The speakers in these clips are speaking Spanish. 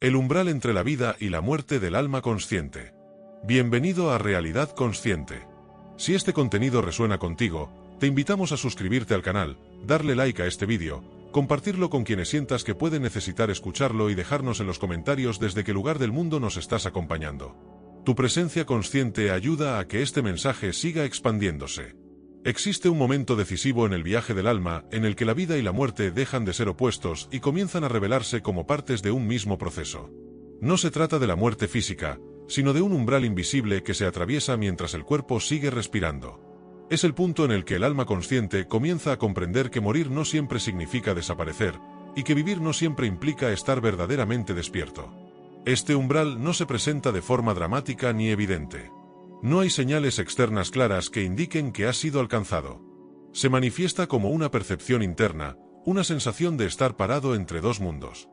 El umbral entre la vida y la muerte del alma consciente. Bienvenido a Realidad Consciente. Si este contenido resuena contigo, te invitamos a suscribirte al canal, darle like a este vídeo, compartirlo con quienes sientas que pueden necesitar escucharlo y dejarnos en los comentarios desde qué lugar del mundo nos estás acompañando. Tu presencia consciente ayuda a que este mensaje siga expandiéndose. Existe un momento decisivo en el viaje del alma en el que la vida y la muerte dejan de ser opuestos y comienzan a revelarse como partes de un mismo proceso. No se trata de la muerte física, sino de un umbral invisible que se atraviesa mientras el cuerpo sigue respirando. Es el punto en el que el alma consciente comienza a comprender que morir no siempre significa desaparecer, y que vivir no siempre implica estar verdaderamente despierto. Este umbral no se presenta de forma dramática ni evidente. No hay señales externas claras que indiquen que ha sido alcanzado. Se manifiesta como una percepción interna, una sensación de estar parado entre dos mundos.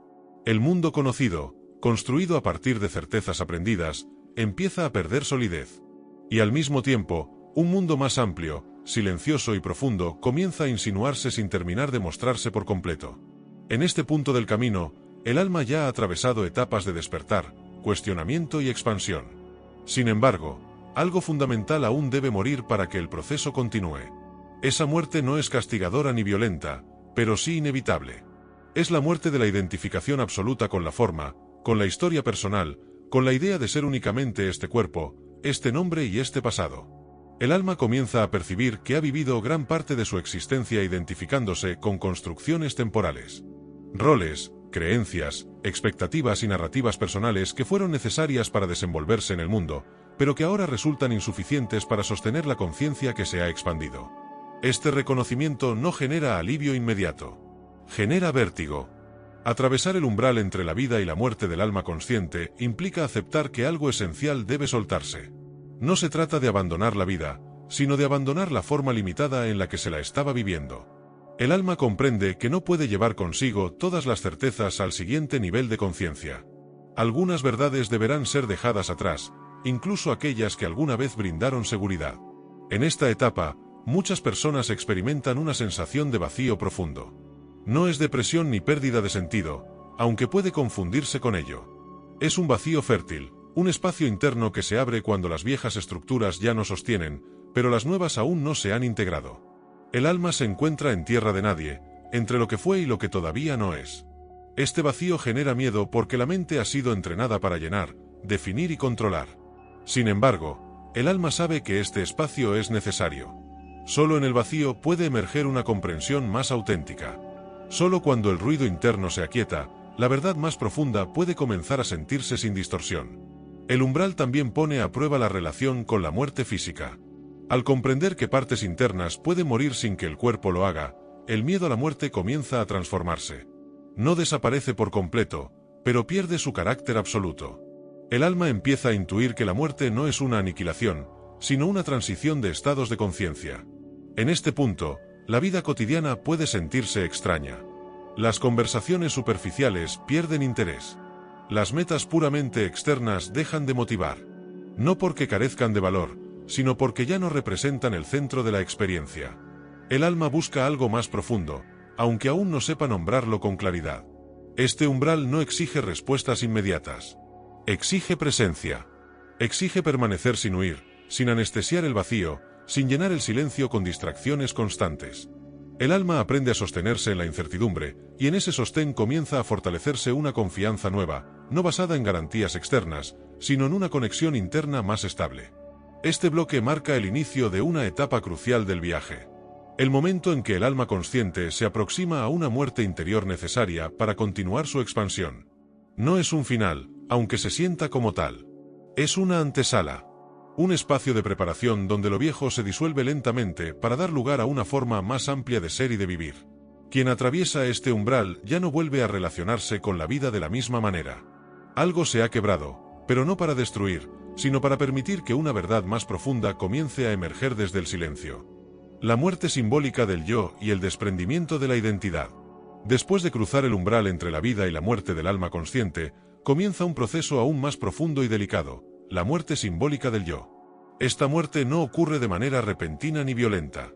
El mundo conocido, construido a partir de certezas aprendidas, empieza a perder solidez. Y al mismo tiempo, un mundo más amplio, silencioso y profundo comienza a insinuarse sin terminar de mostrarse por completo. En este punto del camino, el alma ya ha atravesado etapas de despertar, cuestionamiento y expansión. Sin embargo, algo fundamental aún debe morir para que el proceso continúe. Esa muerte no es castigadora ni violenta, pero sí inevitable. Es la muerte de la identificación absoluta con la forma, con la historia personal, con la idea de ser únicamente este cuerpo, este nombre y este pasado. El alma comienza a percibir que ha vivido gran parte de su existencia identificándose con construcciones temporales. Roles, creencias, expectativas y narrativas personales que fueron necesarias para desenvolverse en el mundo, pero que ahora resultan insuficientes para sostener la conciencia que se ha expandido. Este reconocimiento no genera alivio inmediato. Genera vértigo. Atravesar el umbral entre la vida y la muerte del alma consciente implica aceptar que algo esencial debe soltarse. No se trata de abandonar la vida, sino de abandonar la forma limitada en la que se la estaba viviendo. El alma comprende que no puede llevar consigo todas las certezas al siguiente nivel de conciencia. Algunas verdades deberán ser dejadas atrás, incluso aquellas que alguna vez brindaron seguridad. En esta etapa, muchas personas experimentan una sensación de vacío profundo. No es depresión ni pérdida de sentido, aunque puede confundirse con ello. Es un vacío fértil, un espacio interno que se abre cuando las viejas estructuras ya no sostienen, pero las nuevas aún no se han integrado. El alma se encuentra en tierra de nadie, entre lo que fue y lo que todavía no es. Este vacío genera miedo porque la mente ha sido entrenada para llenar, definir y controlar. Sin embargo, el alma sabe que este espacio es necesario. Solo en el vacío puede emerger una comprensión más auténtica. Solo cuando el ruido interno se aquieta, la verdad más profunda puede comenzar a sentirse sin distorsión. El umbral también pone a prueba la relación con la muerte física. Al comprender que partes internas pueden morir sin que el cuerpo lo haga, el miedo a la muerte comienza a transformarse. No desaparece por completo, pero pierde su carácter absoluto. El alma empieza a intuir que la muerte no es una aniquilación, sino una transición de estados de conciencia. En este punto, la vida cotidiana puede sentirse extraña. Las conversaciones superficiales pierden interés. Las metas puramente externas dejan de motivar. No porque carezcan de valor, sino porque ya no representan el centro de la experiencia. El alma busca algo más profundo, aunque aún no sepa nombrarlo con claridad. Este umbral no exige respuestas inmediatas. Exige presencia. Exige permanecer sin huir, sin anestesiar el vacío, sin llenar el silencio con distracciones constantes. El alma aprende a sostenerse en la incertidumbre, y en ese sostén comienza a fortalecerse una confianza nueva, no basada en garantías externas, sino en una conexión interna más estable. Este bloque marca el inicio de una etapa crucial del viaje. El momento en que el alma consciente se aproxima a una muerte interior necesaria para continuar su expansión. No es un final, aunque se sienta como tal. Es una antesala. Un espacio de preparación donde lo viejo se disuelve lentamente para dar lugar a una forma más amplia de ser y de vivir. Quien atraviesa este umbral ya no vuelve a relacionarse con la vida de la misma manera. Algo se ha quebrado, pero no para destruir, sino para permitir que una verdad más profunda comience a emerger desde el silencio. La muerte simbólica del yo y el desprendimiento de la identidad. Después de cruzar el umbral entre la vida y la muerte del alma consciente, comienza un proceso aún más profundo y delicado, la muerte simbólica del yo. Esta muerte no ocurre de manera repentina ni violenta.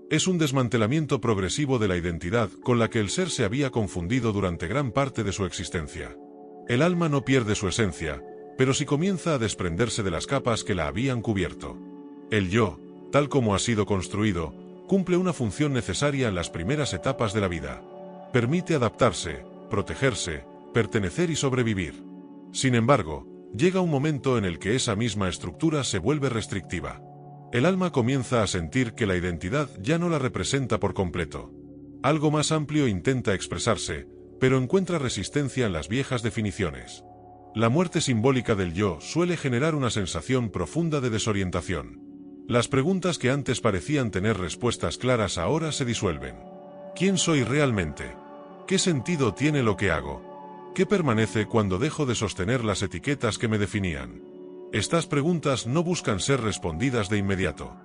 Es un desmantelamiento progresivo de la identidad con la que el ser se había confundido durante gran parte de su existencia. El alma no pierde su esencia, pero sí comienza a desprenderse de las capas que la habían cubierto. El yo, tal como ha sido construido, cumple una función necesaria en las primeras etapas de la vida. Permite adaptarse, protegerse, pertenecer y sobrevivir. Sin embargo, llega un momento en el que esa misma estructura se vuelve restrictiva. El alma comienza a sentir que la identidad ya no la representa por completo. Algo más amplio intenta expresarse, pero encuentra resistencia en las viejas definiciones. La muerte simbólica del yo suele generar una sensación profunda de desorientación. Las preguntas que antes parecían tener respuestas claras ahora se disuelven. ¿Quién soy realmente? ¿Qué sentido tiene lo que hago? ¿Qué permanece cuando dejo de sostener las etiquetas que me definían? Estas preguntas no buscan ser respondidas de inmediato.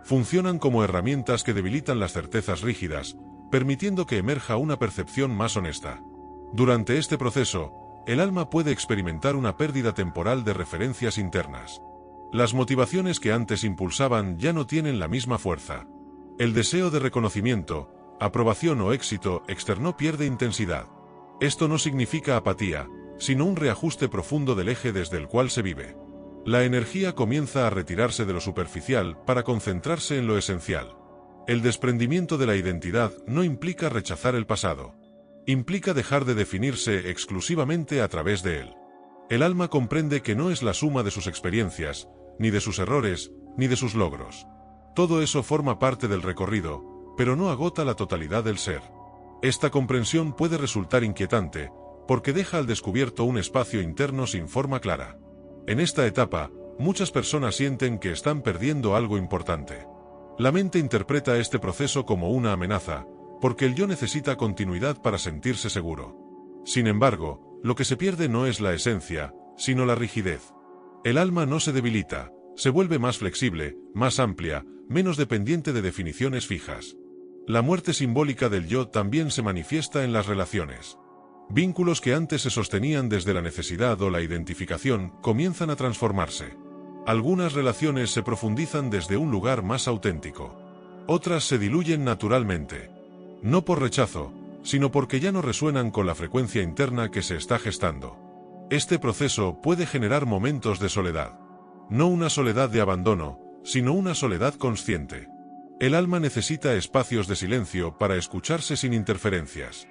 Funcionan como herramientas que debilitan las certezas rígidas, permitiendo que emerja una percepción más honesta. Durante este proceso, el alma puede experimentar una pérdida temporal de referencias internas. Las motivaciones que antes impulsaban ya no tienen la misma fuerza. El deseo de reconocimiento, aprobación o éxito externo pierde intensidad. Esto no significa apatía, sino un reajuste profundo del eje desde el cual se vive. La energía comienza a retirarse de lo superficial para concentrarse en lo esencial. El desprendimiento de la identidad no implica rechazar el pasado. Implica dejar de definirse exclusivamente a través de él. El alma comprende que no es la suma de sus experiencias, ni de sus errores, ni de sus logros. Todo eso forma parte del recorrido, pero no agota la totalidad del ser. Esta comprensión puede resultar inquietante, porque deja al descubierto un espacio interno sin forma clara. En esta etapa, muchas personas sienten que están perdiendo algo importante. La mente interpreta este proceso como una amenaza, porque el yo necesita continuidad para sentirse seguro. Sin embargo, lo que se pierde no es la esencia, sino la rigidez. El alma no se debilita, se vuelve más flexible, más amplia, menos dependiente de definiciones fijas. La muerte simbólica del yo también se manifiesta en las relaciones. Vínculos que antes se sostenían desde la necesidad o la identificación comienzan a transformarse. Algunas relaciones se profundizan desde un lugar más auténtico. Otras se diluyen naturalmente. No por rechazo, sino porque ya no resuenan con la frecuencia interna que se está gestando. Este proceso puede generar momentos de soledad. No una soledad de abandono, sino una soledad consciente. El alma necesita espacios de silencio para escucharse sin interferencias.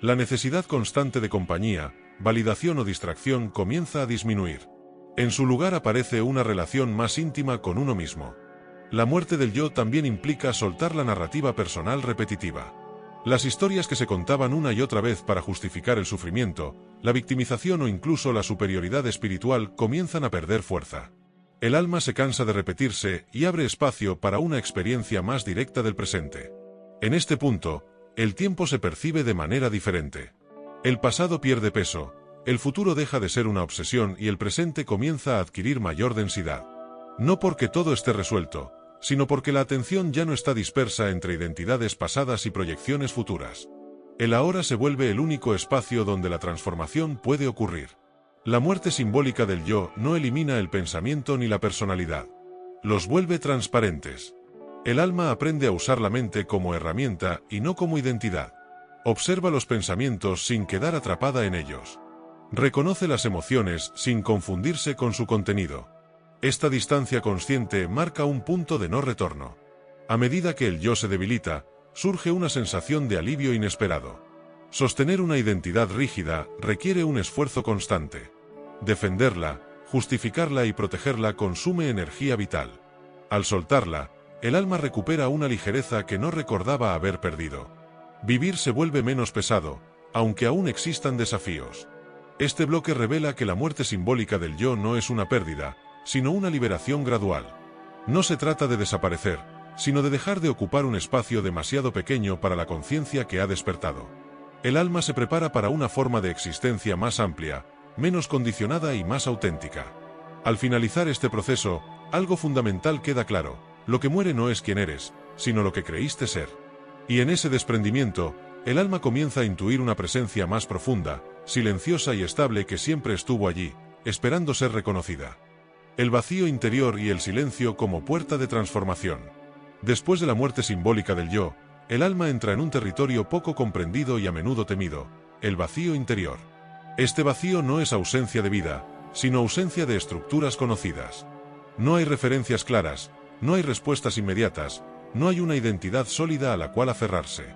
La necesidad constante de compañía, validación o distracción comienza a disminuir. En su lugar aparece una relación más íntima con uno mismo. La muerte del yo también implica soltar la narrativa personal repetitiva. Las historias que se contaban una y otra vez para justificar el sufrimiento, la victimización o incluso la superioridad espiritual comienzan a perder fuerza. El alma se cansa de repetirse y abre espacio para una experiencia más directa del presente. En este punto, el tiempo se percibe de manera diferente. El pasado pierde peso, el futuro deja de ser una obsesión y el presente comienza a adquirir mayor densidad. No porque todo esté resuelto, sino porque la atención ya no está dispersa entre identidades pasadas y proyecciones futuras. El ahora se vuelve el único espacio donde la transformación puede ocurrir. La muerte simbólica del yo no elimina el pensamiento ni la personalidad. Los vuelve transparentes. El alma aprende a usar la mente como herramienta y no como identidad. Observa los pensamientos sin quedar atrapada en ellos. Reconoce las emociones sin confundirse con su contenido. Esta distancia consciente marca un punto de no retorno. A medida que el yo se debilita, surge una sensación de alivio inesperado. Sostener una identidad rígida requiere un esfuerzo constante. Defenderla, justificarla y protegerla consume energía vital. Al soltarla, el alma recupera una ligereza que no recordaba haber perdido. Vivir se vuelve menos pesado, aunque aún existan desafíos. Este bloque revela que la muerte simbólica del yo no es una pérdida, sino una liberación gradual. No se trata de desaparecer, sino de dejar de ocupar un espacio demasiado pequeño para la conciencia que ha despertado. El alma se prepara para una forma de existencia más amplia, menos condicionada y más auténtica. Al finalizar este proceso, algo fundamental queda claro: lo que muere no es quién eres, sino lo que creíste ser. Y en ese desprendimiento, el alma comienza a intuir una presencia más profunda, silenciosa y estable que siempre estuvo allí, esperando ser reconocida. El vacío interior y el silencio como puerta de transformación. Después de la muerte simbólica del yo, el alma entra en un territorio poco comprendido y a menudo temido: el vacío interior. Este vacío no es ausencia de vida, sino ausencia de estructuras conocidas. No hay referencias claras, no hay respuestas inmediatas, no hay una identidad sólida a la cual aferrarse.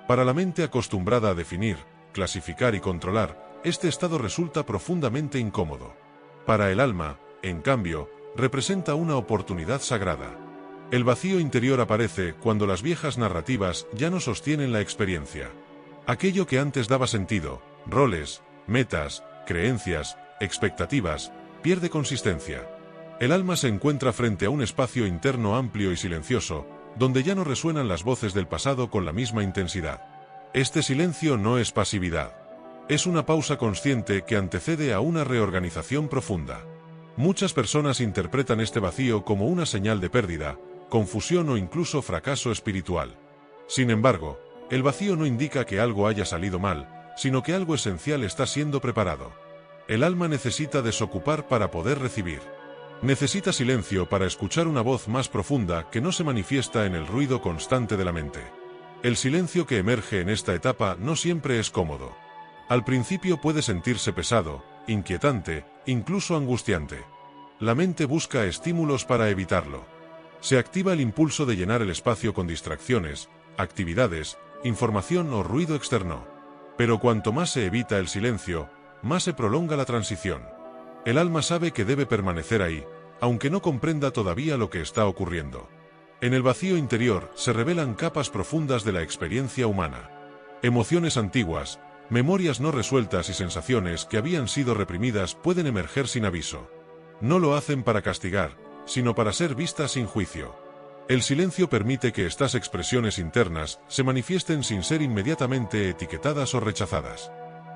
Para la mente acostumbrada a definir, clasificar y controlar, este estado resulta profundamente incómodo. Para el alma, en cambio, representa una oportunidad sagrada. El vacío interior aparece cuando las viejas narrativas ya no sostienen la experiencia. Aquello que antes daba sentido, roles, metas, creencias, expectativas, pierde consistencia. El alma se encuentra frente a un espacio interno amplio y silencioso, donde ya no resuenan las voces del pasado con la misma intensidad. Este silencio no es pasividad. Es una pausa consciente que antecede a una reorganización profunda. Muchas personas interpretan este vacío como una señal de pérdida, confusión o incluso fracaso espiritual. Sin embargo, el vacío no indica que algo haya salido mal, sino que algo esencial está siendo preparado. El alma necesita desocupar para poder recibir. Necesita silencio para escuchar una voz más profunda que no se manifiesta en el ruido constante de la mente. El silencio que emerge en esta etapa no siempre es cómodo. Al principio puede sentirse pesado, inquietante, incluso angustiante. La mente busca estímulos para evitarlo. Se activa el impulso de llenar el espacio con distracciones, actividades, información o ruido externo. Pero cuanto más se evita el silencio, más se prolonga la transición. El alma sabe que debe permanecer ahí, aunque no comprenda todavía lo que está ocurriendo. En el vacío interior se revelan capas profundas de la experiencia humana. Emociones antiguas, memorias no resueltas y sensaciones que habían sido reprimidas pueden emerger sin aviso. No lo hacen para castigar, sino para ser vistas sin juicio. El silencio permite que estas expresiones internas se manifiesten sin ser inmediatamente etiquetadas o rechazadas.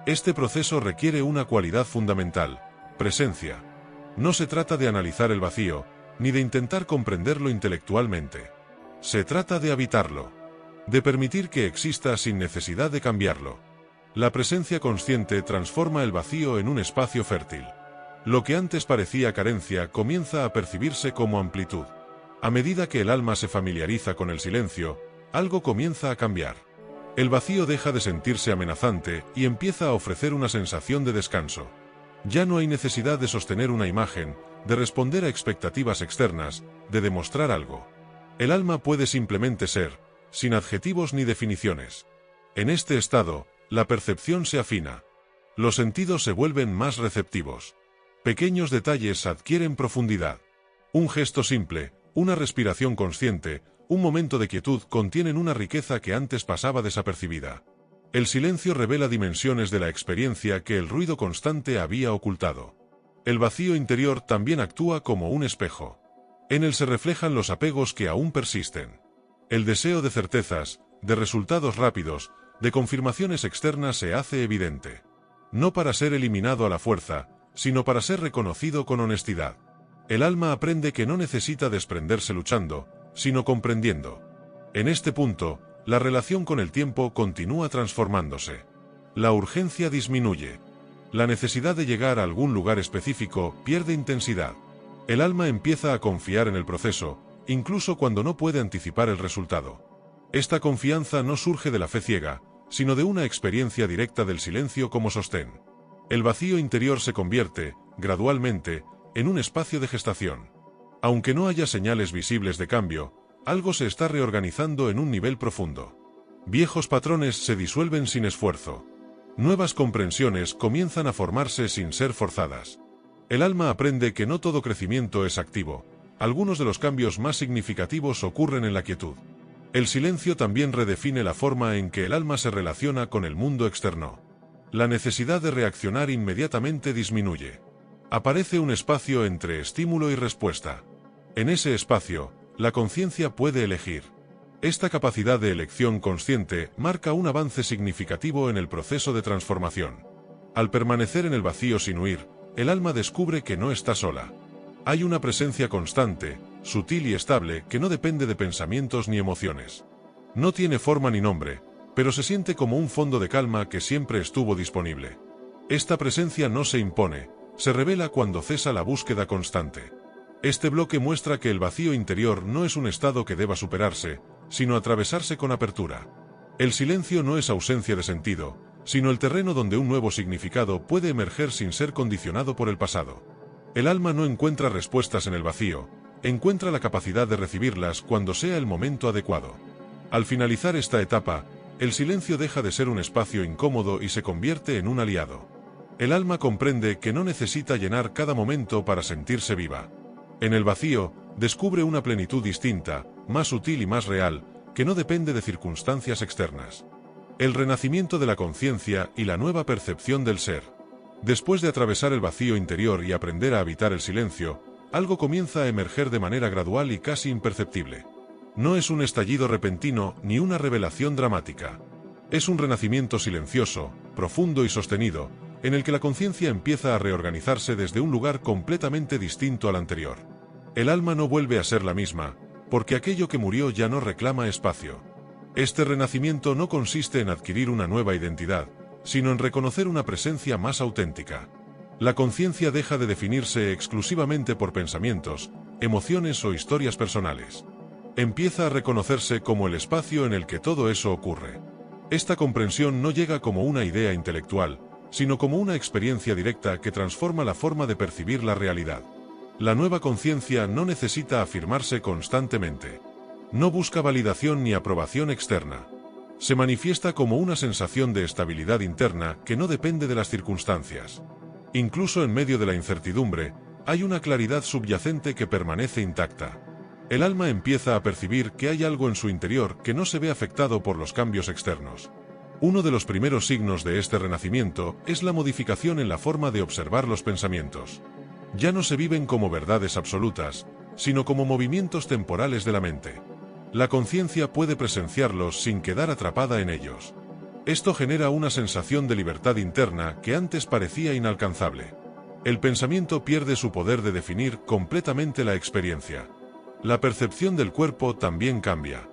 Este proceso requiere una cualidad fundamental: presencia. No se trata de analizar el vacío, ni de intentar comprenderlo intelectualmente. Se trata de habitarlo, de permitir que exista sin necesidad de cambiarlo. La presencia consciente transforma el vacío en un espacio fértil. Lo que antes parecía carencia comienza a percibirse como amplitud. A medida que el alma se familiariza con el silencio, algo comienza a cambiar. El vacío deja de sentirse amenazante y empieza a ofrecer una sensación de descanso. Ya no hay necesidad de sostener una imagen, de responder a expectativas externas, de demostrar algo. El alma puede simplemente ser, sin adjetivos ni definiciones. En este estado, la percepción se afina. Los sentidos se vuelven más receptivos. Pequeños detalles adquieren profundidad. Un gesto simple, una respiración consciente, un momento de quietud contienen una riqueza que antes pasaba desapercibida. El silencio revela dimensiones de la experiencia que el ruido constante había ocultado. El vacío interior también actúa como un espejo. En él se reflejan los apegos que aún persisten. El deseo de certezas, de resultados rápidos, de confirmaciones externas se hace evidente. No para ser eliminado a la fuerza, sino para ser reconocido con honestidad. El alma aprende que no necesita desprenderse luchando, sino comprendiendo. En este punto, la relación con el tiempo continúa transformándose. La urgencia disminuye. La necesidad de llegar a algún lugar específico pierde intensidad. El alma empieza a confiar en el proceso, incluso cuando no puede anticipar el resultado. Esta confianza no surge de la fe ciega, sino de una experiencia directa del silencio como sostén. El vacío interior se convierte, gradualmente, en un espacio de gestación. Aunque no haya señales visibles de cambio, algo se está reorganizando en un nivel profundo. Viejos patrones se disuelven sin esfuerzo. Nuevas comprensiones comienzan a formarse sin ser forzadas. El alma aprende que no todo crecimiento es activo. Algunos de los cambios más significativos ocurren en la quietud. El silencio también redefine la forma en que el alma se relaciona con el mundo externo. La necesidad de reaccionar inmediatamente disminuye. Aparece un espacio entre estímulo y respuesta. En ese espacio, la conciencia puede elegir. Esta capacidad de elección consciente marca un avance significativo en el proceso de transformación. Al permanecer en el vacío sin huir, el alma descubre que no está sola. Hay una presencia constante, sutil y estable que no depende de pensamientos ni emociones. No tiene forma ni nombre, pero se siente como un fondo de calma que siempre estuvo disponible. Esta presencia no se impone, se revela cuando cesa la búsqueda constante. Este bloque muestra que el vacío interior no es un estado que deba superarse, sino atravesarse con apertura. El silencio no es ausencia de sentido, sino el terreno donde un nuevo significado puede emerger sin ser condicionado por el pasado. El alma no encuentra respuestas en el vacío, encuentra la capacidad de recibirlas cuando sea el momento adecuado. Al finalizar esta etapa, el silencio deja de ser un espacio incómodo y se convierte en un aliado. El alma comprende que no necesita llenar cada momento para sentirse viva. En el vacío, descubre una plenitud distinta, más sutil y más real, que no depende de circunstancias externas. El renacimiento de la conciencia y la nueva percepción del ser. Después de atravesar el vacío interior y aprender a habitar el silencio, algo comienza a emerger de manera gradual y casi imperceptible. No es un estallido repentino ni una revelación dramática. Es un renacimiento silencioso, profundo y sostenido, en el que la conciencia empieza a reorganizarse desde un lugar completamente distinto al anterior. El alma no vuelve a ser la misma, porque aquello que murió ya no reclama espacio. Este renacimiento no consiste en adquirir una nueva identidad, sino en reconocer una presencia más auténtica. La conciencia deja de definirse exclusivamente por pensamientos, emociones o historias personales. Empieza a reconocerse como el espacio en el que todo eso ocurre. Esta comprensión no llega como una idea intelectual, sino como una experiencia directa que transforma la forma de percibir la realidad. La nueva conciencia no necesita afirmarse constantemente. No busca validación ni aprobación externa. Se manifiesta como una sensación de estabilidad interna que no depende de las circunstancias. Incluso en medio de la incertidumbre, hay una claridad subyacente que permanece intacta. El alma empieza a percibir que hay algo en su interior que no se ve afectado por los cambios externos. Uno de los primeros signos de este renacimiento es la modificación en la forma de observar los pensamientos. Ya no se viven como verdades absolutas, sino como movimientos temporales de la mente. La conciencia puede presenciarlos sin quedar atrapada en ellos. Esto genera una sensación de libertad interna que antes parecía inalcanzable. El pensamiento pierde su poder de definir completamente la experiencia. La percepción del cuerpo también cambia.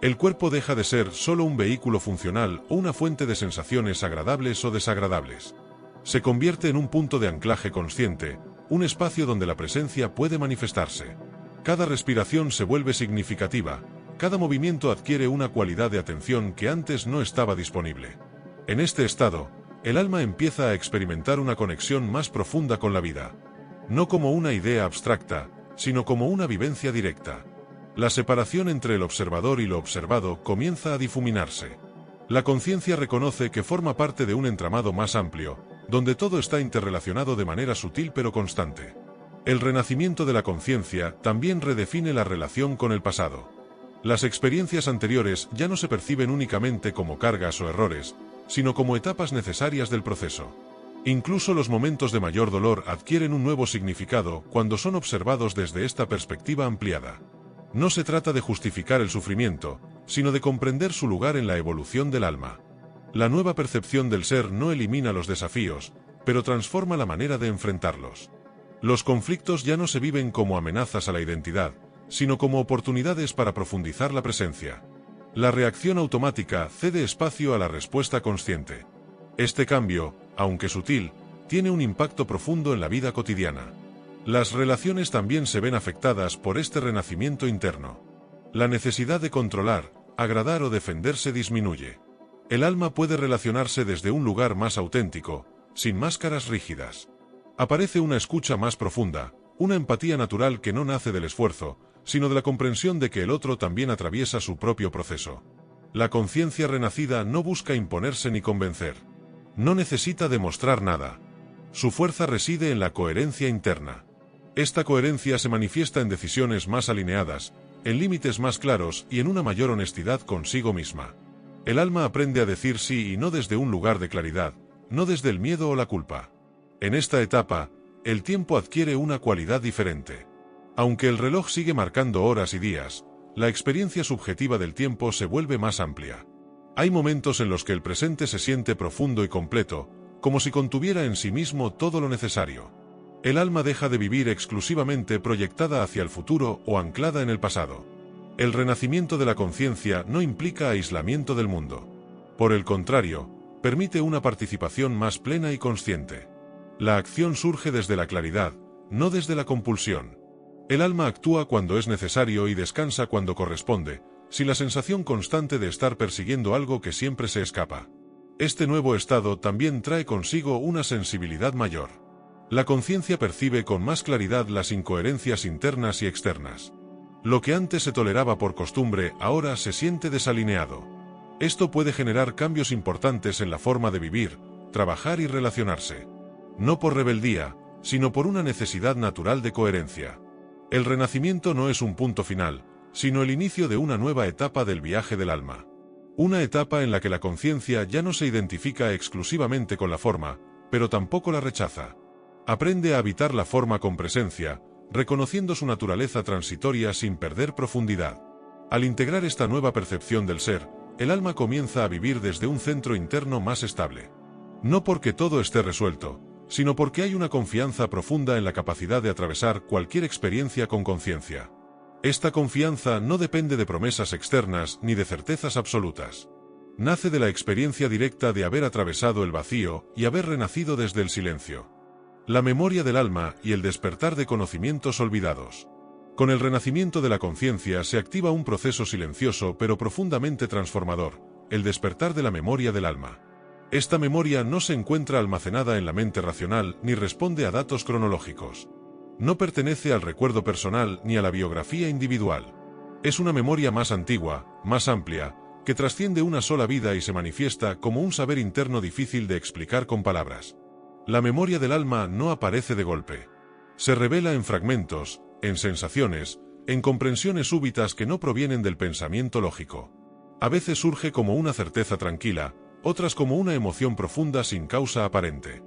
El cuerpo deja de ser solo un vehículo funcional o una fuente de sensaciones agradables o desagradables. Se convierte en un punto de anclaje consciente, un espacio donde la presencia puede manifestarse. Cada respiración se vuelve significativa, cada movimiento adquiere una cualidad de atención que antes no estaba disponible. En este estado, el alma empieza a experimentar una conexión más profunda con la vida. No como una idea abstracta, sino como una vivencia directa. La separación entre el observador y lo observado comienza a difuminarse. La conciencia reconoce que forma parte de un entramado más amplio, donde todo está interrelacionado de manera sutil pero constante. El renacimiento de la conciencia también redefine la relación con el pasado. Las experiencias anteriores ya no se perciben únicamente como cargas o errores, sino como etapas necesarias del proceso. Incluso los momentos de mayor dolor adquieren un nuevo significado cuando son observados desde esta perspectiva ampliada. No se trata de justificar el sufrimiento, sino de comprender su lugar en la evolución del alma. La nueva percepción del ser no elimina los desafíos, pero transforma la manera de enfrentarlos. Los conflictos ya no se viven como amenazas a la identidad, sino como oportunidades para profundizar la presencia. La reacción automática cede espacio a la respuesta consciente. Este cambio, aunque sutil, tiene un impacto profundo en la vida cotidiana. Las relaciones también se ven afectadas por este renacimiento interno. La necesidad de controlar, agradar o defenderse disminuye. El alma puede relacionarse desde un lugar más auténtico, sin máscaras rígidas. Aparece una escucha más profunda, una empatía natural que no nace del esfuerzo, sino de la comprensión de que el otro también atraviesa su propio proceso. La conciencia renacida no busca imponerse ni convencer. No necesita demostrar nada. Su fuerza reside en la coherencia interna. Esta coherencia se manifiesta en decisiones más alineadas, en límites más claros y en una mayor honestidad consigo misma. El alma aprende a decir sí y no desde un lugar de claridad, no desde el miedo o la culpa. En esta etapa, el tiempo adquiere una cualidad diferente. Aunque el reloj sigue marcando horas y días, la experiencia subjetiva del tiempo se vuelve más amplia. Hay momentos en los que el presente se siente profundo y completo, como si contuviera en sí mismo todo lo necesario. El alma deja de vivir exclusivamente proyectada hacia el futuro o anclada en el pasado. El renacimiento de la conciencia no implica aislamiento del mundo. Por el contrario, permite una participación más plena y consciente. La acción surge desde la claridad, no desde la compulsión. El alma actúa cuando es necesario y descansa cuando corresponde, sin la sensación constante de estar persiguiendo algo que siempre se escapa. Este nuevo estado también trae consigo una sensibilidad mayor. La conciencia percibe con más claridad las incoherencias internas y externas. Lo que antes se toleraba por costumbre ahora se siente desalineado. Esto puede generar cambios importantes en la forma de vivir, trabajar y relacionarse. No por rebeldía, sino por una necesidad natural de coherencia. El renacimiento no es un punto final, sino el inicio de una nueva etapa del viaje del alma. Una etapa en la que la conciencia ya no se identifica exclusivamente con la forma, pero tampoco la rechaza. Aprende a habitar la forma con presencia, reconociendo su naturaleza transitoria sin perder profundidad. Al integrar esta nueva percepción del ser, el alma comienza a vivir desde un centro interno más estable. No porque todo esté resuelto, sino porque hay una confianza profunda en la capacidad de atravesar cualquier experiencia con conciencia. Esta confianza no depende de promesas externas ni de certezas absolutas. Nace de la experiencia directa de haber atravesado el vacío y haber renacido desde el silencio. La memoria del alma y el despertar de conocimientos olvidados. Con el renacimiento de la conciencia se activa un proceso silencioso pero profundamente transformador, el despertar de la memoria del alma. Esta memoria no se encuentra almacenada en la mente racional ni responde a datos cronológicos. No pertenece al recuerdo personal ni a la biografía individual. Es una memoria más antigua, más amplia, que trasciende una sola vida y se manifiesta como un saber interno difícil de explicar con palabras. La memoria del alma no aparece de golpe. Se revela en fragmentos, en sensaciones, en comprensiones súbitas que no provienen del pensamiento lógico. A veces surge como una certeza tranquila, otras como una emoción profunda sin causa aparente.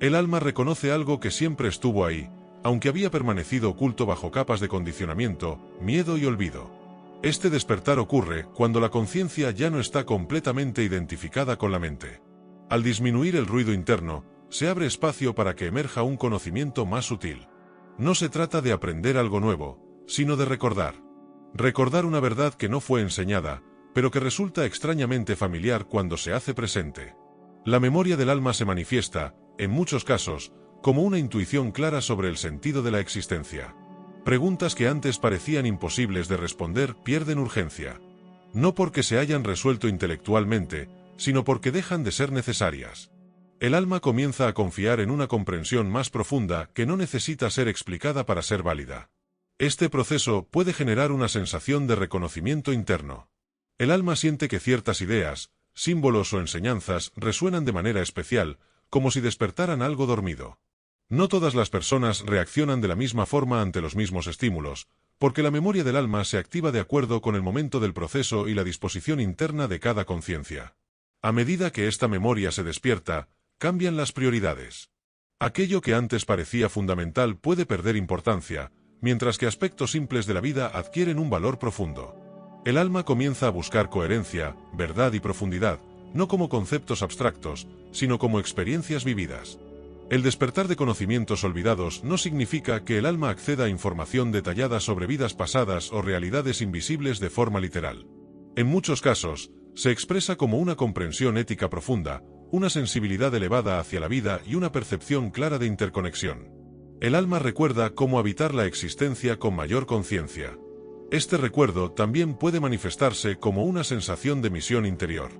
El alma reconoce algo que siempre estuvo ahí, aunque había permanecido oculto bajo capas de condicionamiento, miedo y olvido. Este despertar ocurre cuando la conciencia ya no está completamente identificada con la mente. Al disminuir el ruido interno, se abre espacio para que emerja un conocimiento más sutil. No se trata de aprender algo nuevo, sino de recordar. Recordar una verdad que no fue enseñada, pero que resulta extrañamente familiar cuando se hace presente. La memoria del alma se manifiesta, en muchos casos, como una intuición clara sobre el sentido de la existencia. Preguntas que antes parecían imposibles de responder pierden urgencia. No porque se hayan resuelto intelectualmente, sino porque dejan de ser necesarias. El alma comienza a confiar en una comprensión más profunda que no necesita ser explicada para ser válida. Este proceso puede generar una sensación de reconocimiento interno. El alma siente que ciertas ideas, símbolos o enseñanzas resuenan de manera especial, como si despertaran algo dormido. No todas las personas reaccionan de la misma forma ante los mismos estímulos, porque la memoria del alma se activa de acuerdo con el momento del proceso y la disposición interna de cada conciencia. A medida que esta memoria se despierta, cambian las prioridades. Aquello que antes parecía fundamental puede perder importancia, mientras que aspectos simples de la vida adquieren un valor profundo. El alma comienza a buscar coherencia, verdad y profundidad, no como conceptos abstractos, sino como experiencias vividas. El despertar de conocimientos olvidados no significa que el alma acceda a información detallada sobre vidas pasadas o realidades invisibles de forma literal. En muchos casos, se expresa como una comprensión ética profunda, una sensibilidad elevada hacia la vida y una percepción clara de interconexión. El alma recuerda cómo habitar la existencia con mayor conciencia. Este recuerdo también puede manifestarse como una sensación de misión interior.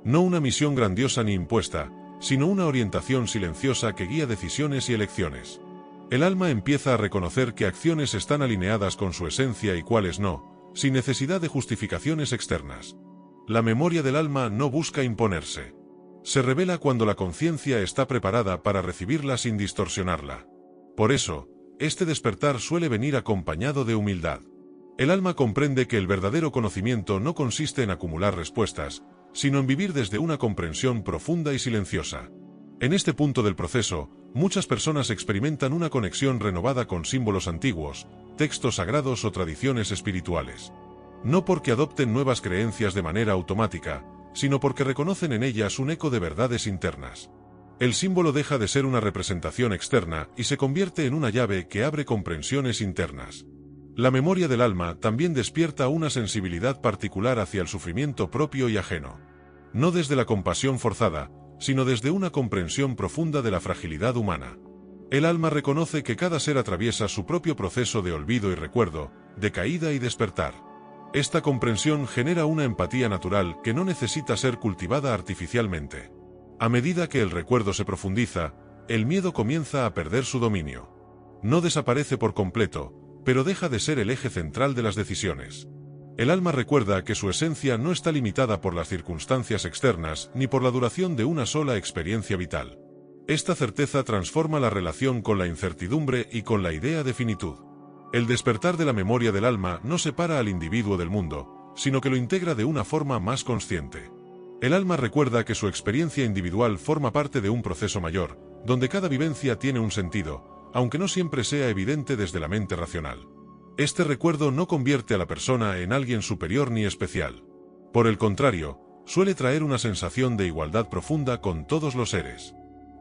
No una misión grandiosa ni impuesta, sino una orientación silenciosa que guía decisiones y elecciones. El alma empieza a reconocer que acciones están alineadas con su esencia y cuáles no, sin necesidad de justificaciones externas. La memoria del alma no busca imponerse. Se revela cuando la conciencia está preparada para recibirla sin distorsionarla. Por eso, este despertar suele venir acompañado de humildad. El alma comprende que el verdadero conocimiento no consiste en acumular respuestas, sino en vivir desde una comprensión profunda y silenciosa. En este punto del proceso, muchas personas experimentan una conexión renovada con símbolos antiguos, textos sagrados o tradiciones espirituales. No porque adopten nuevas creencias de manera automática, sino porque reconocen en ellas un eco de verdades internas. El símbolo deja de ser una representación externa y se convierte en una llave que abre comprensiones internas. La memoria del alma también despierta una sensibilidad particular hacia el sufrimiento propio y ajeno. No desde la compasión forzada, sino desde una comprensión profunda de la fragilidad humana. El alma reconoce que cada ser atraviesa su propio proceso de olvido y recuerdo, de caída y despertar. Esta comprensión genera una empatía natural que no necesita ser cultivada artificialmente. A medida que el recuerdo se profundiza, el miedo comienza a perder su dominio. No desaparece por completo, pero deja de ser el eje central de las decisiones. El alma recuerda que su esencia no está limitada por las circunstancias externas ni por la duración de una sola experiencia vital. Esta certeza transforma la relación con la incertidumbre y con la idea de finitud. El despertar de la memoria del alma no separa al individuo del mundo, sino que lo integra de una forma más consciente. El alma recuerda que su experiencia individual forma parte de un proceso mayor, donde cada vivencia tiene un sentido, aunque no siempre sea evidente desde la mente racional. Este recuerdo no convierte a la persona en alguien superior ni especial. Por el contrario, suele traer una sensación de igualdad profunda con todos los seres.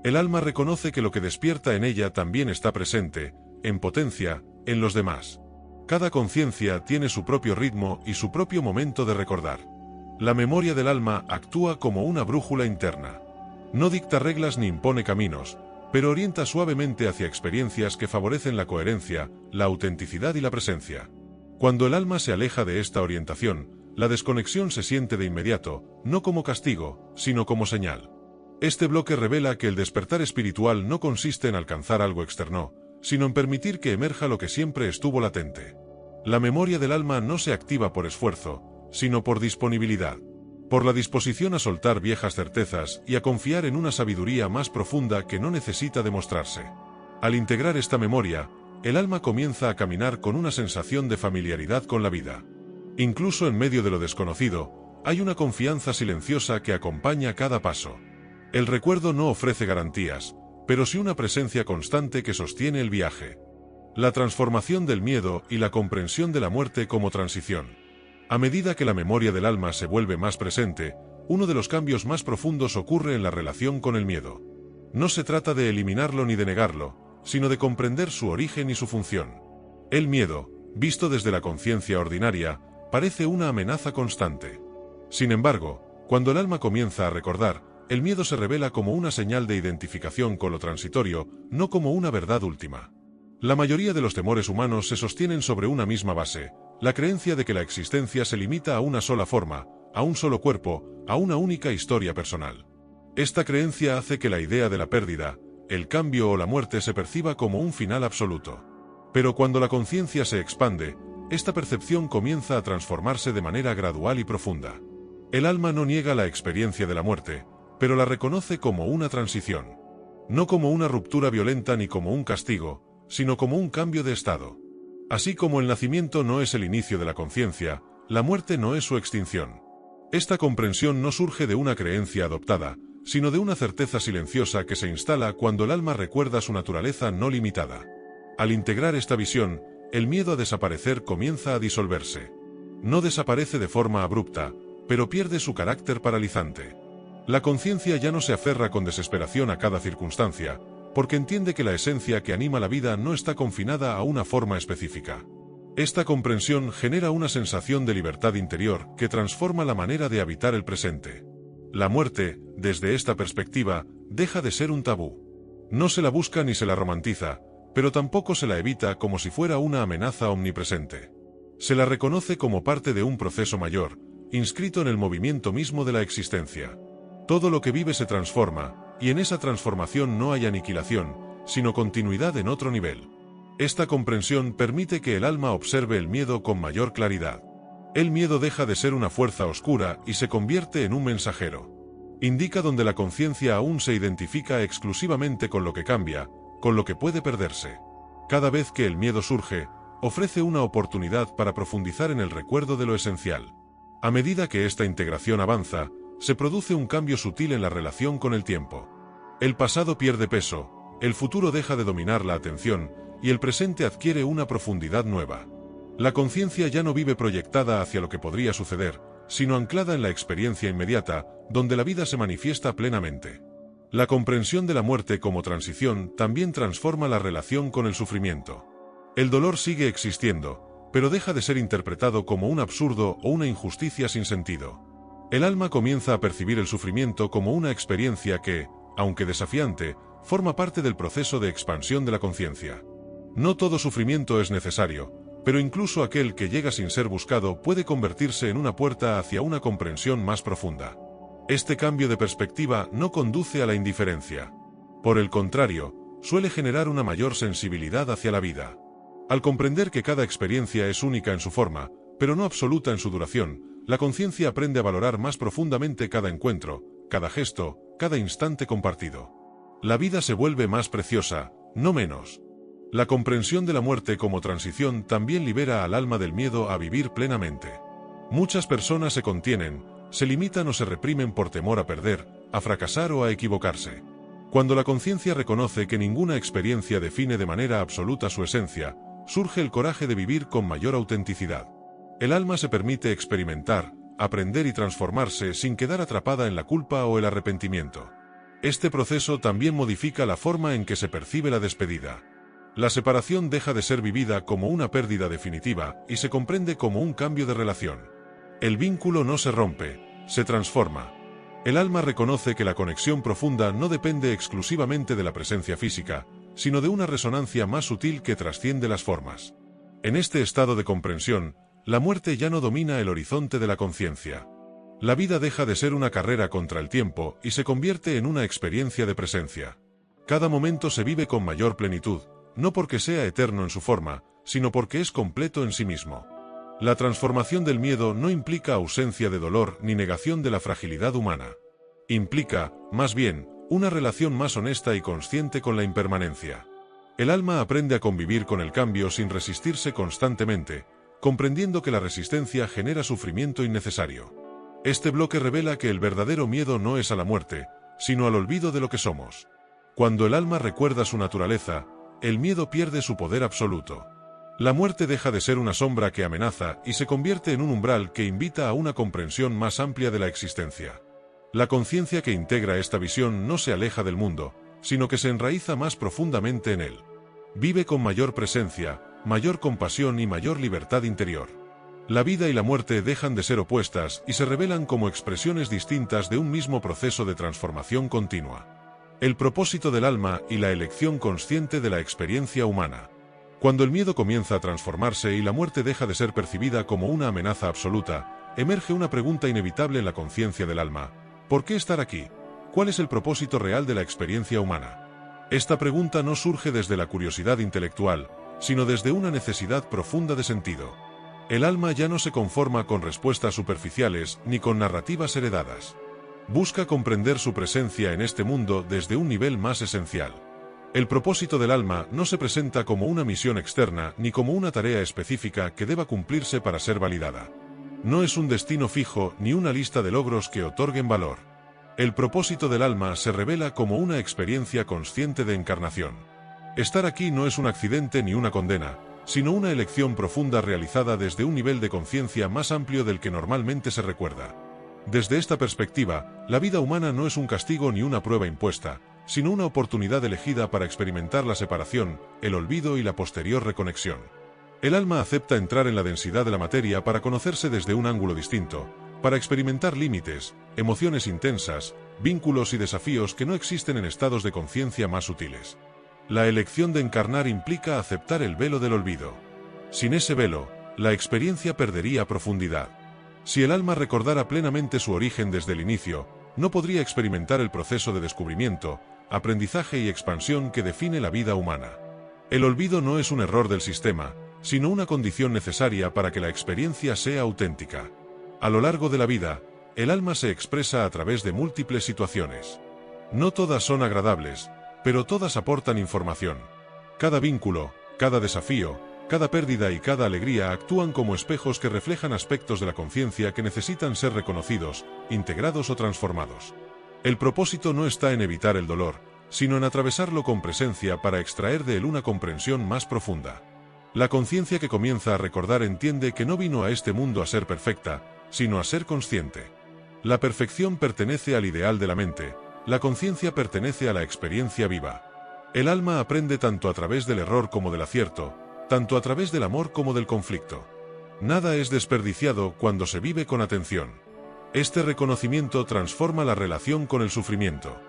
El alma reconoce que lo que despierta en ella también está presente, en potencia, en los demás. Cada conciencia tiene su propio ritmo y su propio momento de recordar. La memoria del alma actúa como una brújula interna. No dicta reglas ni impone caminos, pero orienta suavemente hacia experiencias que favorecen la coherencia, la autenticidad y la presencia. Cuando el alma se aleja de esta orientación, la desconexión se siente de inmediato, no como castigo, sino como señal. Este bloque revela que el despertar espiritual no consiste en alcanzar algo externo, sino en permitir que emerja lo que siempre estuvo latente. La memoria del alma no se activa por esfuerzo, sino por disponibilidad. Por la disposición a soltar viejas certezas y a confiar en una sabiduría más profunda que no necesita demostrarse. Al integrar esta memoria, el alma comienza a caminar con una sensación de familiaridad con la vida. Incluso en medio de lo desconocido, hay una confianza silenciosa que acompaña cada paso. El recuerdo no ofrece garantías, pero sí una presencia constante que sostiene el viaje. La transformación del miedo y la comprensión de la muerte como transición. A medida que la memoria del alma se vuelve más presente, uno de los cambios más profundos ocurre en la relación con el miedo. No se trata de eliminarlo ni de negarlo, sino de comprender su origen y su función. El miedo, visto desde la conciencia ordinaria, parece una amenaza constante. Sin embargo, cuando el alma comienza a recordar, el miedo se revela como una señal de identificación con lo transitorio, no como una verdad última. La mayoría de los temores humanos se sostienen sobre una misma base, la creencia de que la existencia se limita a una sola forma, a un solo cuerpo, a una única historia personal. Esta creencia hace que la idea de la pérdida, el cambio o la muerte se perciba como un final absoluto. Pero cuando la conciencia se expande, esta percepción comienza a transformarse de manera gradual y profunda. El alma no niega la experiencia de la muerte, pero la reconoce como una transición. No como una ruptura violenta ni como un castigo, sino como un cambio de estado. Así como el nacimiento no es el inicio de la conciencia, la muerte no es su extinción. Esta comprensión no surge de una creencia adoptada, sino de una certeza silenciosa que se instala cuando el alma recuerda su naturaleza no limitada. Al integrar esta visión, el miedo a desaparecer comienza a disolverse. No desaparece de forma abrupta, pero pierde su carácter paralizante. La conciencia ya no se aferra con desesperación a cada circunstancia, porque entiende que la esencia que anima la vida no está confinada a una forma específica. Esta comprensión genera una sensación de libertad interior que transforma la manera de habitar el presente. La muerte, desde esta perspectiva, deja de ser un tabú. No se la busca ni se la romantiza, pero tampoco se la evita como si fuera una amenaza omnipresente. Se la reconoce como parte de un proceso mayor, inscrito en el movimiento mismo de la existencia. Todo lo que vive se transforma, y en esa transformación no hay aniquilación, sino continuidad en otro nivel. Esta comprensión permite que el alma observe el miedo con mayor claridad. El miedo deja de ser una fuerza oscura y se convierte en un mensajero. Indica donde la conciencia aún se identifica exclusivamente con lo que cambia, con lo que puede perderse. Cada vez que el miedo surge, ofrece una oportunidad para profundizar en el recuerdo de lo esencial. A medida que esta integración avanza, se produce un cambio sutil en la relación con el tiempo. El pasado pierde peso, el futuro deja de dominar la atención, y el presente adquiere una profundidad nueva. La conciencia ya no vive proyectada hacia lo que podría suceder, sino anclada en la experiencia inmediata, donde la vida se manifiesta plenamente. La comprensión de la muerte como transición también transforma la relación con el sufrimiento. El dolor sigue existiendo, pero deja de ser interpretado como un absurdo o una injusticia sin sentido. El alma comienza a percibir el sufrimiento como una experiencia que, aunque desafiante, forma parte del proceso de expansión de la conciencia. No todo sufrimiento es necesario, pero incluso aquel que llega sin ser buscado puede convertirse en una puerta hacia una comprensión más profunda. Este cambio de perspectiva no conduce a la indiferencia. Por el contrario, suele generar una mayor sensibilidad hacia la vida. Al comprender que cada experiencia es única en su forma, pero no absoluta en su duración, la conciencia aprende a valorar más profundamente cada encuentro, cada gesto, cada instante compartido. La vida se vuelve más preciosa, no menos. La comprensión de la muerte como transición también libera al alma del miedo a vivir plenamente. Muchas personas se contienen, se limitan o se reprimen por temor a perder, a fracasar o a equivocarse. Cuando la conciencia reconoce que ninguna experiencia define de manera absoluta su esencia, surge el coraje de vivir con mayor autenticidad. El alma se permite experimentar, aprender y transformarse sin quedar atrapada en la culpa o el arrepentimiento. Este proceso también modifica la forma en que se percibe la despedida. La separación deja de ser vivida como una pérdida definitiva y se comprende como un cambio de relación. El vínculo no se rompe, se transforma. El alma reconoce que la conexión profunda no depende exclusivamente de la presencia física, sino de una resonancia más sutil que trasciende las formas. En este estado de comprensión, la muerte ya no domina el horizonte de la conciencia. La vida deja de ser una carrera contra el tiempo y se convierte en una experiencia de presencia. Cada momento se vive con mayor plenitud, no porque sea eterno en su forma, sino porque es completo en sí mismo. La transformación del miedo no implica ausencia de dolor ni negación de la fragilidad humana. Implica, más bien, una relación más honesta y consciente con la impermanencia. El alma aprende a convivir con el cambio sin resistirse constantemente, comprendiendo que la resistencia genera sufrimiento innecesario. Este bloque revela que el verdadero miedo no es a la muerte, sino al olvido de lo que somos. Cuando el alma recuerda su naturaleza, el miedo pierde su poder absoluto. La muerte deja de ser una sombra que amenaza y se convierte en un umbral que invita a una comprensión más amplia de la existencia. La conciencia que integra esta visión no se aleja del mundo, sino que se enraiza más profundamente en él. Vive con mayor presencia, mayor compasión y mayor libertad interior. La vida y la muerte dejan de ser opuestas y se revelan como expresiones distintas de un mismo proceso de transformación continua. El propósito del alma y la elección consciente de la experiencia humana. Cuando el miedo comienza a transformarse y la muerte deja de ser percibida como una amenaza absoluta, emerge una pregunta inevitable en la conciencia del alma: ¿por qué estar aquí? ¿Cuál es el propósito real de la experiencia humana? Esta pregunta no surge desde la curiosidad intelectual, sino desde una necesidad profunda de sentido. El alma ya no se conforma con respuestas superficiales ni con narrativas heredadas. Busca comprender su presencia en este mundo desde un nivel más esencial. El propósito del alma no se presenta como una misión externa ni como una tarea específica que deba cumplirse para ser validada. No es un destino fijo ni una lista de logros que otorguen valor. El propósito del alma se revela como una experiencia consciente de encarnación. Estar aquí no es un accidente ni una condena, sino una elección profunda realizada desde un nivel de conciencia más amplio del que normalmente se recuerda. Desde esta perspectiva, la vida humana no es un castigo ni una prueba impuesta, sino una oportunidad elegida para experimentar la separación, el olvido y la posterior reconexión. El alma acepta entrar en la densidad de la materia para conocerse desde un ángulo distinto, para experimentar límites, emociones intensas, vínculos y desafíos que no existen en estados de conciencia más sutiles. La elección de encarnar implica aceptar el velo del olvido. Sin ese velo, la experiencia perdería profundidad. Si el alma recordara plenamente su origen desde el inicio, no podría experimentar el proceso de descubrimiento, aprendizaje y expansión que define la vida humana. El olvido no es un error del sistema, sino una condición necesaria para que la experiencia sea auténtica. A lo largo de la vida, el alma se expresa a través de múltiples situaciones. No todas son agradables, pero todas aportan información. Cada vínculo, cada desafío, cada pérdida y cada alegría actúan como espejos que reflejan aspectos de la conciencia que necesitan ser reconocidos, integrados o transformados. El propósito no está en evitar el dolor, sino en atravesarlo con presencia para extraer de él una comprensión más profunda. La conciencia que comienza a recordar entiende que no vino a este mundo a ser perfecta, sino a ser consciente. La perfección pertenece al ideal de la mente, la conciencia pertenece a la experiencia viva. El alma aprende tanto a través del error como del acierto, tanto a través del amor como del conflicto. Nada es desperdiciado cuando se vive con atención. Este reconocimiento transforma la relación con el sufrimiento.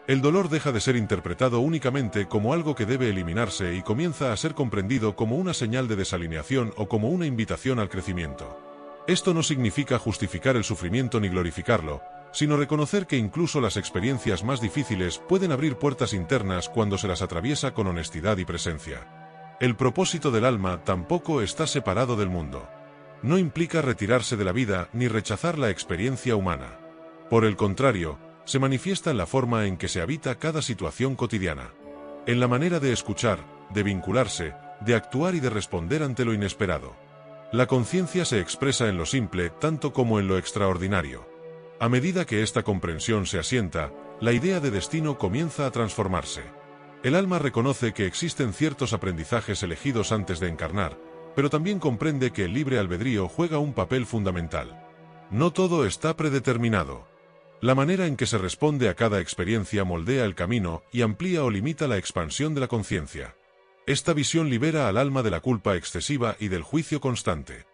El dolor deja de ser interpretado únicamente como algo que debe eliminarse y comienza a ser comprendido como una señal de desalineación o como una invitación al crecimiento. Esto no significa justificar el sufrimiento ni glorificarlo, sino reconocer que incluso las experiencias más difíciles pueden abrir puertas internas cuando se las atraviesa con honestidad y presencia. El propósito del alma tampoco está separado del mundo. No implica retirarse de la vida ni rechazar la experiencia humana. Por el contrario, se manifiesta en la forma en que se habita cada situación cotidiana. En la manera de escuchar, de vincularse, de actuar y de responder ante lo inesperado. La conciencia se expresa en lo simple tanto como en lo extraordinario. A medida que esta comprensión se asienta, la idea de destino comienza a transformarse. El alma reconoce que existen ciertos aprendizajes elegidos antes de encarnar, pero también comprende que el libre albedrío juega un papel fundamental. No todo está predeterminado. La manera en que se responde a cada experiencia moldea el camino y amplía o limita la expansión de la conciencia. Esta visión libera al alma de la culpa excesiva y del juicio constante.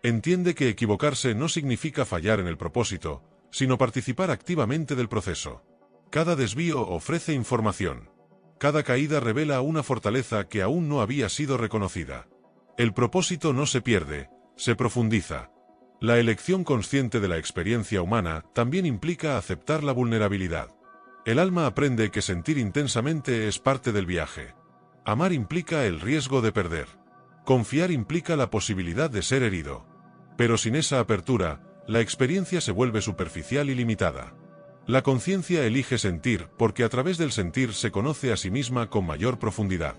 Entiende que equivocarse no significa fallar en el propósito, sino participar activamente del proceso. Cada desvío ofrece información. Cada caída revela una fortaleza que aún no había sido reconocida. El propósito no se pierde, se profundiza. La elección consciente de la experiencia humana también implica aceptar la vulnerabilidad. El alma aprende que sentir intensamente es parte del viaje. Amar implica el riesgo de perder. Confiar implica la posibilidad de ser herido. Pero sin esa apertura, la experiencia se vuelve superficial y limitada. La conciencia elige sentir porque a través del sentir se conoce a sí misma con mayor profundidad.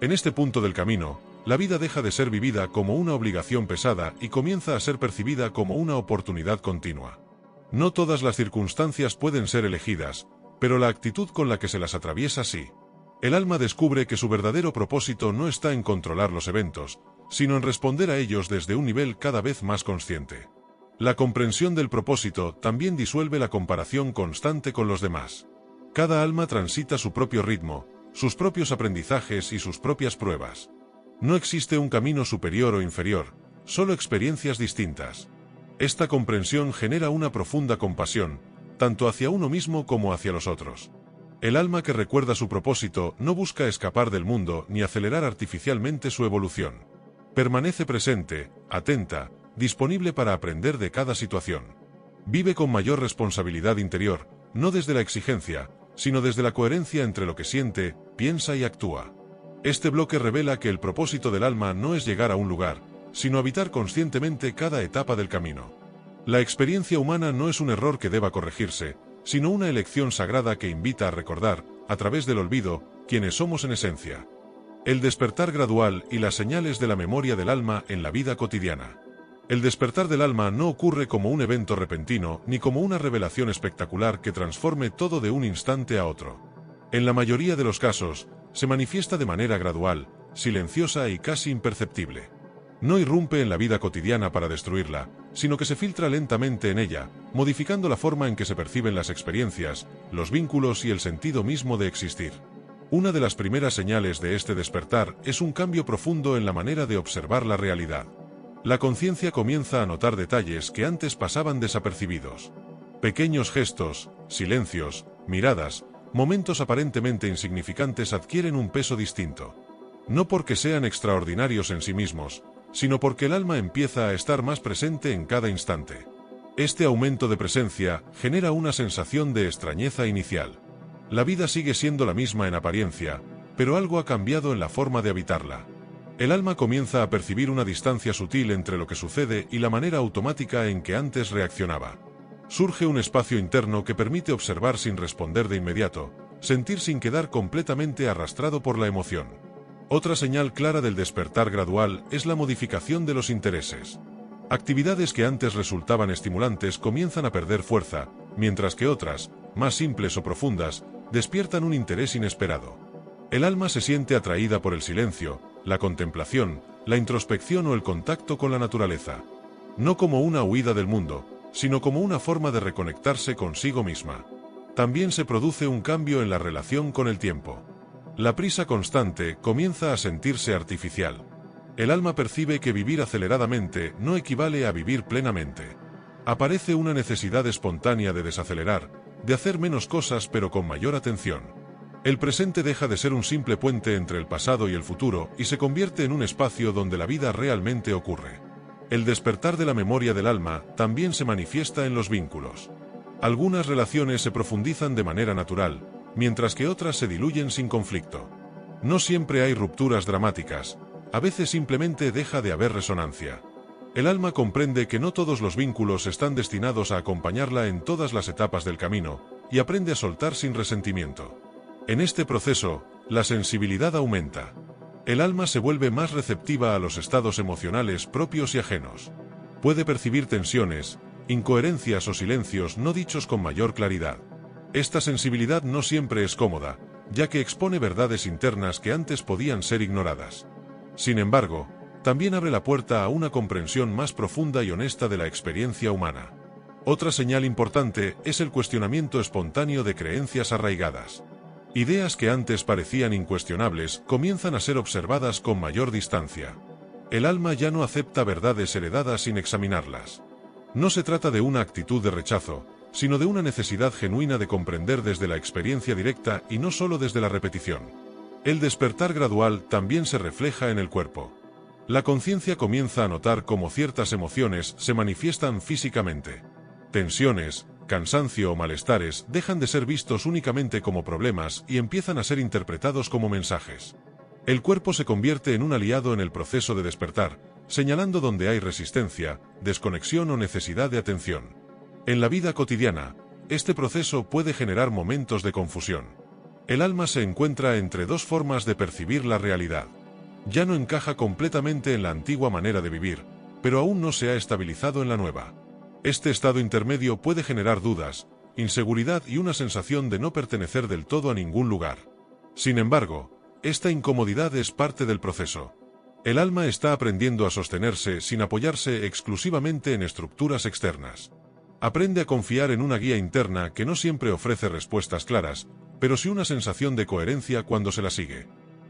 En este punto del camino, la vida deja de ser vivida como una obligación pesada y comienza a ser percibida como una oportunidad continua. No todas las circunstancias pueden ser elegidas, pero la actitud con la que se las atraviesa sí. El alma descubre que su verdadero propósito no está en controlar los eventos, sino en responder a ellos desde un nivel cada vez más consciente. La comprensión del propósito también disuelve la comparación constante con los demás. Cada alma transita su propio ritmo, sus propios aprendizajes y sus propias pruebas. No existe un camino superior o inferior, solo experiencias distintas. Esta comprensión genera una profunda compasión, tanto hacia uno mismo como hacia los otros. El alma que recuerda su propósito no busca escapar del mundo ni acelerar artificialmente su evolución. Permanece presente, atenta, disponible para aprender de cada situación. Vive con mayor responsabilidad interior, no desde la exigencia, sino desde la coherencia entre lo que siente, piensa y actúa. Este bloque revela que el propósito del alma no es llegar a un lugar, sino habitar conscientemente cada etapa del camino. La experiencia humana no es un error que deba corregirse, sino una elección sagrada que invita a recordar, a través del olvido, quienes somos en esencia. El despertar gradual y las señales de la memoria del alma en la vida cotidiana. El despertar del alma no ocurre como un evento repentino ni como una revelación espectacular que transforme todo de un instante a otro. En la mayoría de los casos, se manifiesta de manera gradual, silenciosa y casi imperceptible. No irrumpe en la vida cotidiana para destruirla, sino que se filtra lentamente en ella, modificando la forma en que se perciben las experiencias, los vínculos y el sentido mismo de existir. Una de las primeras señales de este despertar es un cambio profundo en la manera de observar la realidad. La conciencia comienza a notar detalles que antes pasaban desapercibidos. Pequeños gestos, silencios, miradas, momentos aparentemente insignificantes adquieren un peso distinto. No porque sean extraordinarios en sí mismos, sino porque el alma empieza a estar más presente en cada instante. Este aumento de presencia genera una sensación de extrañeza inicial. La vida sigue siendo la misma en apariencia, pero algo ha cambiado en la forma de habitarla. El alma comienza a percibir una distancia sutil entre lo que sucede y la manera automática en que antes reaccionaba. Surge un espacio interno que permite observar sin responder de inmediato, sentir sin quedar completamente arrastrado por la emoción. Otra señal clara del despertar gradual es la modificación de los intereses. Actividades que antes resultaban estimulantes comienzan a perder fuerza, mientras que otras, más simples o profundas, despiertan un interés inesperado. El alma se siente atraída por el silencio, la contemplación, la introspección o el contacto con la naturaleza. No como una huida del mundo, sino como una forma de reconectarse consigo misma. También se produce un cambio en la relación con el tiempo. La prisa constante comienza a sentirse artificial. El alma percibe que vivir aceleradamente no equivale a vivir plenamente. Aparece una necesidad espontánea de desacelerar, de hacer menos cosas pero con mayor atención. El presente deja de ser un simple puente entre el pasado y el futuro y se convierte en un espacio donde la vida realmente ocurre. El despertar de la memoria del alma también se manifiesta en los vínculos. Algunas relaciones se profundizan de manera natural, mientras que otras se diluyen sin conflicto. No siempre hay rupturas dramáticas, a veces simplemente deja de haber resonancia. El alma comprende que no todos los vínculos están destinados a acompañarla en todas las etapas del camino, y aprende a soltar sin resentimiento. En este proceso, la sensibilidad aumenta. El alma se vuelve más receptiva a los estados emocionales propios y ajenos. Puede percibir tensiones, incoherencias o silencios no dichos con mayor claridad. Esta sensibilidad no siempre es cómoda, ya que expone verdades internas que antes podían ser ignoradas. Sin embargo, también abre la puerta a una comprensión más profunda y honesta de la experiencia humana. Otra señal importante es el cuestionamiento espontáneo de creencias arraigadas. Ideas que antes parecían incuestionables comienzan a ser observadas con mayor distancia. El alma ya no acepta verdades heredadas sin examinarlas. No se trata de una actitud de rechazo, sino de una necesidad genuina de comprender desde la experiencia directa y no solo desde la repetición. El despertar gradual también se refleja en el cuerpo. La conciencia comienza a notar cómo ciertas emociones se manifiestan físicamente. Tensiones, cansancio o malestares dejan de ser vistos únicamente como problemas y empiezan a ser interpretados como mensajes. El cuerpo se convierte en un aliado en el proceso de despertar, señalando donde hay resistencia, desconexión o necesidad de atención. En la vida cotidiana, este proceso puede generar momentos de confusión. El alma se encuentra entre dos formas de percibir la realidad. Ya no encaja completamente en la antigua manera de vivir, pero aún no se ha estabilizado en la nueva. Este estado intermedio puede generar dudas, inseguridad y una sensación de no pertenecer del todo a ningún lugar. Sin embargo, esta incomodidad es parte del proceso. El alma está aprendiendo a sostenerse sin apoyarse exclusivamente en estructuras externas. Aprende a confiar en una guía interna que no siempre ofrece respuestas claras, pero sí una sensación de coherencia cuando se la sigue.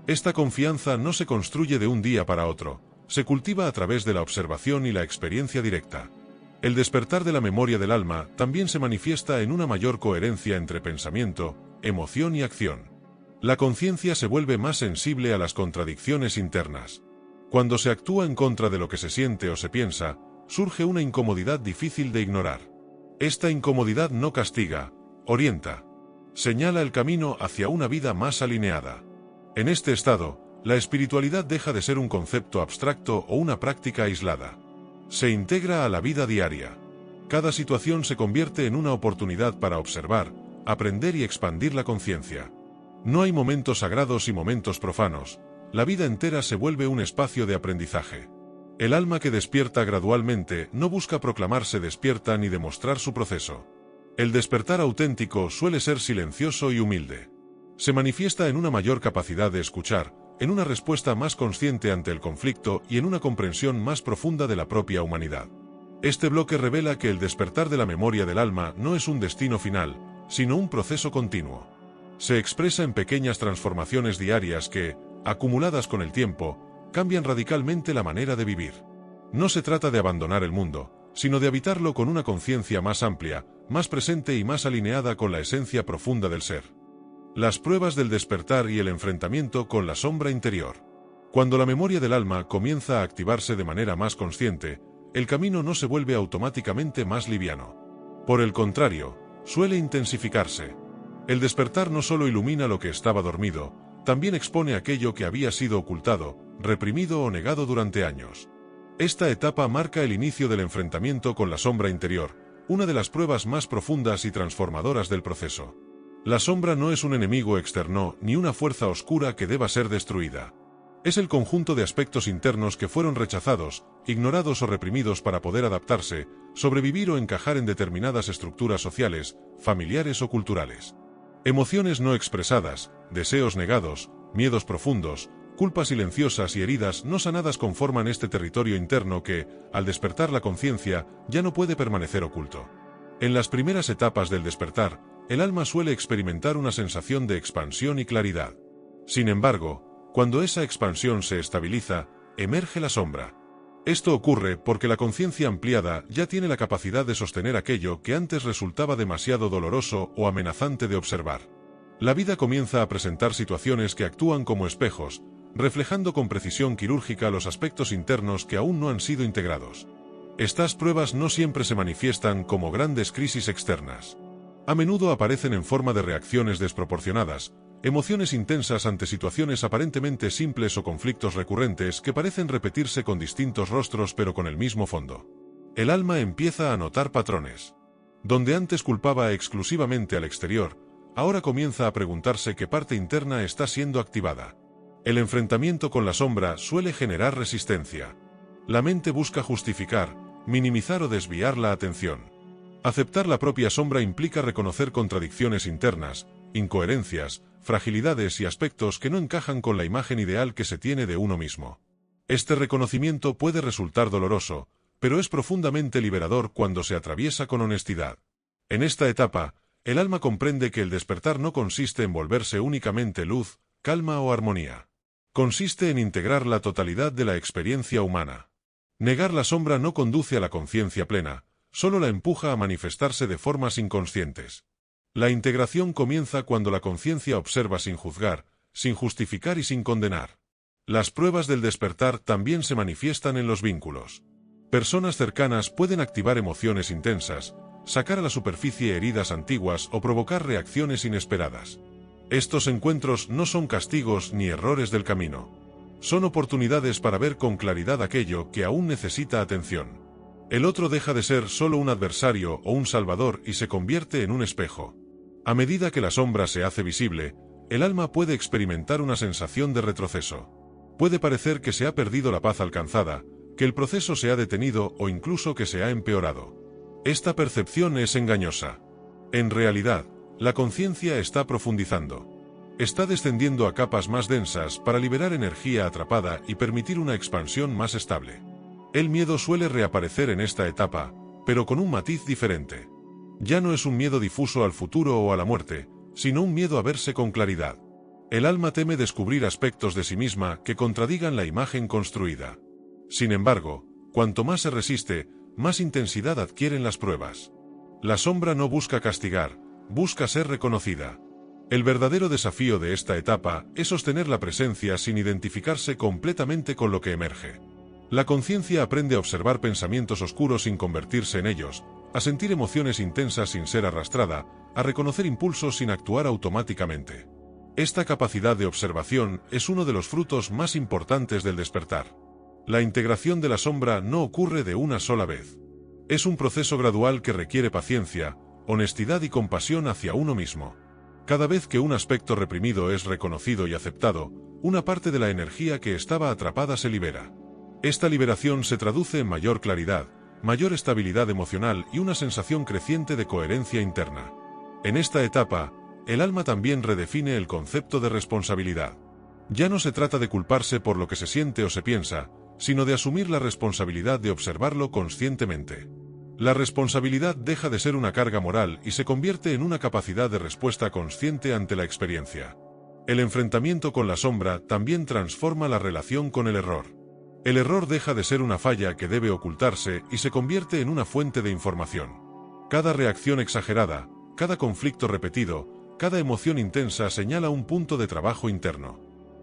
Esta confianza no se construye de un día para otro, se cultiva a través de la observación y la experiencia directa. El despertar de la memoria del alma también se manifiesta en una mayor coherencia entre pensamiento, emoción y acción. La conciencia se vuelve más sensible a las contradicciones internas. Cuando se actúa en contra de lo que se siente o se piensa, surge una incomodidad difícil de ignorar. Esta incomodidad no castiga, orienta. Señala el camino hacia una vida más alineada. En este estado, la espiritualidad deja de ser un concepto abstracto o una práctica aislada. Se integra a la vida diaria. Cada situación se convierte en una oportunidad para observar, aprender y expandir la conciencia. No hay momentos sagrados y momentos profanos. La vida entera se vuelve un espacio de aprendizaje. El alma que despierta gradualmente no busca proclamarse despierta ni demostrar su proceso. El despertar auténtico suele ser silencioso y humilde. Se manifiesta en una mayor capacidad de escuchar, en una respuesta más consciente ante el conflicto y en una comprensión más profunda de la propia humanidad. Este bloque revela que el despertar de la memoria del alma no es un destino final, sino un proceso continuo. Se expresa en pequeñas transformaciones diarias que, acumuladas con el tiempo, cambian radicalmente la manera de vivir. No se trata de abandonar el mundo, sino de habitarlo con una conciencia más amplia, más presente y más alineada con la esencia profunda del ser. Las pruebas del despertar y el enfrentamiento con la sombra interior. Cuando la memoria del alma comienza a activarse de manera más consciente, el camino no se vuelve automáticamente más liviano. Por el contrario, suele intensificarse. El despertar no solo ilumina lo que estaba dormido, también expone aquello que había sido ocultado, reprimido o negado durante años. Esta etapa marca el inicio del enfrentamiento con la sombra interior, una de las pruebas más profundas y transformadoras del proceso. La sombra no es un enemigo externo ni una fuerza oscura que deba ser destruida. Es el conjunto de aspectos internos que fueron rechazados, ignorados o reprimidos para poder adaptarse, sobrevivir o encajar en determinadas estructuras sociales, familiares o culturales. Emociones no expresadas, deseos negados, miedos profundos, culpas silenciosas y heridas no sanadas conforman este territorio interno que, al despertar la conciencia, ya no puede permanecer oculto. En las primeras etapas del despertar, el alma suele experimentar una sensación de expansión y claridad. Sin embargo, cuando esa expansión se estabiliza, emerge la sombra. Esto ocurre porque la conciencia ampliada ya tiene la capacidad de sostener aquello que antes resultaba demasiado doloroso o amenazante de observar. La vida comienza a presentar situaciones que actúan como espejos, reflejando con precisión quirúrgica los aspectos internos que aún no han sido integrados. Estas pruebas no siempre se manifiestan como grandes crisis externas. A menudo aparecen en forma de reacciones desproporcionadas, emociones intensas ante situaciones aparentemente simples o conflictos recurrentes que parecen repetirse con distintos rostros pero con el mismo fondo. El alma empieza a notar patrones. Donde antes culpaba exclusivamente al exterior, ahora comienza a preguntarse qué parte interna está siendo activada. El enfrentamiento con la sombra suele generar resistencia. La mente busca justificar, minimizar o desviar la atención. Aceptar la propia sombra implica reconocer contradicciones internas, incoherencias, fragilidades y aspectos que no encajan con la imagen ideal que se tiene de uno mismo. Este reconocimiento puede resultar doloroso, pero es profundamente liberador cuando se atraviesa con honestidad. En esta etapa, el alma comprende que el despertar no consiste en volverse únicamente luz, calma o armonía. Consiste en integrar la totalidad de la experiencia humana. Negar la sombra no conduce a la conciencia plena, solo la empuja a manifestarse de formas inconscientes. La integración comienza cuando la conciencia observa sin juzgar, sin justificar y sin condenar. Las pruebas del despertar también se manifiestan en los vínculos. Personas cercanas pueden activar emociones intensas, sacar a la superficie heridas antiguas o provocar reacciones inesperadas. Estos encuentros no son castigos ni errores del camino. Son oportunidades para ver con claridad aquello que aún necesita atención. El otro deja de ser solo un adversario o un salvador y se convierte en un espejo. A medida que la sombra se hace visible, el alma puede experimentar una sensación de retroceso. Puede parecer que se ha perdido la paz alcanzada, que el proceso se ha detenido o incluso que se ha empeorado. Esta percepción es engañosa. En realidad, la conciencia está profundizando. Está descendiendo a capas más densas para liberar energía atrapada y permitir una expansión más estable. El miedo suele reaparecer en esta etapa, pero con un matiz diferente. Ya no es un miedo difuso al futuro o a la muerte, sino un miedo a verse con claridad. El alma teme descubrir aspectos de sí misma que contradigan la imagen construida. Sin embargo, cuanto más se resiste, más intensidad adquieren las pruebas. La sombra no busca castigar, busca ser reconocida. El verdadero desafío de esta etapa es sostener la presencia sin identificarse completamente con lo que emerge. La conciencia aprende a observar pensamientos oscuros sin convertirse en ellos, a sentir emociones intensas sin ser arrastrada, a reconocer impulsos sin actuar automáticamente. Esta capacidad de observación es uno de los frutos más importantes del despertar. La integración de la sombra no ocurre de una sola vez. Es un proceso gradual que requiere paciencia, honestidad y compasión hacia uno mismo. Cada vez que un aspecto reprimido es reconocido y aceptado, una parte de la energía que estaba atrapada se libera. Esta liberación se traduce en mayor claridad, mayor estabilidad emocional y una sensación creciente de coherencia interna. En esta etapa, el alma también redefine el concepto de responsabilidad. Ya no se trata de culparse por lo que se siente o se piensa, sino de asumir la responsabilidad de observarlo conscientemente. La responsabilidad deja de ser una carga moral y se convierte en una capacidad de respuesta consciente ante la experiencia. El enfrentamiento con la sombra también transforma la relación con el error. El error deja de ser una falla que debe ocultarse y se convierte en una fuente de información. Cada reacción exagerada, cada conflicto repetido, cada emoción intensa señala un punto de trabajo interno.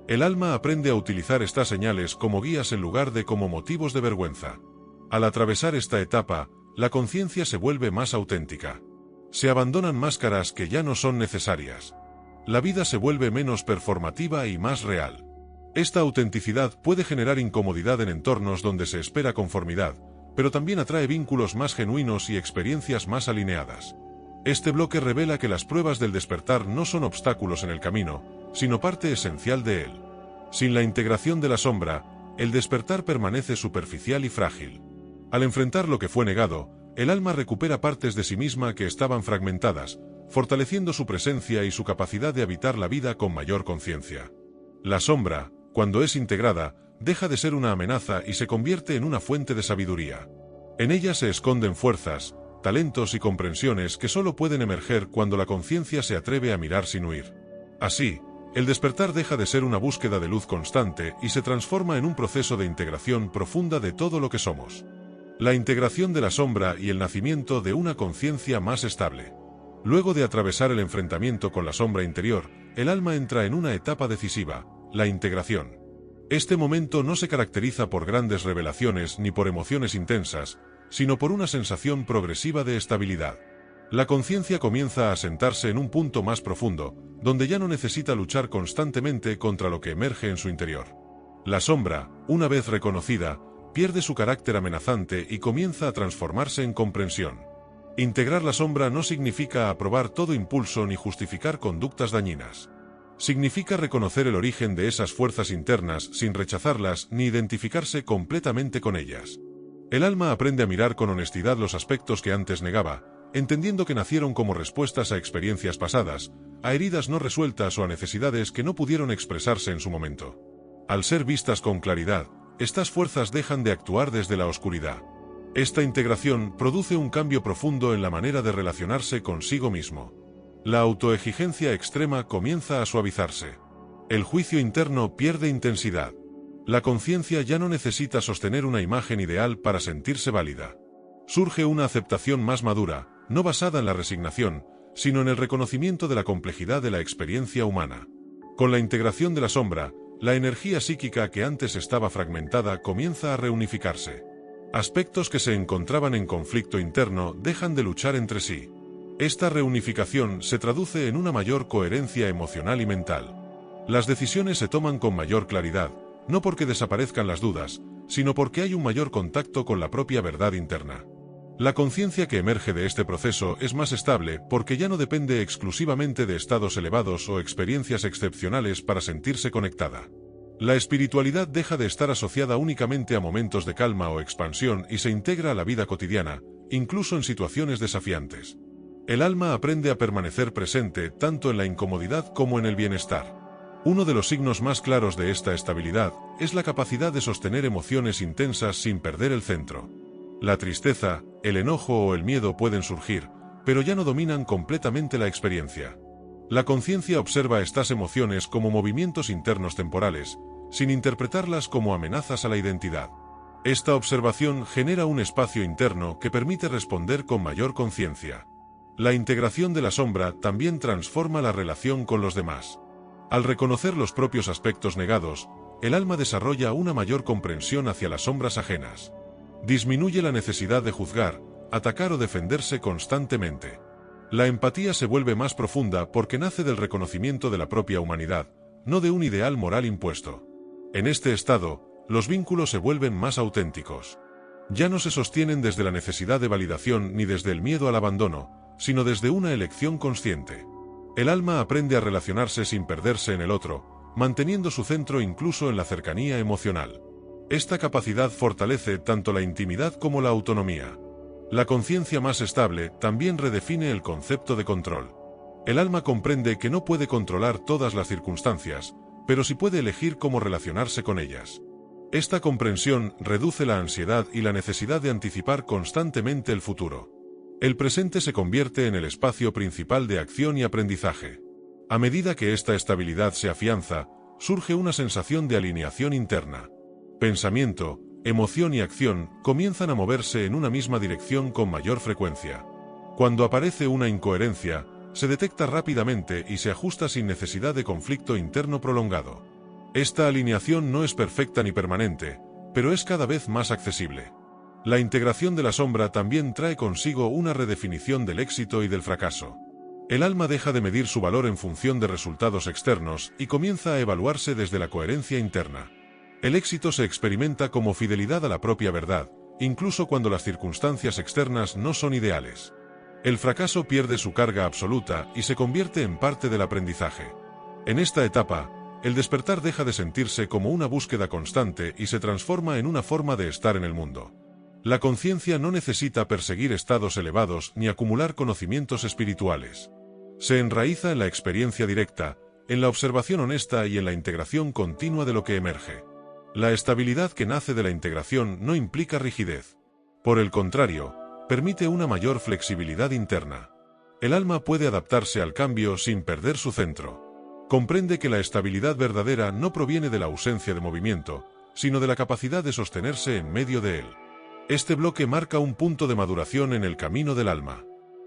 El alma aprende a utilizar estas señales como guías en lugar de como motivos de vergüenza. Al atravesar esta etapa, la conciencia se vuelve más auténtica. Se abandonan máscaras que ya no son necesarias. La vida se vuelve menos performativa y más real. Esta autenticidad puede generar incomodidad en entornos donde se espera conformidad, pero también atrae vínculos más genuinos y experiencias más alineadas. Este bloque revela que las pruebas del despertar no son obstáculos en el camino, sino parte esencial de él. Sin la integración de la sombra, el despertar permanece superficial y frágil. Al enfrentar lo que fue negado, el alma recupera partes de sí misma que estaban fragmentadas, fortaleciendo su presencia y su capacidad de habitar la vida con mayor conciencia. La sombra, cuando es integrada, deja de ser una amenaza y se convierte en una fuente de sabiduría. En ella se esconden fuerzas, talentos y comprensiones que solo pueden emerger cuando la conciencia se atreve a mirar sin huir. Así, el despertar deja de ser una búsqueda de luz constante y se transforma en un proceso de integración profunda de todo lo que somos. La integración de la sombra y el nacimiento de una conciencia más estable. Luego de atravesar el enfrentamiento con la sombra interior, el alma entra en una etapa decisiva, la integración. Este momento no se caracteriza por grandes revelaciones ni por emociones intensas, sino por una sensación progresiva de estabilidad. La conciencia comienza a asentarse en un punto más profundo, donde ya no necesita luchar constantemente contra lo que emerge en su interior. La sombra, una vez reconocida, pierde su carácter amenazante y comienza a transformarse en comprensión. Integrar la sombra no significa aprobar todo impulso ni justificar conductas dañinas. Significa reconocer el origen de esas fuerzas internas sin rechazarlas ni identificarse completamente con ellas. El alma aprende a mirar con honestidad los aspectos que antes negaba, entendiendo que nacieron como respuestas a experiencias pasadas, a heridas no resueltas o a necesidades que no pudieron expresarse en su momento. Al ser vistas con claridad, estas fuerzas dejan de actuar desde la oscuridad. Esta integración produce un cambio profundo en la manera de relacionarse consigo mismo. La autoexigencia extrema comienza a suavizarse. El juicio interno pierde intensidad. La conciencia ya no necesita sostener una imagen ideal para sentirse válida. Surge una aceptación más madura, no basada en la resignación, sino en el reconocimiento de la complejidad de la experiencia humana. Con la integración de la sombra, la energía psíquica que antes estaba fragmentada comienza a reunificarse. Aspectos que se encontraban en conflicto interno dejan de luchar entre sí. Esta reunificación se traduce en una mayor coherencia emocional y mental. Las decisiones se toman con mayor claridad, no porque desaparezcan las dudas, sino porque hay un mayor contacto con la propia verdad interna. La conciencia que emerge de este proceso es más estable porque ya no depende exclusivamente de estados elevados o experiencias excepcionales para sentirse conectada. La espiritualidad deja de estar asociada únicamente a momentos de calma o expansión y se integra a la vida cotidiana, incluso en situaciones desafiantes. El alma aprende a permanecer presente tanto en la incomodidad como en el bienestar. Uno de los signos más claros de esta estabilidad es la capacidad de sostener emociones intensas sin perder el centro. La tristeza, el enojo o el miedo pueden surgir, pero ya no dominan completamente la experiencia. La conciencia observa estas emociones como movimientos internos temporales, sin interpretarlas como amenazas a la identidad. Esta observación genera un espacio interno que permite responder con mayor conciencia. La integración de la sombra también transforma la relación con los demás. Al reconocer los propios aspectos negados, el alma desarrolla una mayor comprensión hacia las sombras ajenas. Disminuye la necesidad de juzgar, atacar o defenderse constantemente. La empatía se vuelve más profunda porque nace del reconocimiento de la propia humanidad, no de un ideal moral impuesto. En este estado, los vínculos se vuelven más auténticos. Ya no se sostienen desde la necesidad de validación ni desde el miedo al abandono, sino desde una elección consciente. El alma aprende a relacionarse sin perderse en el otro, manteniendo su centro incluso en la cercanía emocional. Esta capacidad fortalece tanto la intimidad como la autonomía. La conciencia más estable también redefine el concepto de control. El alma comprende que no puede controlar todas las circunstancias, pero sí puede elegir cómo relacionarse con ellas. Esta comprensión reduce la ansiedad y la necesidad de anticipar constantemente el futuro. El presente se convierte en el espacio principal de acción y aprendizaje. A medida que esta estabilidad se afianza, surge una sensación de alineación interna. Pensamiento, emoción y acción comienzan a moverse en una misma dirección con mayor frecuencia. Cuando aparece una incoherencia, se detecta rápidamente y se ajusta sin necesidad de conflicto interno prolongado. Esta alineación no es perfecta ni permanente, pero es cada vez más accesible. La integración de la sombra también trae consigo una redefinición del éxito y del fracaso. El alma deja de medir su valor en función de resultados externos y comienza a evaluarse desde la coherencia interna. El éxito se experimenta como fidelidad a la propia verdad, incluso cuando las circunstancias externas no son ideales. El fracaso pierde su carga absoluta y se convierte en parte del aprendizaje. En esta etapa, el despertar deja de sentirse como una búsqueda constante y se transforma en una forma de estar en el mundo. La conciencia no necesita perseguir estados elevados ni acumular conocimientos espirituales. Se enraiza en la experiencia directa, en la observación honesta y en la integración continua de lo que emerge. La estabilidad que nace de la integración no implica rigidez. Por el contrario, permite una mayor flexibilidad interna. El alma puede adaptarse al cambio sin perder su centro. Comprende que la estabilidad verdadera no proviene de la ausencia de movimiento, sino de la capacidad de sostenerse en medio de él. Este bloque marca un punto de maduración en el camino del alma.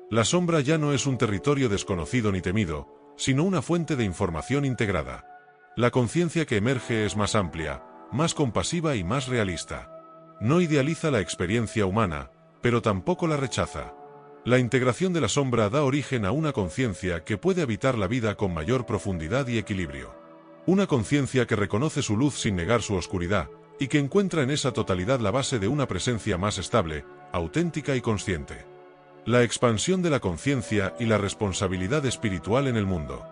La sombra ya no es un territorio desconocido ni temido, sino una fuente de información integrada. La conciencia que emerge es más amplia, más compasiva y más realista. No idealiza la experiencia humana, pero tampoco la rechaza. La integración de la sombra da origen a una conciencia que puede habitar la vida con mayor profundidad y equilibrio. Una conciencia que reconoce su luz sin negar su oscuridad, y que encuentra en esa totalidad la base de una presencia más estable, auténtica y consciente. La expansión de la conciencia y la responsabilidad espiritual en el mundo.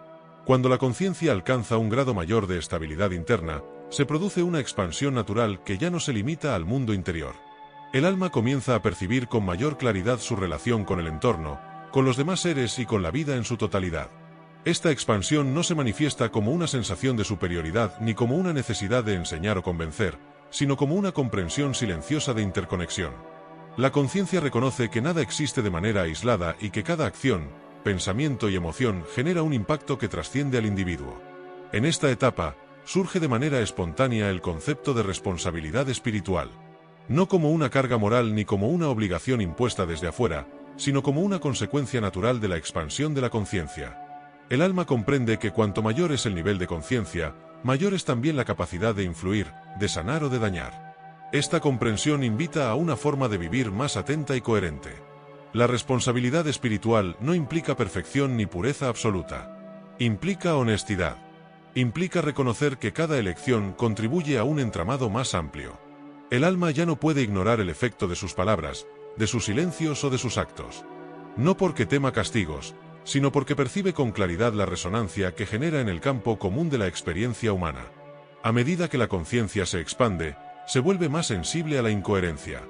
Cuando la conciencia alcanza un grado mayor de estabilidad interna, se produce una expansión natural que ya no se limita al mundo interior. El alma comienza a percibir con mayor claridad su relación con el entorno, con los demás seres y con la vida en su totalidad. Esta expansión no se manifiesta como una sensación de superioridad ni como una necesidad de enseñar o convencer, sino como una comprensión silenciosa de interconexión. La conciencia reconoce que nada existe de manera aislada y que cada acción, pensamiento y emoción genera un impacto que trasciende al individuo. En esta etapa, surge de manera espontánea el concepto de responsabilidad espiritual. No como una carga moral ni como una obligación impuesta desde afuera, sino como una consecuencia natural de la expansión de la conciencia. El alma comprende que cuanto mayor es el nivel de conciencia, mayor es también la capacidad de influir, de sanar o de dañar. Esta comprensión invita a una forma de vivir más atenta y coherente. La responsabilidad espiritual no implica perfección ni pureza absoluta. Implica honestidad. Implica reconocer que cada elección contribuye a un entramado más amplio. El alma ya no puede ignorar el efecto de sus palabras, de sus silencios o de sus actos. No porque tema castigos, sino porque percibe con claridad la resonancia que genera en el campo común de la experiencia humana. A medida que la conciencia se expande, se vuelve más sensible a la incoherencia.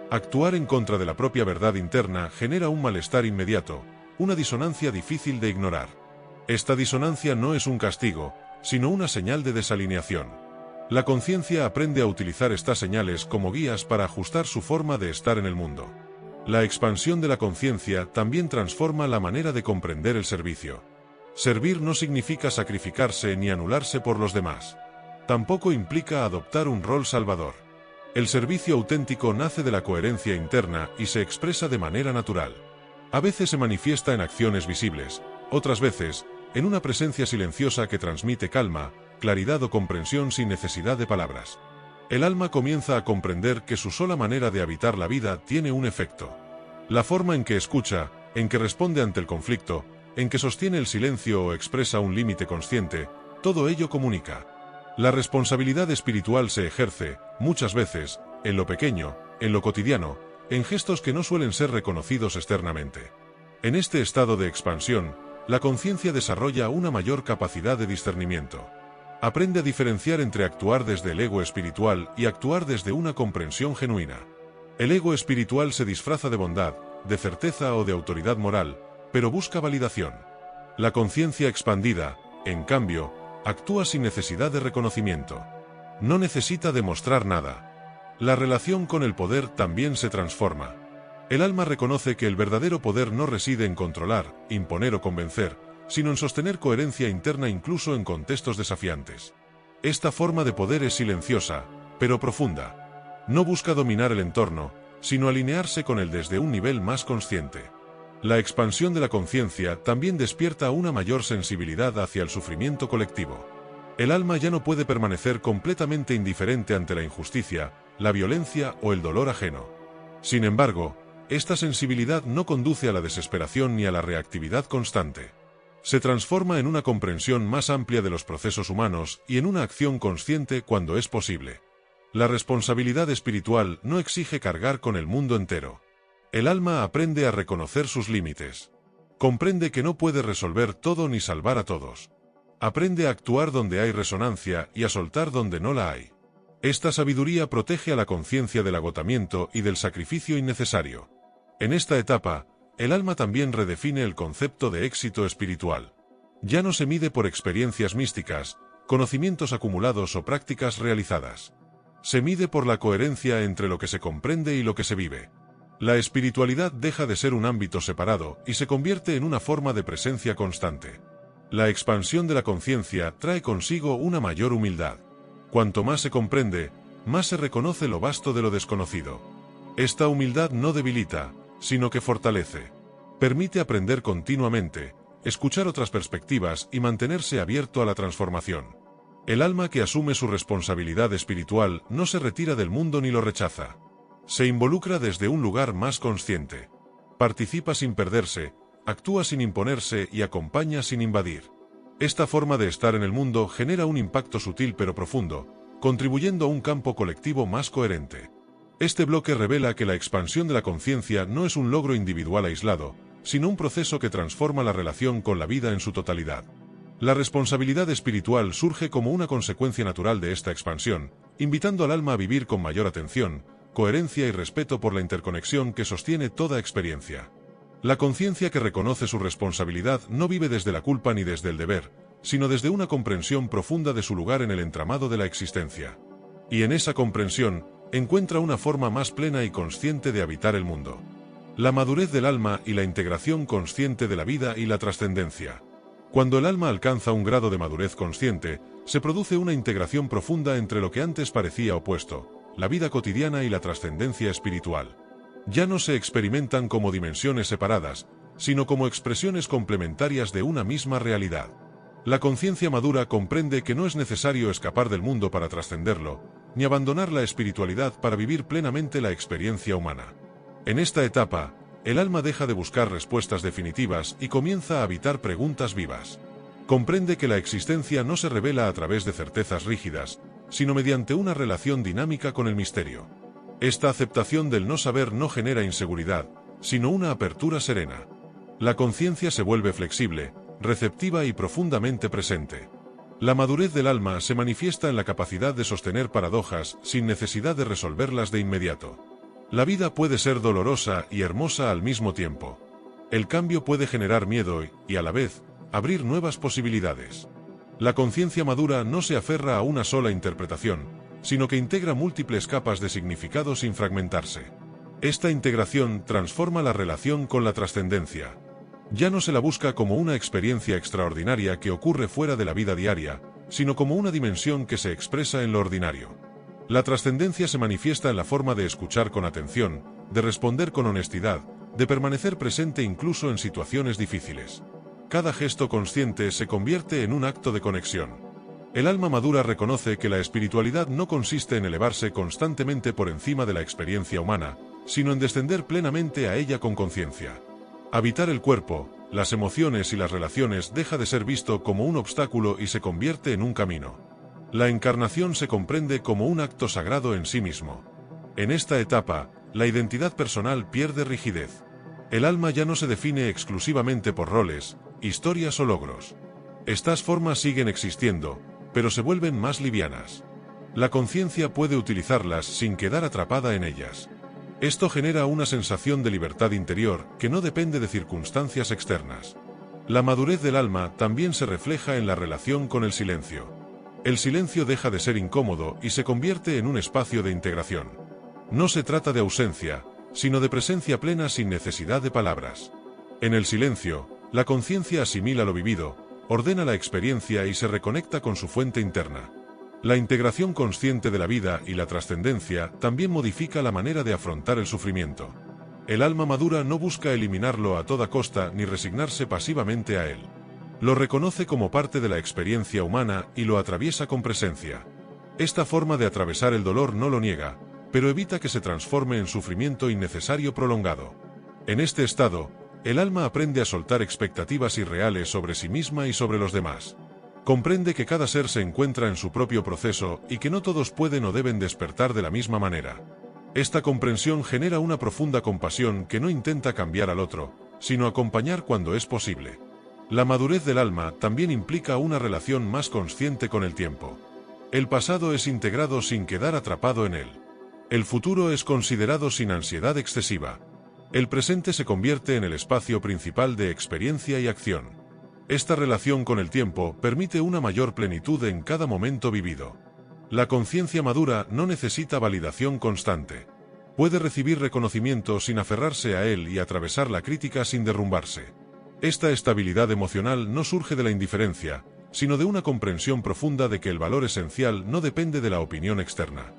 Actuar en contra de la propia verdad interna genera un malestar inmediato, una disonancia difícil de ignorar. Esta disonancia no es un castigo, sino una señal de desalineación. La conciencia aprende a utilizar estas señales como guías para ajustar su forma de estar en el mundo. La expansión de la conciencia también transforma la manera de comprender el servicio. Servir no significa sacrificarse ni anularse por los demás. Tampoco implica adoptar un rol salvador. El servicio auténtico nace de la coherencia interna y se expresa de manera natural. A veces se manifiesta en acciones visibles, otras veces, en una presencia silenciosa que transmite calma, claridad o comprensión sin necesidad de palabras. El alma comienza a comprender que su sola manera de habitar la vida tiene un efecto. La forma en que escucha, en que responde ante el conflicto, en que sostiene el silencio o expresa un límite consciente, todo ello comunica. La responsabilidad espiritual se ejerce, muchas veces, en lo pequeño, en lo cotidiano, en gestos que no suelen ser reconocidos externamente. En este estado de expansión, la conciencia desarrolla una mayor capacidad de discernimiento. Aprende a diferenciar entre actuar desde el ego espiritual y actuar desde una comprensión genuina. El ego espiritual se disfraza de bondad, de certeza o de autoridad moral, pero busca validación. La conciencia expandida, en cambio, actúa sin necesidad de reconocimiento. No necesita demostrar nada. La relación con el poder también se transforma. El alma reconoce que el verdadero poder no reside en controlar, imponer o convencer, sino en sostener coherencia interna incluso en contextos desafiantes. Esta forma de poder es silenciosa, pero profunda. No busca dominar el entorno, sino alinearse con él desde un nivel más consciente. La expansión de la conciencia también despierta una mayor sensibilidad hacia el sufrimiento colectivo. El alma ya no puede permanecer completamente indiferente ante la injusticia, la violencia o el dolor ajeno. Sin embargo, esta sensibilidad no conduce a la desesperación ni a la reactividad constante. Se transforma en una comprensión más amplia de los procesos humanos y en una acción consciente cuando es posible. La responsabilidad espiritual no exige cargar con el mundo entero. El alma aprende a reconocer sus límites. Comprende que no puede resolver todo ni salvar a todos. Aprende a actuar donde hay resonancia y a soltar donde no la hay. Esta sabiduría protege a la conciencia del agotamiento y del sacrificio innecesario. En esta etapa, el alma también redefine el concepto de éxito espiritual. Ya no se mide por experiencias místicas, conocimientos acumulados o prácticas realizadas. Se mide por la coherencia entre lo que se comprende y lo que se vive. La espiritualidad deja de ser un ámbito separado y se convierte en una forma de presencia constante. La expansión de la conciencia trae consigo una mayor humildad. Cuanto más se comprende, más se reconoce lo vasto de lo desconocido. Esta humildad no debilita, sino que fortalece. Permite aprender continuamente, escuchar otras perspectivas y mantenerse abierto a la transformación. El alma que asume su responsabilidad espiritual no se retira del mundo ni lo rechaza. Se involucra desde un lugar más consciente. Participa sin perderse, actúa sin imponerse y acompaña sin invadir. Esta forma de estar en el mundo genera un impacto sutil pero profundo, contribuyendo a un campo colectivo más coherente. Este bloque revela que la expansión de la conciencia no es un logro individual aislado, sino un proceso que transforma la relación con la vida en su totalidad. La responsabilidad espiritual surge como una consecuencia natural de esta expansión, invitando al alma a vivir con mayor atención, coherencia y respeto por la interconexión que sostiene toda experiencia. La conciencia que reconoce su responsabilidad no vive desde la culpa ni desde el deber, sino desde una comprensión profunda de su lugar en el entramado de la existencia. Y en esa comprensión, encuentra una forma más plena y consciente de habitar el mundo. La madurez del alma y la integración consciente de la vida y la trascendencia. Cuando el alma alcanza un grado de madurez consciente, se produce una integración profunda entre lo que antes parecía opuesto, la vida cotidiana y la trascendencia espiritual. Ya no se experimentan como dimensiones separadas, sino como expresiones complementarias de una misma realidad. La conciencia madura comprende que no es necesario escapar del mundo para trascenderlo, ni abandonar la espiritualidad para vivir plenamente la experiencia humana. En esta etapa, el alma deja de buscar respuestas definitivas y comienza a habitar preguntas vivas. Comprende que la existencia no se revela a través de certezas rígidas, sino mediante una relación dinámica con el misterio. Esta aceptación del no saber no genera inseguridad, sino una apertura serena. La conciencia se vuelve flexible, receptiva y profundamente presente. La madurez del alma se manifiesta en la capacidad de sostener paradojas sin necesidad de resolverlas de inmediato. La vida puede ser dolorosa y hermosa al mismo tiempo. El cambio puede generar miedo y, a la vez, abrir nuevas posibilidades. La conciencia madura no se aferra a una sola interpretación, sino que integra múltiples capas de significado sin fragmentarse. Esta integración transforma la relación con la trascendencia. Ya no se la busca como una experiencia extraordinaria que ocurre fuera de la vida diaria, sino como una dimensión que se expresa en lo ordinario. La trascendencia se manifiesta en la forma de escuchar con atención, de responder con honestidad, de permanecer presente incluso en situaciones difíciles. Cada gesto consciente se convierte en un acto de conexión. El alma madura reconoce que la espiritualidad no consiste en elevarse constantemente por encima de la experiencia humana, sino en descender plenamente a ella con conciencia. Habitar el cuerpo, las emociones y las relaciones deja de ser visto como un obstáculo y se convierte en un camino. La encarnación se comprende como un acto sagrado en sí mismo. En esta etapa, la identidad personal pierde rigidez. El alma ya no se define exclusivamente por roles, historias o logros. Estas formas siguen existiendo, pero se vuelven más livianas. La conciencia puede utilizarlas sin quedar atrapada en ellas. Esto genera una sensación de libertad interior que no depende de circunstancias externas. La madurez del alma también se refleja en la relación con el silencio. El silencio deja de ser incómodo y se convierte en un espacio de integración. No se trata de ausencia, sino de presencia plena sin necesidad de palabras. En el silencio, la conciencia asimila lo vivido, ordena la experiencia y se reconecta con su fuente interna. La integración consciente de la vida y la trascendencia también modifica la manera de afrontar el sufrimiento. El alma madura no busca eliminarlo a toda costa ni resignarse pasivamente a él. Lo reconoce como parte de la experiencia humana y lo atraviesa con presencia. Esta forma de atravesar el dolor no lo niega, pero evita que se transforme en sufrimiento innecesario prolongado. En este estado, el alma aprende a soltar expectativas irreales sobre sí misma y sobre los demás. Comprende que cada ser se encuentra en su propio proceso y que no todos pueden o deben despertar de la misma manera. Esta comprensión genera una profunda compasión que no intenta cambiar al otro, sino acompañar cuando es posible. La madurez del alma también implica una relación más consciente con el tiempo. El pasado es integrado sin quedar atrapado en él. El futuro es considerado sin ansiedad excesiva. El presente se convierte en el espacio principal de experiencia y acción. Esta relación con el tiempo permite una mayor plenitud en cada momento vivido. La conciencia madura no necesita validación constante. Puede recibir reconocimiento sin aferrarse a él y atravesar la crítica sin derrumbarse. Esta estabilidad emocional no surge de la indiferencia, sino de una comprensión profunda de que el valor esencial no depende de la opinión externa.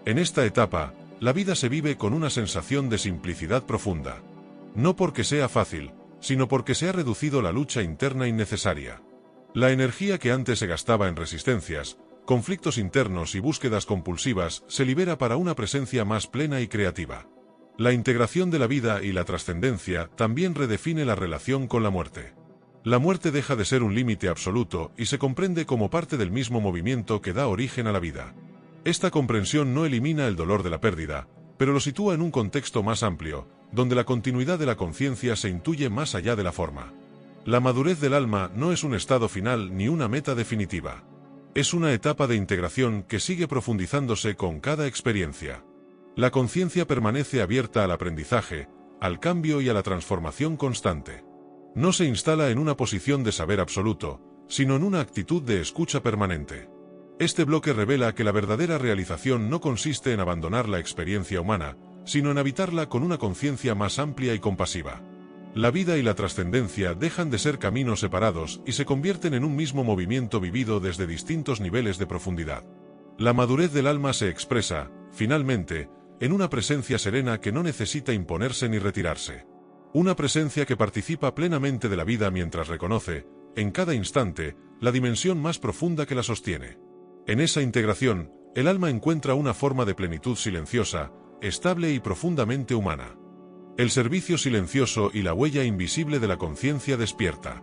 En esta etapa, la vida se vive con una sensación de simplicidad profunda. No porque sea fácil, sino porque se ha reducido la lucha interna innecesaria. La energía que antes se gastaba en resistencias, conflictos internos y búsquedas compulsivas se libera para una presencia más plena y creativa. La integración de la vida y la trascendencia también redefine la relación con la muerte. La muerte deja de ser un límite absoluto y se comprende como parte del mismo movimiento que da origen a la vida. Esta comprensión no elimina el dolor de la pérdida, pero lo sitúa en un contexto más amplio, donde la continuidad de la conciencia se intuye más allá de la forma. La madurez del alma no es un estado final ni una meta definitiva. Es una etapa de integración que sigue profundizándose con cada experiencia. La conciencia permanece abierta al aprendizaje, al cambio y a la transformación constante. No se instala en una posición de saber absoluto, sino en una actitud de escucha permanente. Este bloque revela que la verdadera realización no consiste en abandonar la experiencia humana, sino en habitarla con una conciencia más amplia y compasiva. La vida y la trascendencia dejan de ser caminos separados y se convierten en un mismo movimiento vivido desde distintos niveles de profundidad. La madurez del alma se expresa, finalmente, en una presencia serena que no necesita imponerse ni retirarse. Una presencia que participa plenamente de la vida mientras reconoce, en cada instante, la dimensión más profunda que la sostiene. En esa integración, el alma encuentra una forma de plenitud silenciosa, estable y profundamente humana. El servicio silencioso y la huella invisible de la conciencia despierta.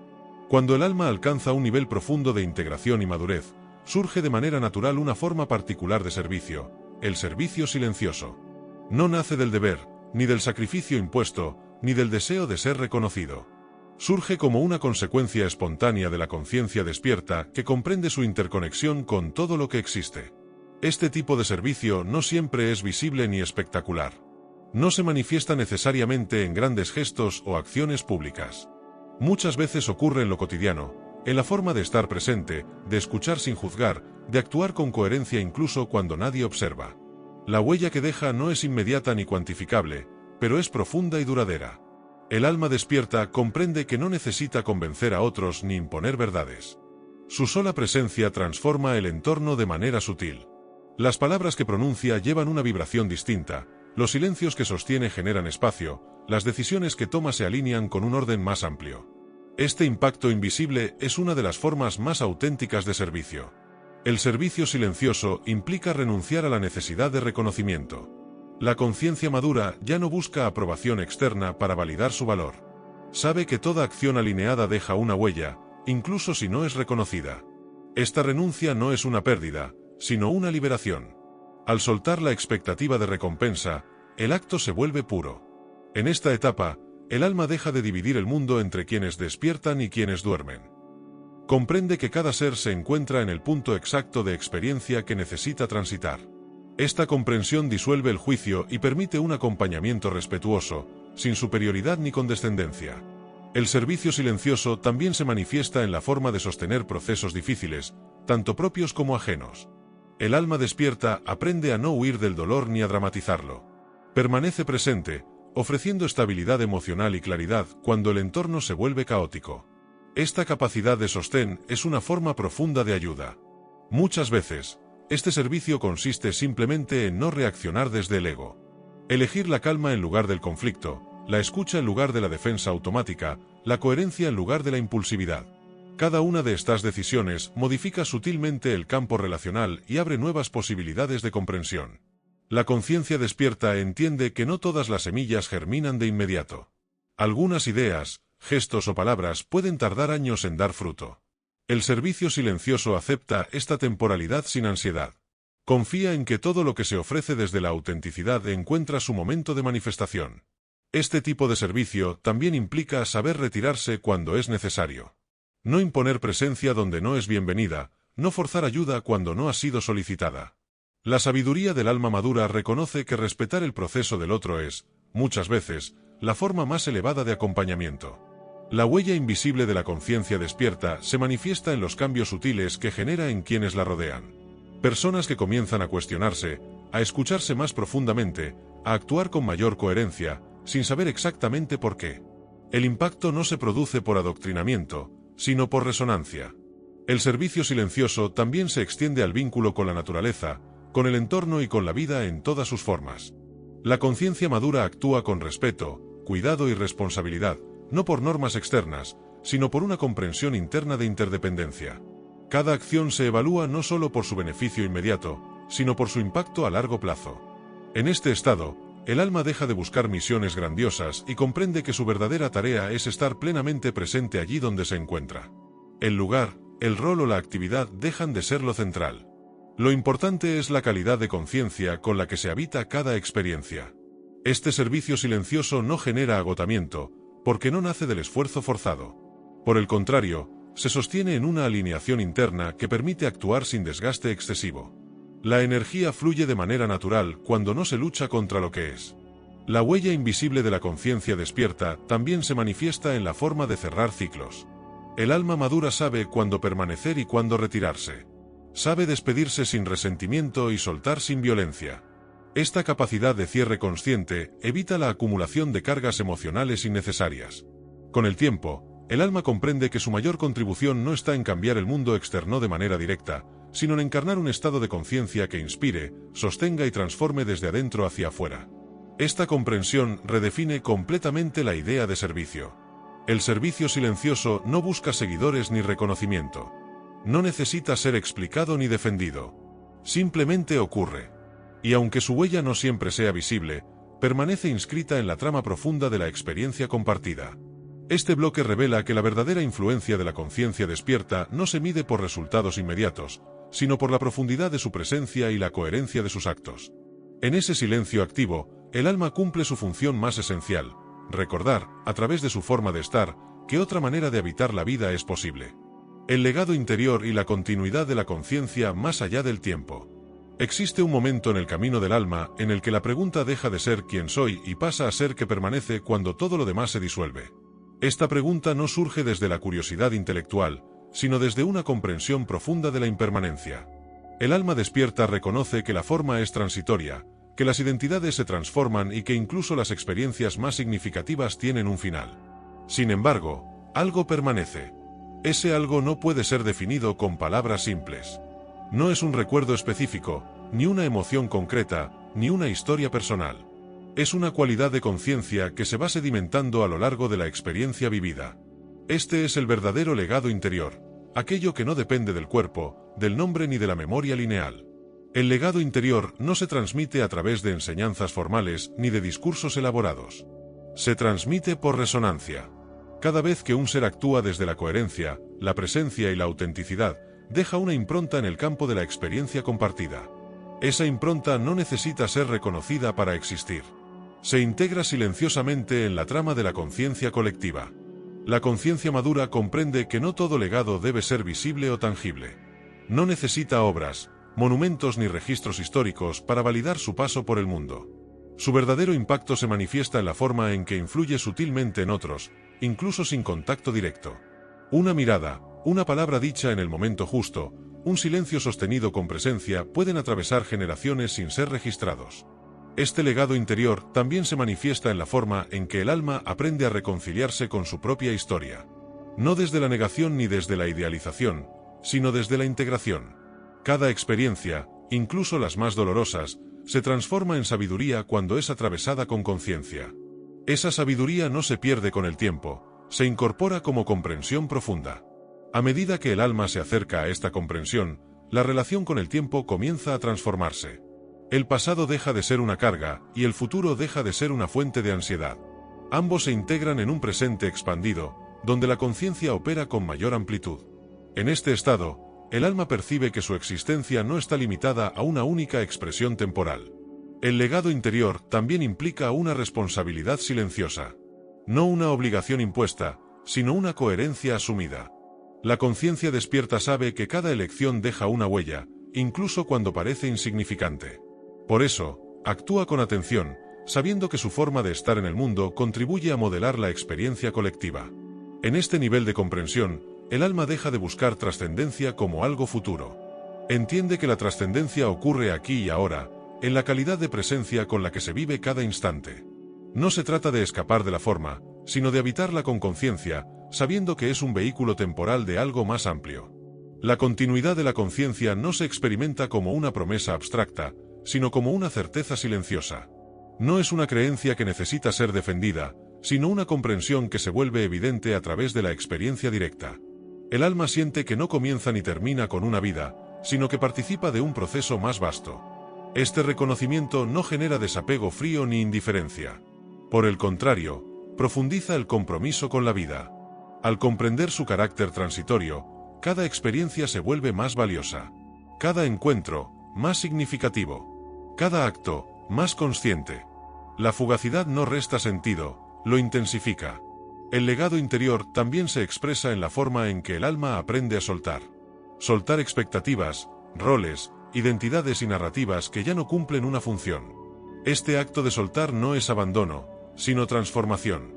Cuando el alma alcanza un nivel profundo de integración y madurez, surge de manera natural una forma particular de servicio, el servicio silencioso. No nace del deber, ni del sacrificio impuesto, ni del deseo de ser reconocido. Surge como una consecuencia espontánea de la conciencia despierta que comprende su interconexión con todo lo que existe. Este tipo de servicio no siempre es visible ni espectacular. No se manifiesta necesariamente en grandes gestos o acciones públicas. Muchas veces ocurre en lo cotidiano, en la forma de estar presente, de escuchar sin juzgar, de actuar con coherencia incluso cuando nadie observa. La huella que deja no es inmediata ni cuantificable, pero es profunda y duradera. El alma despierta comprende que no necesita convencer a otros ni imponer verdades. Su sola presencia transforma el entorno de manera sutil. Las palabras que pronuncia llevan una vibración distinta, los silencios que sostiene generan espacio, las decisiones que toma se alinean con un orden más amplio. Este impacto invisible es una de las formas más auténticas de servicio. El servicio silencioso implica renunciar a la necesidad de reconocimiento. La conciencia madura ya no busca aprobación externa para validar su valor. Sabe que toda acción alineada deja una huella, incluso si no es reconocida. Esta renuncia no es una pérdida, sino una liberación. Al soltar la expectativa de recompensa, el acto se vuelve puro. En esta etapa, el alma deja de dividir el mundo entre quienes despiertan y quienes duermen. Comprende que cada ser se encuentra en el punto exacto de experiencia que necesita transitar. Esta comprensión disuelve el juicio y permite un acompañamiento respetuoso, sin superioridad ni condescendencia. El servicio silencioso también se manifiesta en la forma de sostener procesos difíciles, tanto propios como ajenos. El alma despierta aprende a no huir del dolor ni a dramatizarlo. Permanece presente, ofreciendo estabilidad emocional y claridad cuando el entorno se vuelve caótico. Esta capacidad de sostén es una forma profunda de ayuda. Muchas veces, este servicio consiste simplemente en no reaccionar desde el ego. Elegir la calma en lugar del conflicto, la escucha en lugar de la defensa automática, la coherencia en lugar de la impulsividad. Cada una de estas decisiones modifica sutilmente el campo relacional y abre nuevas posibilidades de comprensión. La conciencia despierta entiende que no todas las semillas germinan de inmediato. Algunas ideas, gestos o palabras pueden tardar años en dar fruto. El servicio silencioso acepta esta temporalidad sin ansiedad. Confía en que todo lo que se ofrece desde la autenticidad encuentra su momento de manifestación. Este tipo de servicio también implica saber retirarse cuando es necesario. No imponer presencia donde no es bienvenida, no forzar ayuda cuando no ha sido solicitada. La sabiduría del alma madura reconoce que respetar el proceso del otro es, muchas veces, la forma más elevada de acompañamiento. La huella invisible de la conciencia despierta se manifiesta en los cambios sutiles que genera en quienes la rodean. Personas que comienzan a cuestionarse, a escucharse más profundamente, a actuar con mayor coherencia, sin saber exactamente por qué. El impacto no se produce por adoctrinamiento, sino por resonancia. El servicio silencioso también se extiende al vínculo con la naturaleza, con el entorno y con la vida en todas sus formas. La conciencia madura actúa con respeto, cuidado y responsabilidad, no por normas externas, sino por una comprensión interna de interdependencia. Cada acción se evalúa no solo por su beneficio inmediato, sino por su impacto a largo plazo. En este estado, el alma deja de buscar misiones grandiosas y comprende que su verdadera tarea es estar plenamente presente allí donde se encuentra. El lugar, el rol o la actividad dejan de ser lo central. Lo importante es la calidad de conciencia con la que se habita cada experiencia. Este servicio silencioso no genera agotamiento, porque no nace del esfuerzo forzado. Por el contrario, se sostiene en una alineación interna que permite actuar sin desgaste excesivo. La energía fluye de manera natural cuando no se lucha contra lo que es. La huella invisible de la conciencia despierta también se manifiesta en la forma de cerrar ciclos. El alma madura sabe cuándo permanecer y cuándo retirarse. Sabe despedirse sin resentimiento y soltar sin violencia. Esta capacidad de cierre consciente evita la acumulación de cargas emocionales innecesarias. Con el tiempo, el alma comprende que su mayor contribución no está en cambiar el mundo externo de manera directa, sino en encarnar un estado de conciencia que inspire, sostenga y transforme desde adentro hacia afuera. Esta comprensión redefine completamente la idea de servicio. El servicio silencioso no busca seguidores ni reconocimiento. No necesita ser explicado ni defendido. Simplemente ocurre. Y aunque su huella no siempre sea visible, permanece inscrita en la trama profunda de la experiencia compartida. Este bloque revela que la verdadera influencia de la conciencia despierta no se mide por resultados inmediatos, sino por la profundidad de su presencia y la coherencia de sus actos. En ese silencio activo, el alma cumple su función más esencial: recordar, a través de su forma de estar, que otra manera de habitar la vida es posible. El legado interior y la continuidad de la conciencia más allá del tiempo. Existe un momento en el camino del alma en el que la pregunta deja de ser ¿quién soy? Y pasa a ser ¿qué permanece cuando todo lo demás se disuelve? Esta pregunta no surge desde la curiosidad intelectual, sino desde una comprensión profunda de la impermanencia. El alma despierta reconoce que la forma es transitoria, que las identidades se transforman y que incluso las experiencias más significativas tienen un final. Sin embargo, algo permanece. Ese algo no puede ser definido con palabras simples. No es un recuerdo específico, ni una emoción concreta, ni una historia personal. Es una cualidad de conciencia que se va sedimentando a lo largo de la experiencia vivida. Este es el verdadero legado interior, aquello que no depende del cuerpo, del nombre ni de la memoria lineal. El legado interior no se transmite a través de enseñanzas formales ni de discursos elaborados. Se transmite por resonancia. Cada vez que un ser actúa desde la coherencia, la presencia y la autenticidad, deja una impronta en el campo de la experiencia compartida. Esa impronta no necesita ser reconocida para existir. Se integra silenciosamente en la trama de la conciencia colectiva. La conciencia madura comprende que no todo legado debe ser visible o tangible. No necesita obras, monumentos ni registros históricos para validar su paso por el mundo. Su verdadero impacto se manifiesta en la forma en que influye sutilmente en otros, incluso sin contacto directo. Una mirada, una palabra dicha en el momento justo, un silencio sostenido con presencia pueden atravesar generaciones sin ser registrados. Este legado interior también se manifiesta en la forma en que el alma aprende a reconciliarse con su propia historia. No desde la negación ni desde la idealización, sino desde la integración. Cada experiencia, incluso las más dolorosas, se transforma en sabiduría cuando es atravesada con conciencia. Esa sabiduría no se pierde con el tiempo, se incorpora como comprensión profunda. A medida que el alma se acerca a esta comprensión, la relación con el tiempo comienza a transformarse. El pasado deja de ser una carga, y el futuro deja de ser una fuente de ansiedad. Ambos se integran en un presente expandido, donde la conciencia opera con mayor amplitud. En este estado, el alma percibe que su existencia no está limitada a una única expresión temporal. El legado interior también implica una responsabilidad silenciosa. No una obligación impuesta, sino una coherencia asumida. La conciencia despierta sabe que cada elección deja una huella, incluso cuando parece insignificante. Por eso, actúa con atención, sabiendo que su forma de estar en el mundo contribuye a modelar la experiencia colectiva. En este nivel de comprensión, el alma deja de buscar trascendencia como algo futuro. Entiende que la trascendencia ocurre aquí y ahora, en la calidad de presencia con la que se vive cada instante. No se trata de escapar de la forma, sino de habitarla con conciencia, sabiendo que es un vehículo temporal de algo más amplio. La continuidad de la conciencia no se experimenta como una promesa abstracta, sino como una certeza silenciosa. No es una creencia que necesita ser defendida, sino una comprensión que se vuelve evidente a través de la experiencia directa. El alma siente que no comienza ni termina con una vida, sino que participa de un proceso más vasto. Este reconocimiento no genera desapego frío ni indiferencia. Por el contrario, profundiza el compromiso con la vida. Al comprender su carácter transitorio, cada experiencia se vuelve más valiosa. Cada encuentro, más significativo. Cada acto, más consciente. La fugacidad no resta sentido, lo intensifica. El legado interior también se expresa en la forma en que el alma aprende a soltar. Soltar expectativas, roles, identidades y narrativas que ya no cumplen una función. Este acto de soltar no es abandono, sino transformación.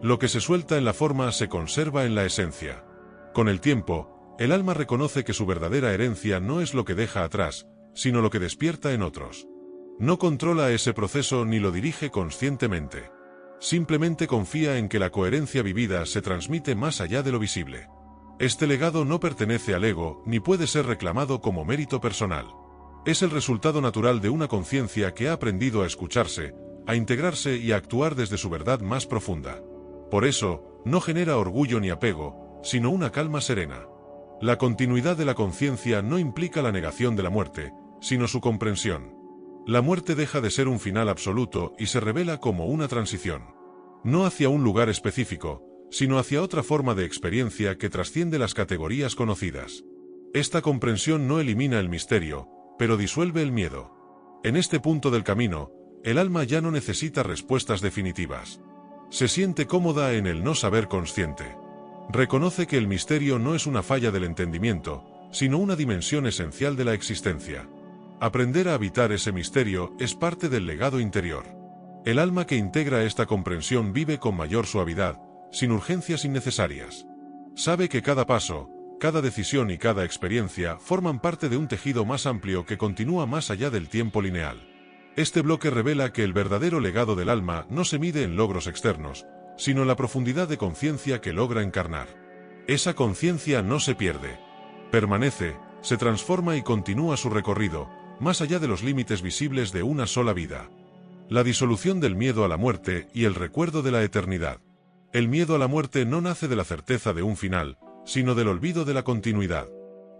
Lo que se suelta en la forma se conserva en la esencia. Con el tiempo, el alma reconoce que su verdadera herencia no es lo que deja atrás, sino lo que despierta en otros. No controla ese proceso ni lo dirige conscientemente. Simplemente confía en que la coherencia vivida se transmite más allá de lo visible. Este legado no pertenece al ego ni puede ser reclamado como mérito personal. Es el resultado natural de una conciencia que ha aprendido a escucharse, a integrarse y a actuar desde su verdad más profunda. Por eso, no genera orgullo ni apego, sino una calma serena. La continuidad de la conciencia no implica la negación de la muerte, sino su comprensión. La muerte deja de ser un final absoluto y se revela como una transición. No hacia un lugar específico, sino hacia otra forma de experiencia que trasciende las categorías conocidas. Esta comprensión no elimina el misterio, pero disuelve el miedo. En este punto del camino, el alma ya no necesita respuestas definitivas. Se siente cómoda en el no saber consciente. Reconoce que el misterio no es una falla del entendimiento, sino una dimensión esencial de la existencia. Aprender a habitar ese misterio es parte del legado interior. El alma que integra esta comprensión vive con mayor suavidad, sin urgencias innecesarias. Sabe que cada paso, cada decisión y cada experiencia forman parte de un tejido más amplio que continúa más allá del tiempo lineal. Este bloque revela que el verdadero legado del alma no se mide en logros externos, sino en la profundidad de conciencia que logra encarnar. Esa conciencia no se pierde. Permanece, se transforma y continúa su recorrido, más allá de los límites visibles de una sola vida. La disolución del miedo a la muerte y el recuerdo de la eternidad. El miedo a la muerte no nace de la certeza de un final, sino del olvido de la continuidad.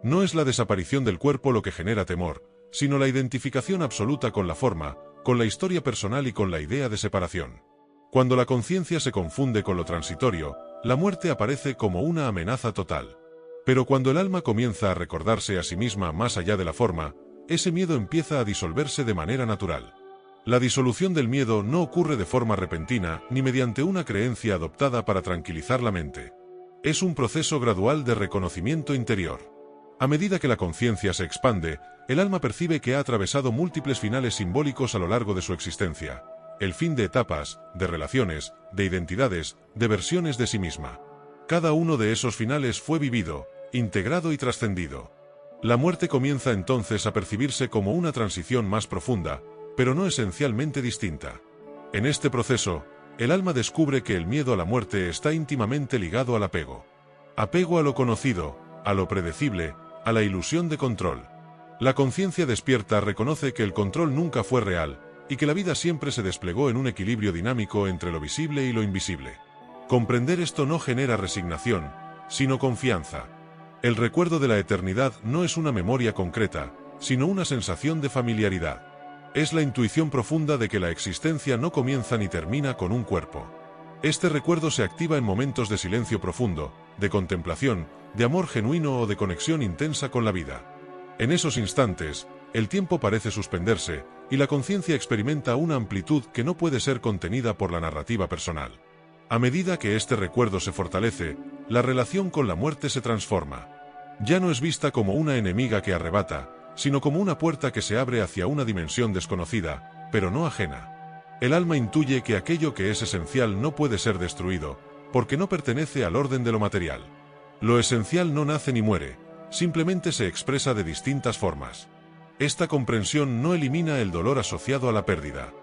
No es la desaparición del cuerpo lo que genera temor, sino la identificación absoluta con la forma, con la historia personal y con la idea de separación. Cuando la conciencia se confunde con lo transitorio, la muerte aparece como una amenaza total. Pero cuando el alma comienza a recordarse a sí misma más allá de la forma, ese miedo empieza a disolverse de manera natural. La disolución del miedo no ocurre de forma repentina ni mediante una creencia adoptada para tranquilizar la mente. Es un proceso gradual de reconocimiento interior. A medida que la conciencia se expande, el alma percibe que ha atravesado múltiples finales simbólicos a lo largo de su existencia. El fin de etapas, de relaciones, de identidades, de versiones de sí misma. Cada uno de esos finales fue vivido, integrado y trascendido. La muerte comienza entonces a percibirse como una transición más profunda, pero no esencialmente distinta. En este proceso, el alma descubre que el miedo a la muerte está íntimamente ligado al apego. Apego a lo conocido, a lo predecible, a la ilusión de control. La conciencia despierta reconoce que el control nunca fue real, y que la vida siempre se desplegó en un equilibrio dinámico entre lo visible y lo invisible. Comprender esto no genera resignación, sino confianza. El recuerdo de la eternidad no es una memoria concreta, sino una sensación de familiaridad. Es la intuición profunda de que la existencia no comienza ni termina con un cuerpo. Este recuerdo se activa en momentos de silencio profundo, de contemplación, de amor genuino o de conexión intensa con la vida. En esos instantes, el tiempo parece suspenderse, y la conciencia experimenta una amplitud que no puede ser contenida por la narrativa personal. A medida que este recuerdo se fortalece, la relación con la muerte se transforma. Ya no es vista como una enemiga que arrebata, sino como una puerta que se abre hacia una dimensión desconocida, pero no ajena. El alma intuye que aquello que es esencial no puede ser destruido, porque no pertenece al orden de lo material. Lo esencial no nace ni muere, simplemente se expresa de distintas formas. Esta comprensión no elimina el dolor asociado a la pérdida.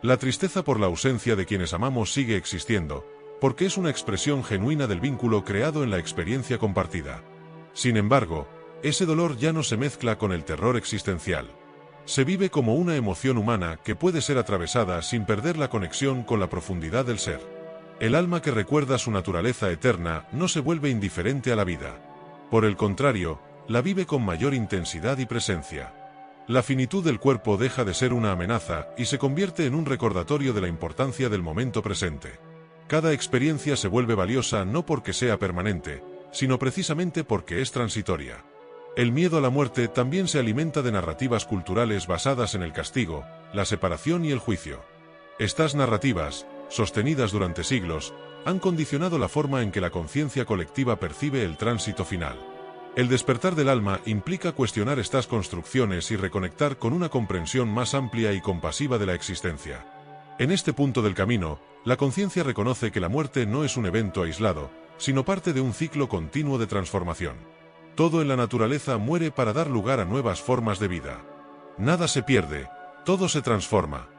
La tristeza por la ausencia de quienes amamos sigue existiendo, porque es una expresión genuina del vínculo creado en la experiencia compartida. Sin embargo, ese dolor ya no se mezcla con el terror existencial. Se vive como una emoción humana que puede ser atravesada sin perder la conexión con la profundidad del ser. El alma que recuerda su naturaleza eterna no se vuelve indiferente a la vida. Por el contrario, la vive con mayor intensidad y presencia. La finitud del cuerpo deja de ser una amenaza y se convierte en un recordatorio de la importancia del momento presente. Cada experiencia se vuelve valiosa no porque sea permanente, sino precisamente porque es transitoria. El miedo a la muerte también se alimenta de narrativas culturales basadas en el castigo, la separación y el juicio. Estas narrativas, sostenidas durante siglos, han condicionado la forma en que la conciencia colectiva percibe el tránsito final. El despertar del alma implica cuestionar estas construcciones y reconectar con una comprensión más amplia y compasiva de la existencia. En este punto del camino, la conciencia reconoce que la muerte no es un evento aislado, sino parte de un ciclo continuo de transformación. Todo en la naturaleza muere para dar lugar a nuevas formas de vida. Nada se pierde, todo se transforma.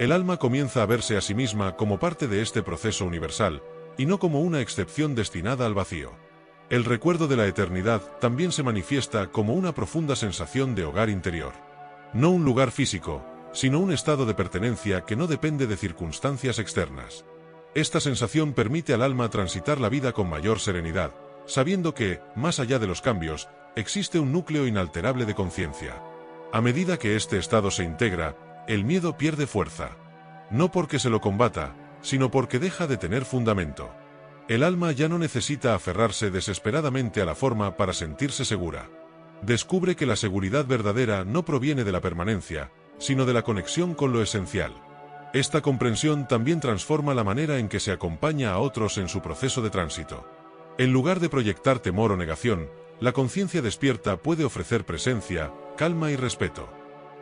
El alma comienza a verse a sí misma como parte de este proceso universal, y no como una excepción destinada al vacío. El recuerdo de la eternidad también se manifiesta como una profunda sensación de hogar interior. No un lugar físico, sino un estado de pertenencia que no depende de circunstancias externas. Esta sensación permite al alma transitar la vida con mayor serenidad, sabiendo que, más allá de los cambios, existe un núcleo inalterable de conciencia. A medida que este estado se integra, el miedo pierde fuerza. No porque se lo combata, sino porque deja de tener fundamento. El alma ya no necesita aferrarse desesperadamente a la forma para sentirse segura. Descubre que la seguridad verdadera no proviene de la permanencia, sino de la conexión con lo esencial. Esta comprensión también transforma la manera en que se acompaña a otros en su proceso de tránsito. En lugar de proyectar temor o negación, la conciencia despierta puede ofrecer presencia, calma y respeto.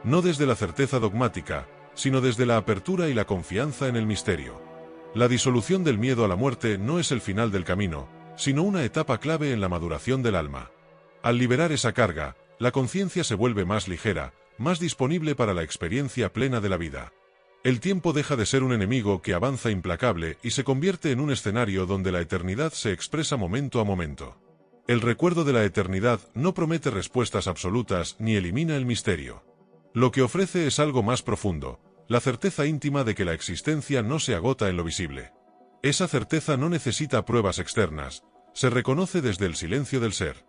No desde la certeza dogmática, sino desde la apertura y la confianza en el misterio. La disolución del miedo a la muerte no es el final del camino, sino una etapa clave en la maduración del alma. Al liberar esa carga, la conciencia se vuelve más ligera, más disponible para la experiencia plena de la vida. El tiempo deja de ser un enemigo que avanza implacable y se convierte en un escenario donde la eternidad se expresa momento a momento. El recuerdo de la eternidad no promete respuestas absolutas ni elimina el misterio. Lo que ofrece es algo más profundo, la certeza íntima de que la existencia no se agota en lo visible. Esa certeza no necesita pruebas externas, se reconoce desde el silencio del ser.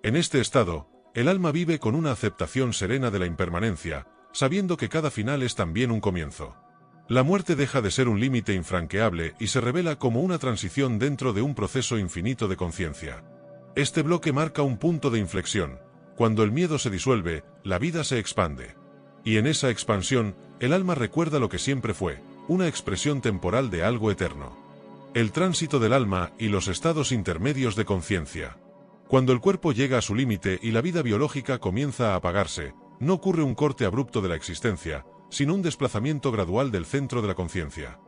En este estado, el alma vive con una aceptación serena de la impermanencia, sabiendo que cada final es también un comienzo. La muerte deja de ser un límite infranqueable y se revela como una transición dentro de un proceso infinito de conciencia. Este bloque marca un punto de inflexión. Cuando el miedo se disuelve, la vida se expande. Y en esa expansión, el alma recuerda lo que siempre fue, una expresión temporal de algo eterno. El tránsito del alma y los estados intermedios de conciencia. Cuando el cuerpo llega a su límite y la vida biológica comienza a apagarse, no ocurre un corte abrupto de la existencia, sino un desplazamiento gradual del centro de la conciencia.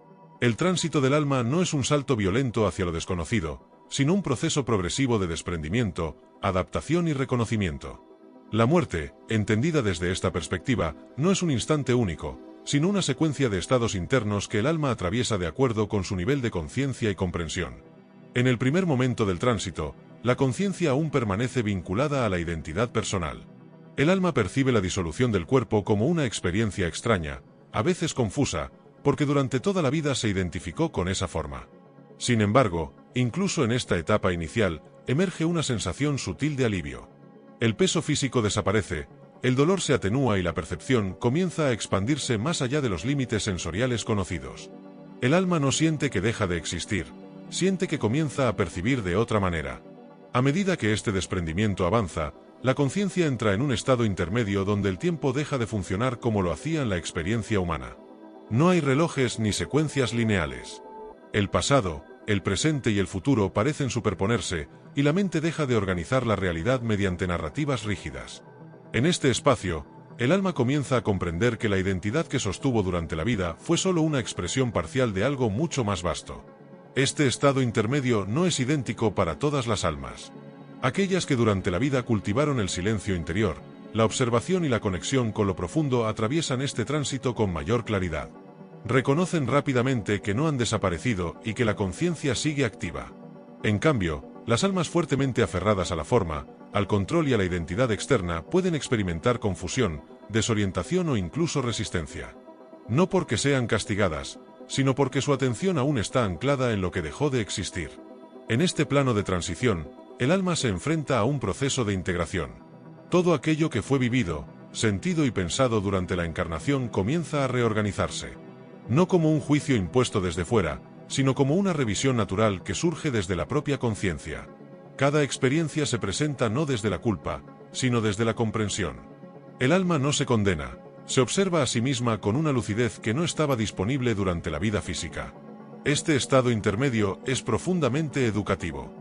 El tránsito del alma no es un salto violento hacia lo desconocido, sino un proceso progresivo de desprendimiento, adaptación y reconocimiento. La muerte, entendida desde esta perspectiva, no es un instante único, sino una secuencia de estados internos que el alma atraviesa de acuerdo con su nivel de conciencia y comprensión. En el primer momento del tránsito, la conciencia aún permanece vinculada a la identidad personal. El alma percibe la disolución del cuerpo como una experiencia extraña, a veces confusa, porque durante toda la vida se identificó con esa forma. Sin embargo, incluso en esta etapa inicial, emerge una sensación sutil de alivio. El peso físico desaparece, el dolor se atenúa y la percepción comienza a expandirse más allá de los límites sensoriales conocidos. El alma no siente que deja de existir, siente que comienza a percibir de otra manera. A medida que este desprendimiento avanza, la conciencia entra en un estado intermedio donde el tiempo deja de funcionar como lo hacía en la experiencia humana. No hay relojes ni secuencias lineales. El pasado, el presente y el futuro parecen superponerse, y la mente deja de organizar la realidad mediante narrativas rígidas. En este espacio, el alma comienza a comprender que la identidad que sostuvo durante la vida fue solo una expresión parcial de algo mucho más vasto. Este estado intermedio no es idéntico para todas las almas. Aquellas que durante la vida cultivaron el silencio interior, la observación y la conexión con lo profundo atraviesan este tránsito con mayor claridad. Reconocen rápidamente que no han desaparecido y que la conciencia sigue activa. En cambio, las almas fuertemente aferradas a la forma, al control y a la identidad externa pueden experimentar confusión, desorientación o incluso resistencia. No porque sean castigadas, sino porque su atención aún está anclada en lo que dejó de existir. En este plano de transición, el alma se enfrenta a un proceso de integración. Todo aquello que fue vivido, sentido y pensado durante la encarnación comienza a reorganizarse. No como un juicio impuesto desde fuera, sino como una revisión natural que surge desde la propia conciencia. Cada experiencia se presenta no desde la culpa, sino desde la comprensión. El alma no se condena, se observa a sí misma con una lucidez que no estaba disponible durante la vida física. Este estado intermedio es profundamente educativo.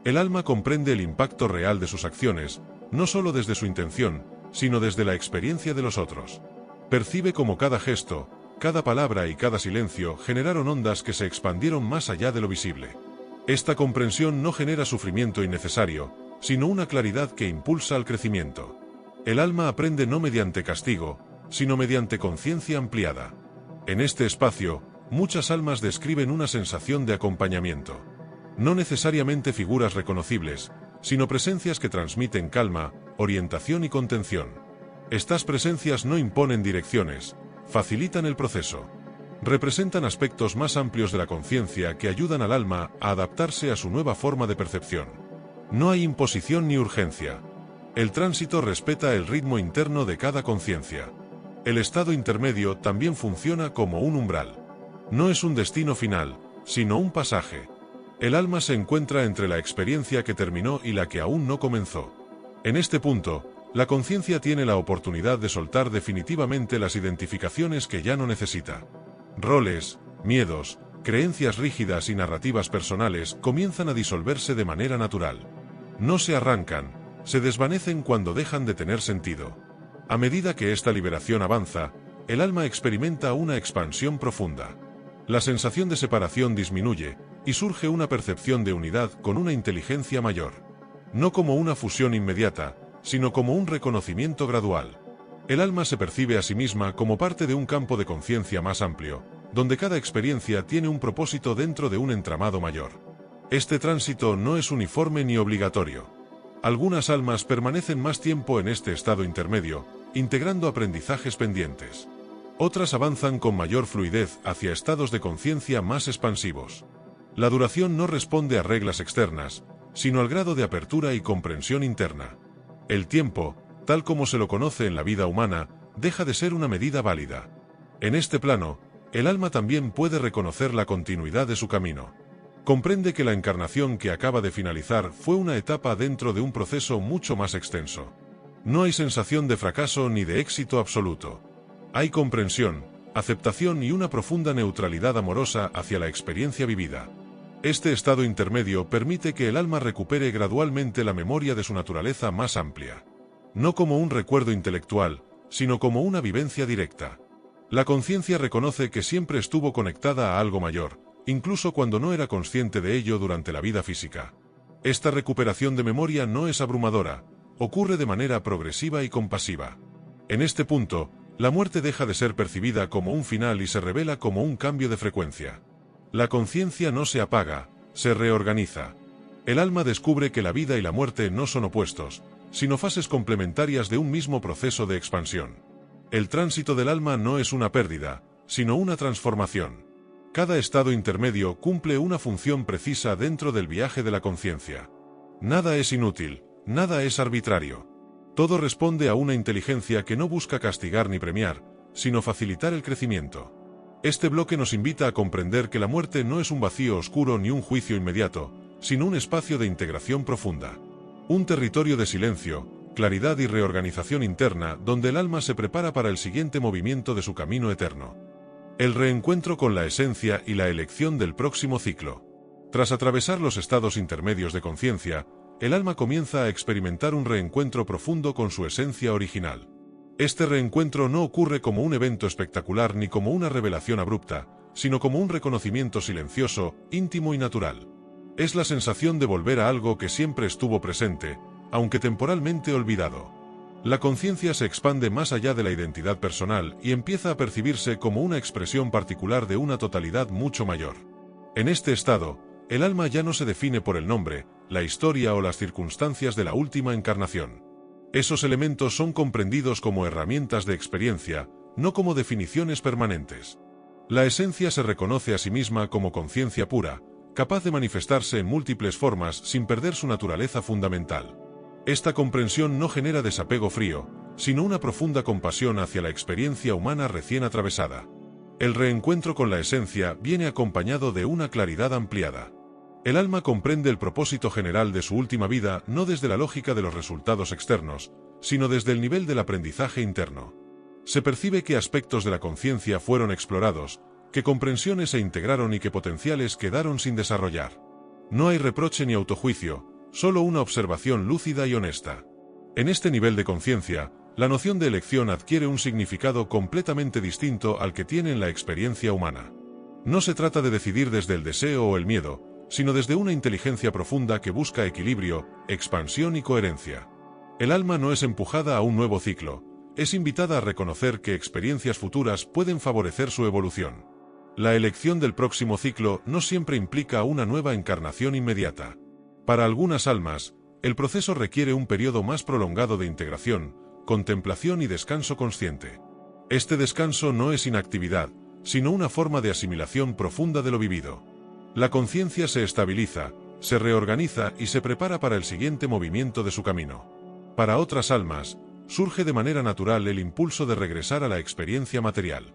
El alma comprende el impacto real de sus acciones, no solo desde su intención, sino desde la experiencia de los otros. Percibe cómo cada gesto, cada palabra y cada silencio generaron ondas que se expandieron más allá de lo visible. Esta comprensión no genera sufrimiento innecesario, sino una claridad que impulsa al crecimiento. El alma aprende no mediante castigo, sino mediante conciencia ampliada. En este espacio, muchas almas describen una sensación de acompañamiento. No necesariamente figuras reconocibles, sino presencias que transmiten calma, orientación y contención. Estas presencias no imponen direcciones, facilitan el proceso. Representan aspectos más amplios de la conciencia que ayudan al alma a adaptarse a su nueva forma de percepción. No hay imposición ni urgencia. El tránsito respeta el ritmo interno de cada conciencia. El estado intermedio también funciona como un umbral. No es un destino final, sino un pasaje. El alma se encuentra entre la experiencia que terminó y la que aún no comenzó. En este punto, la conciencia tiene la oportunidad de soltar definitivamente las identificaciones que ya no necesita. Roles, miedos, creencias rígidas y narrativas personales comienzan a disolverse de manera natural. No se arrancan, se desvanecen cuando dejan de tener sentido. A medida que esta liberación avanza, el alma experimenta una expansión profunda. La sensación de separación disminuye, y surge una percepción de unidad con una inteligencia mayor. No como una fusión inmediata, sino como un reconocimiento gradual. El alma se percibe a sí misma como parte de un campo de conciencia más amplio, donde cada experiencia tiene un propósito dentro de un entramado mayor. Este tránsito no es uniforme ni obligatorio. Algunas almas permanecen más tiempo en este estado intermedio, integrando aprendizajes pendientes. Otras avanzan con mayor fluidez hacia estados de conciencia más expansivos. La duración no responde a reglas externas, sino al grado de apertura y comprensión interna. El tiempo, tal como se lo conoce en la vida humana, deja de ser una medida válida. En este plano, el alma también puede reconocer la continuidad de su camino. Comprende que la encarnación que acaba de finalizar fue una etapa dentro de un proceso mucho más extenso. No hay sensación de fracaso ni de éxito absoluto. Hay comprensión, aceptación y una profunda neutralidad amorosa hacia la experiencia vivida. Este estado intermedio permite que el alma recupere gradualmente la memoria de su naturaleza más amplia. No como un recuerdo intelectual, sino como una vivencia directa. La conciencia reconoce que siempre estuvo conectada a algo mayor, incluso cuando no era consciente de ello durante la vida física. Esta recuperación de memoria no es abrumadora, ocurre de manera progresiva y compasiva. En este punto, la muerte deja de ser percibida como un final y se revela como un cambio de frecuencia. La conciencia no se apaga, se reorganiza. El alma descubre que la vida y la muerte no son opuestos, sino fases complementarias de un mismo proceso de expansión. El tránsito del alma no es una pérdida, sino una transformación. Cada estado intermedio cumple una función precisa dentro del viaje de la conciencia. Nada es inútil, nada es arbitrario. Todo responde a una inteligencia que no busca castigar ni premiar, sino facilitar el crecimiento. Este bloque nos invita a comprender que la muerte no es un vacío oscuro ni un juicio inmediato, sino un espacio de integración profunda. Un territorio de silencio, claridad y reorganización interna donde el alma se prepara para el siguiente movimiento de su camino eterno. El reencuentro con la esencia y la elección del próximo ciclo. Tras atravesar los estados intermedios de conciencia, el alma comienza a experimentar un reencuentro profundo con su esencia original. Este reencuentro no ocurre como un evento espectacular ni como una revelación abrupta, sino como un reconocimiento silencioso, íntimo y natural. Es la sensación de volver a algo que siempre estuvo presente, aunque temporalmente olvidado. La conciencia se expande más allá de la identidad personal y empieza a percibirse como una expresión particular de una totalidad mucho mayor. En este estado, el alma ya no se define por el nombre, la historia o las circunstancias de la última encarnación. Esos elementos son comprendidos como herramientas de experiencia, no como definiciones permanentes. La esencia se reconoce a sí misma como conciencia pura, capaz de manifestarse en múltiples formas sin perder su naturaleza fundamental. Esta comprensión no genera desapego frío, sino una profunda compasión hacia la experiencia humana recién atravesada. El reencuentro con la esencia viene acompañado de una claridad ampliada. El alma comprende el propósito general de su última vida no desde la lógica de los resultados externos, sino desde el nivel del aprendizaje interno. Se percibe que aspectos de la conciencia fueron explorados, que comprensiones se integraron y que potenciales quedaron sin desarrollar. No hay reproche ni autojuicio, solo una observación lúcida y honesta. En este nivel de conciencia, la noción de elección adquiere un significado completamente distinto al que tiene en la experiencia humana. No se trata de decidir desde el deseo o el miedo, sino desde una inteligencia profunda que busca equilibrio, expansión y coherencia. El alma no es empujada a un nuevo ciclo, es invitada a reconocer que experiencias futuras pueden favorecer su evolución. La elección del próximo ciclo no siempre implica una nueva encarnación inmediata. Para algunas almas, el proceso requiere un periodo más prolongado de integración, contemplación y descanso consciente. Este descanso no es inactividad, sino una forma de asimilación profunda de lo vivido. La conciencia se estabiliza, se reorganiza y se prepara para el siguiente movimiento de su camino. Para otras almas, surge de manera natural el impulso de regresar a la experiencia material.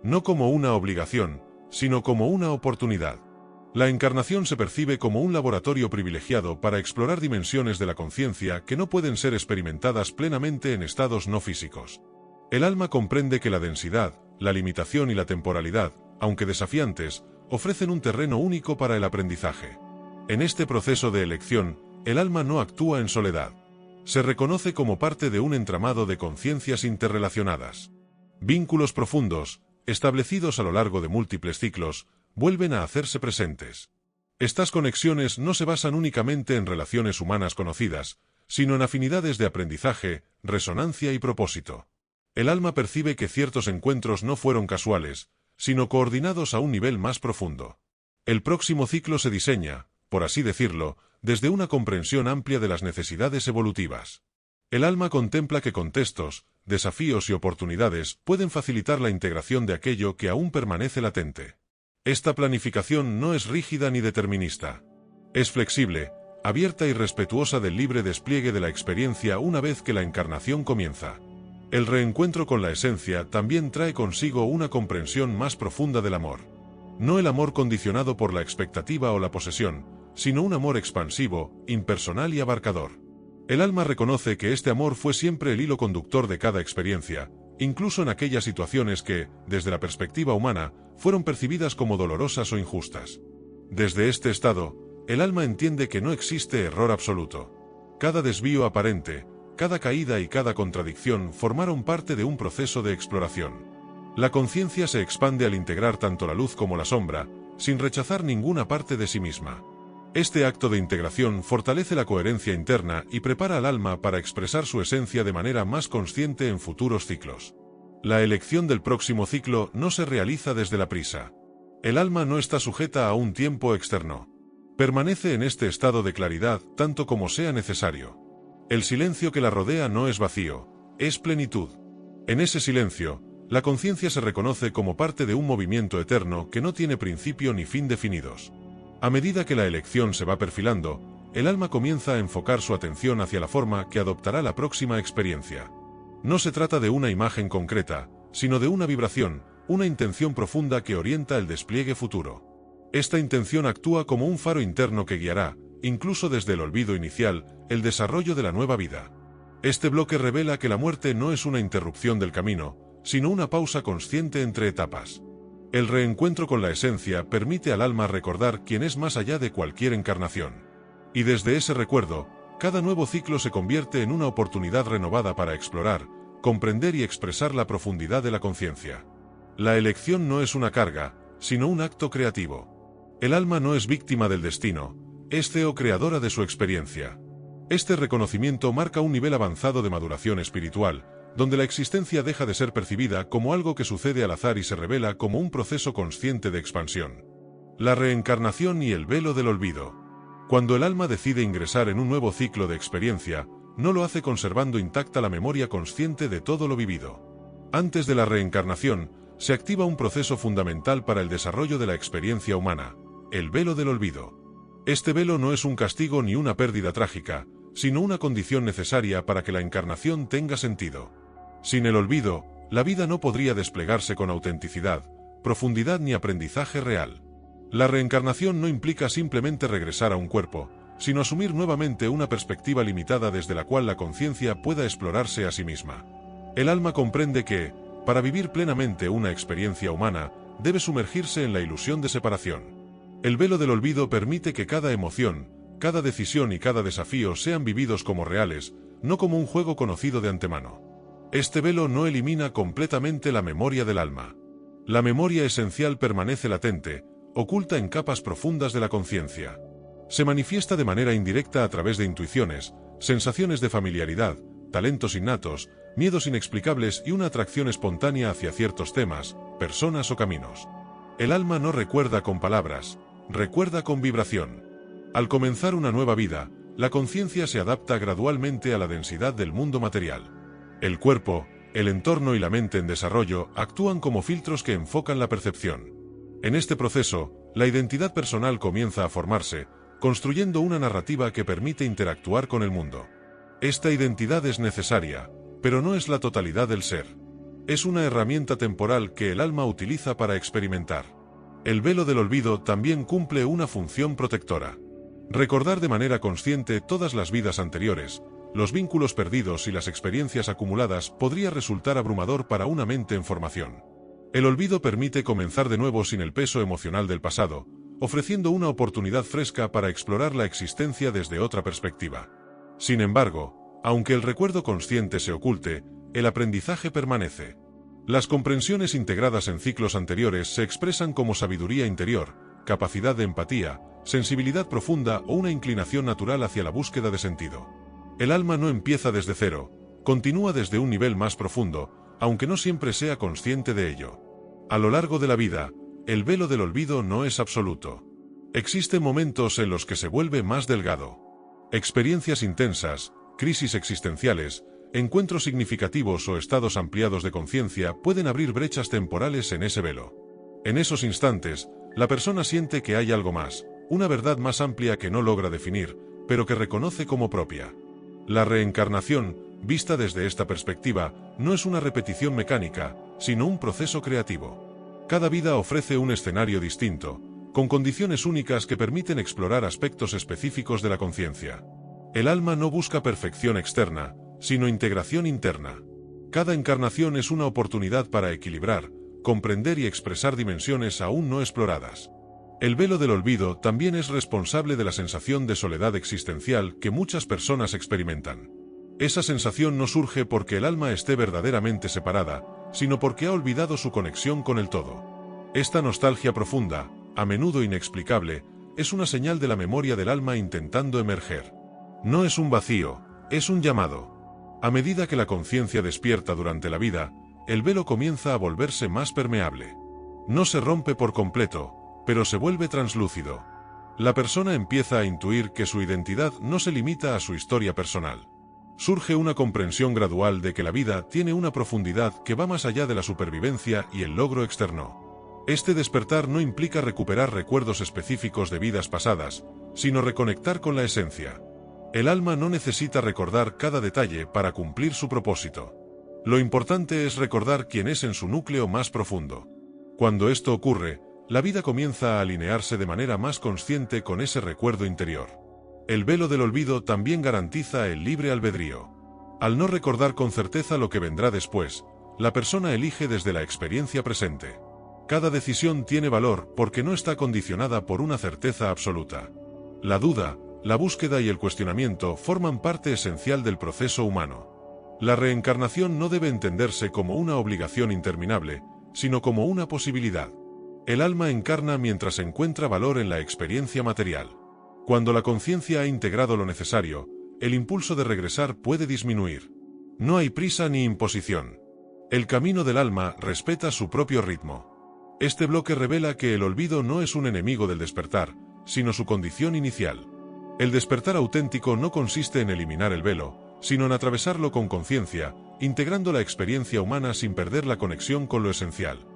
No como una obligación, sino como una oportunidad. La encarnación se percibe como un laboratorio privilegiado para explorar dimensiones de la conciencia que no pueden ser experimentadas plenamente en estados no físicos. El alma comprende que la densidad, la limitación y la temporalidad, aunque desafiantes, ofrecen un terreno único para el aprendizaje. En este proceso de elección, el alma no actúa en soledad. Se reconoce como parte de un entramado de conciencias interrelacionadas. Vínculos profundos, establecidos a lo largo de múltiples ciclos, vuelven a hacerse presentes. Estas conexiones no se basan únicamente en relaciones humanas conocidas, sino en afinidades de aprendizaje, resonancia y propósito. El alma percibe que ciertos encuentros no fueron casuales, sino coordinados a un nivel más profundo. El próximo ciclo se diseña, por así decirlo, desde una comprensión amplia de las necesidades evolutivas. El alma contempla que contextos, desafíos y oportunidades pueden facilitar la integración de aquello que aún permanece latente. Esta planificación no es rígida ni determinista. Es flexible, abierta y respetuosa del libre despliegue de la experiencia una vez que la encarnación comienza. El reencuentro con la esencia también trae consigo una comprensión más profunda del amor. No el amor condicionado por la expectativa o la posesión, sino un amor expansivo, impersonal y abarcador. El alma reconoce que este amor fue siempre el hilo conductor de cada experiencia, incluso en aquellas situaciones que, desde la perspectiva humana, fueron percibidas como dolorosas o injustas. Desde este estado, el alma entiende que no existe error absoluto. Cada desvío aparente, cada caída y cada contradicción formaron parte de un proceso de exploración. La conciencia se expande al integrar tanto la luz como la sombra, sin rechazar ninguna parte de sí misma. Este acto de integración fortalece la coherencia interna y prepara al alma para expresar su esencia de manera más consciente en futuros ciclos. La elección del próximo ciclo no se realiza desde la prisa. El alma no está sujeta a un tiempo externo. Permanece en este estado de claridad tanto como sea necesario. El silencio que la rodea no es vacío, es plenitud. En ese silencio, la conciencia se reconoce como parte de un movimiento eterno que no tiene principio ni fin definidos. A medida que la elección se va perfilando, el alma comienza a enfocar su atención hacia la forma que adoptará la próxima experiencia. No se trata de una imagen concreta, sino de una vibración, una intención profunda que orienta el despliegue futuro. Esta intención actúa como un faro interno que guiará, incluso desde el olvido inicial, el desarrollo de la nueva vida. Este bloque revela que la muerte no es una interrupción del camino, sino una pausa consciente entre etapas. El reencuentro con la esencia permite al alma recordar quién es más allá de cualquier encarnación. Y desde ese recuerdo, cada nuevo ciclo se convierte en una oportunidad renovada para explorar, comprender y expresar la profundidad de la conciencia. La elección no es una carga, sino un acto creativo. El alma no es víctima del destino, es co-creadora de su experiencia. Este reconocimiento marca un nivel avanzado de maduración espiritual, donde la existencia deja de ser percibida como algo que sucede al azar y se revela como un proceso consciente de expansión. La reencarnación y el velo del olvido. Cuando el alma decide ingresar en un nuevo ciclo de experiencia, no lo hace conservando intacta la memoria consciente de todo lo vivido. Antes de la reencarnación, se activa un proceso fundamental para el desarrollo de la experiencia humana, el velo del olvido. Este velo no es un castigo ni una pérdida trágica, sino una condición necesaria para que la encarnación tenga sentido. Sin el olvido, la vida no podría desplegarse con autenticidad, profundidad ni aprendizaje real. La reencarnación no implica simplemente regresar a un cuerpo, sino asumir nuevamente una perspectiva limitada desde la cual la conciencia pueda explorarse a sí misma. El alma comprende que, para vivir plenamente una experiencia humana, debe sumergirse en la ilusión de separación. El velo del olvido permite que cada emoción, cada decisión y cada desafío sean vividos como reales, no como un juego conocido de antemano. Este velo no elimina completamente la memoria del alma. La memoria esencial permanece latente, oculta en capas profundas de la conciencia. Se manifiesta de manera indirecta a través de intuiciones, sensaciones de familiaridad, talentos innatos, miedos inexplicables y una atracción espontánea hacia ciertos temas, personas o caminos. El alma no recuerda con palabras, recuerda con vibración. Al comenzar una nueva vida, la conciencia se adapta gradualmente a la densidad del mundo material. El cuerpo, el entorno y la mente en desarrollo actúan como filtros que enfocan la percepción. En este proceso, la identidad personal comienza a formarse, construyendo una narrativa que permite interactuar con el mundo. Esta identidad es necesaria, pero no es la totalidad del ser. Es una herramienta temporal que el alma utiliza para experimentar. El velo del olvido también cumple una función protectora. Recordar de manera consciente todas las vidas anteriores, los vínculos perdidos y las experiencias acumuladas podría resultar abrumador para una mente en formación. El olvido permite comenzar de nuevo sin el peso emocional del pasado, ofreciendo una oportunidad fresca para explorar la existencia desde otra perspectiva. Sin embargo, aunque el recuerdo consciente se oculte, el aprendizaje permanece. Las comprensiones integradas en ciclos anteriores se expresan como sabiduría interior, capacidad de empatía, sensibilidad profunda o una inclinación natural hacia la búsqueda de sentido. El alma no empieza desde cero, continúa desde un nivel más profundo, aunque no siempre sea consciente de ello. A lo largo de la vida, el velo del olvido no es absoluto. Existen momentos en los que se vuelve más delgado. Experiencias intensas, crisis existenciales, encuentros significativos o estados ampliados de conciencia pueden abrir brechas temporales en ese velo. En esos instantes, la persona siente que hay algo más, una verdad más amplia que no logra definir, pero que reconoce como propia. La reencarnación, vista desde esta perspectiva, no es una repetición mecánica, sino un proceso creativo. Cada vida ofrece un escenario distinto, con condiciones únicas que permiten explorar aspectos específicos de la conciencia. El alma no busca perfección externa, sino integración interna. Cada encarnación es una oportunidad para equilibrar, comprender y expresar dimensiones aún no exploradas. El velo del olvido también es responsable de la sensación de soledad existencial que muchas personas experimentan. Esa sensación no surge porque el alma esté verdaderamente separada, sino porque ha olvidado su conexión con el todo. Esta nostalgia profunda, a menudo inexplicable, es una señal de la memoria del alma intentando emerger. No es un vacío, es un llamado. A medida que la conciencia despierta durante la vida, el velo comienza a volverse más permeable. No se rompe por completo, pero se vuelve translúcido. La persona empieza a intuir que su identidad no se limita a su historia personal. Surge una comprensión gradual de que la vida tiene una profundidad que va más allá de la supervivencia y el logro externo. Este despertar no implica recuperar recuerdos específicos de vidas pasadas, sino reconectar con la esencia. El alma no necesita recordar cada detalle para cumplir su propósito. Lo importante es recordar quién es en su núcleo más profundo. Cuando esto ocurre, la vida comienza a alinearse de manera más consciente con ese recuerdo interior. El velo del olvido también garantiza el libre albedrío. Al no recordar con certeza lo que vendrá después, la persona elige desde la experiencia presente. Cada decisión tiene valor porque no está condicionada por una certeza absoluta. La duda, la búsqueda y el cuestionamiento forman parte esencial del proceso humano. La reencarnación no debe entenderse como una obligación interminable, sino como una posibilidad. El alma encarna mientras encuentra valor en la experiencia material. Cuando la conciencia ha integrado lo necesario, el impulso de regresar puede disminuir. No hay prisa ni imposición. El camino del alma respeta su propio ritmo. Este bloque revela que el olvido no es un enemigo del despertar, sino su condición inicial. El despertar auténtico no consiste en eliminar el velo, sino en atravesarlo con conciencia, integrando la experiencia humana sin perder la conexión con lo esencial.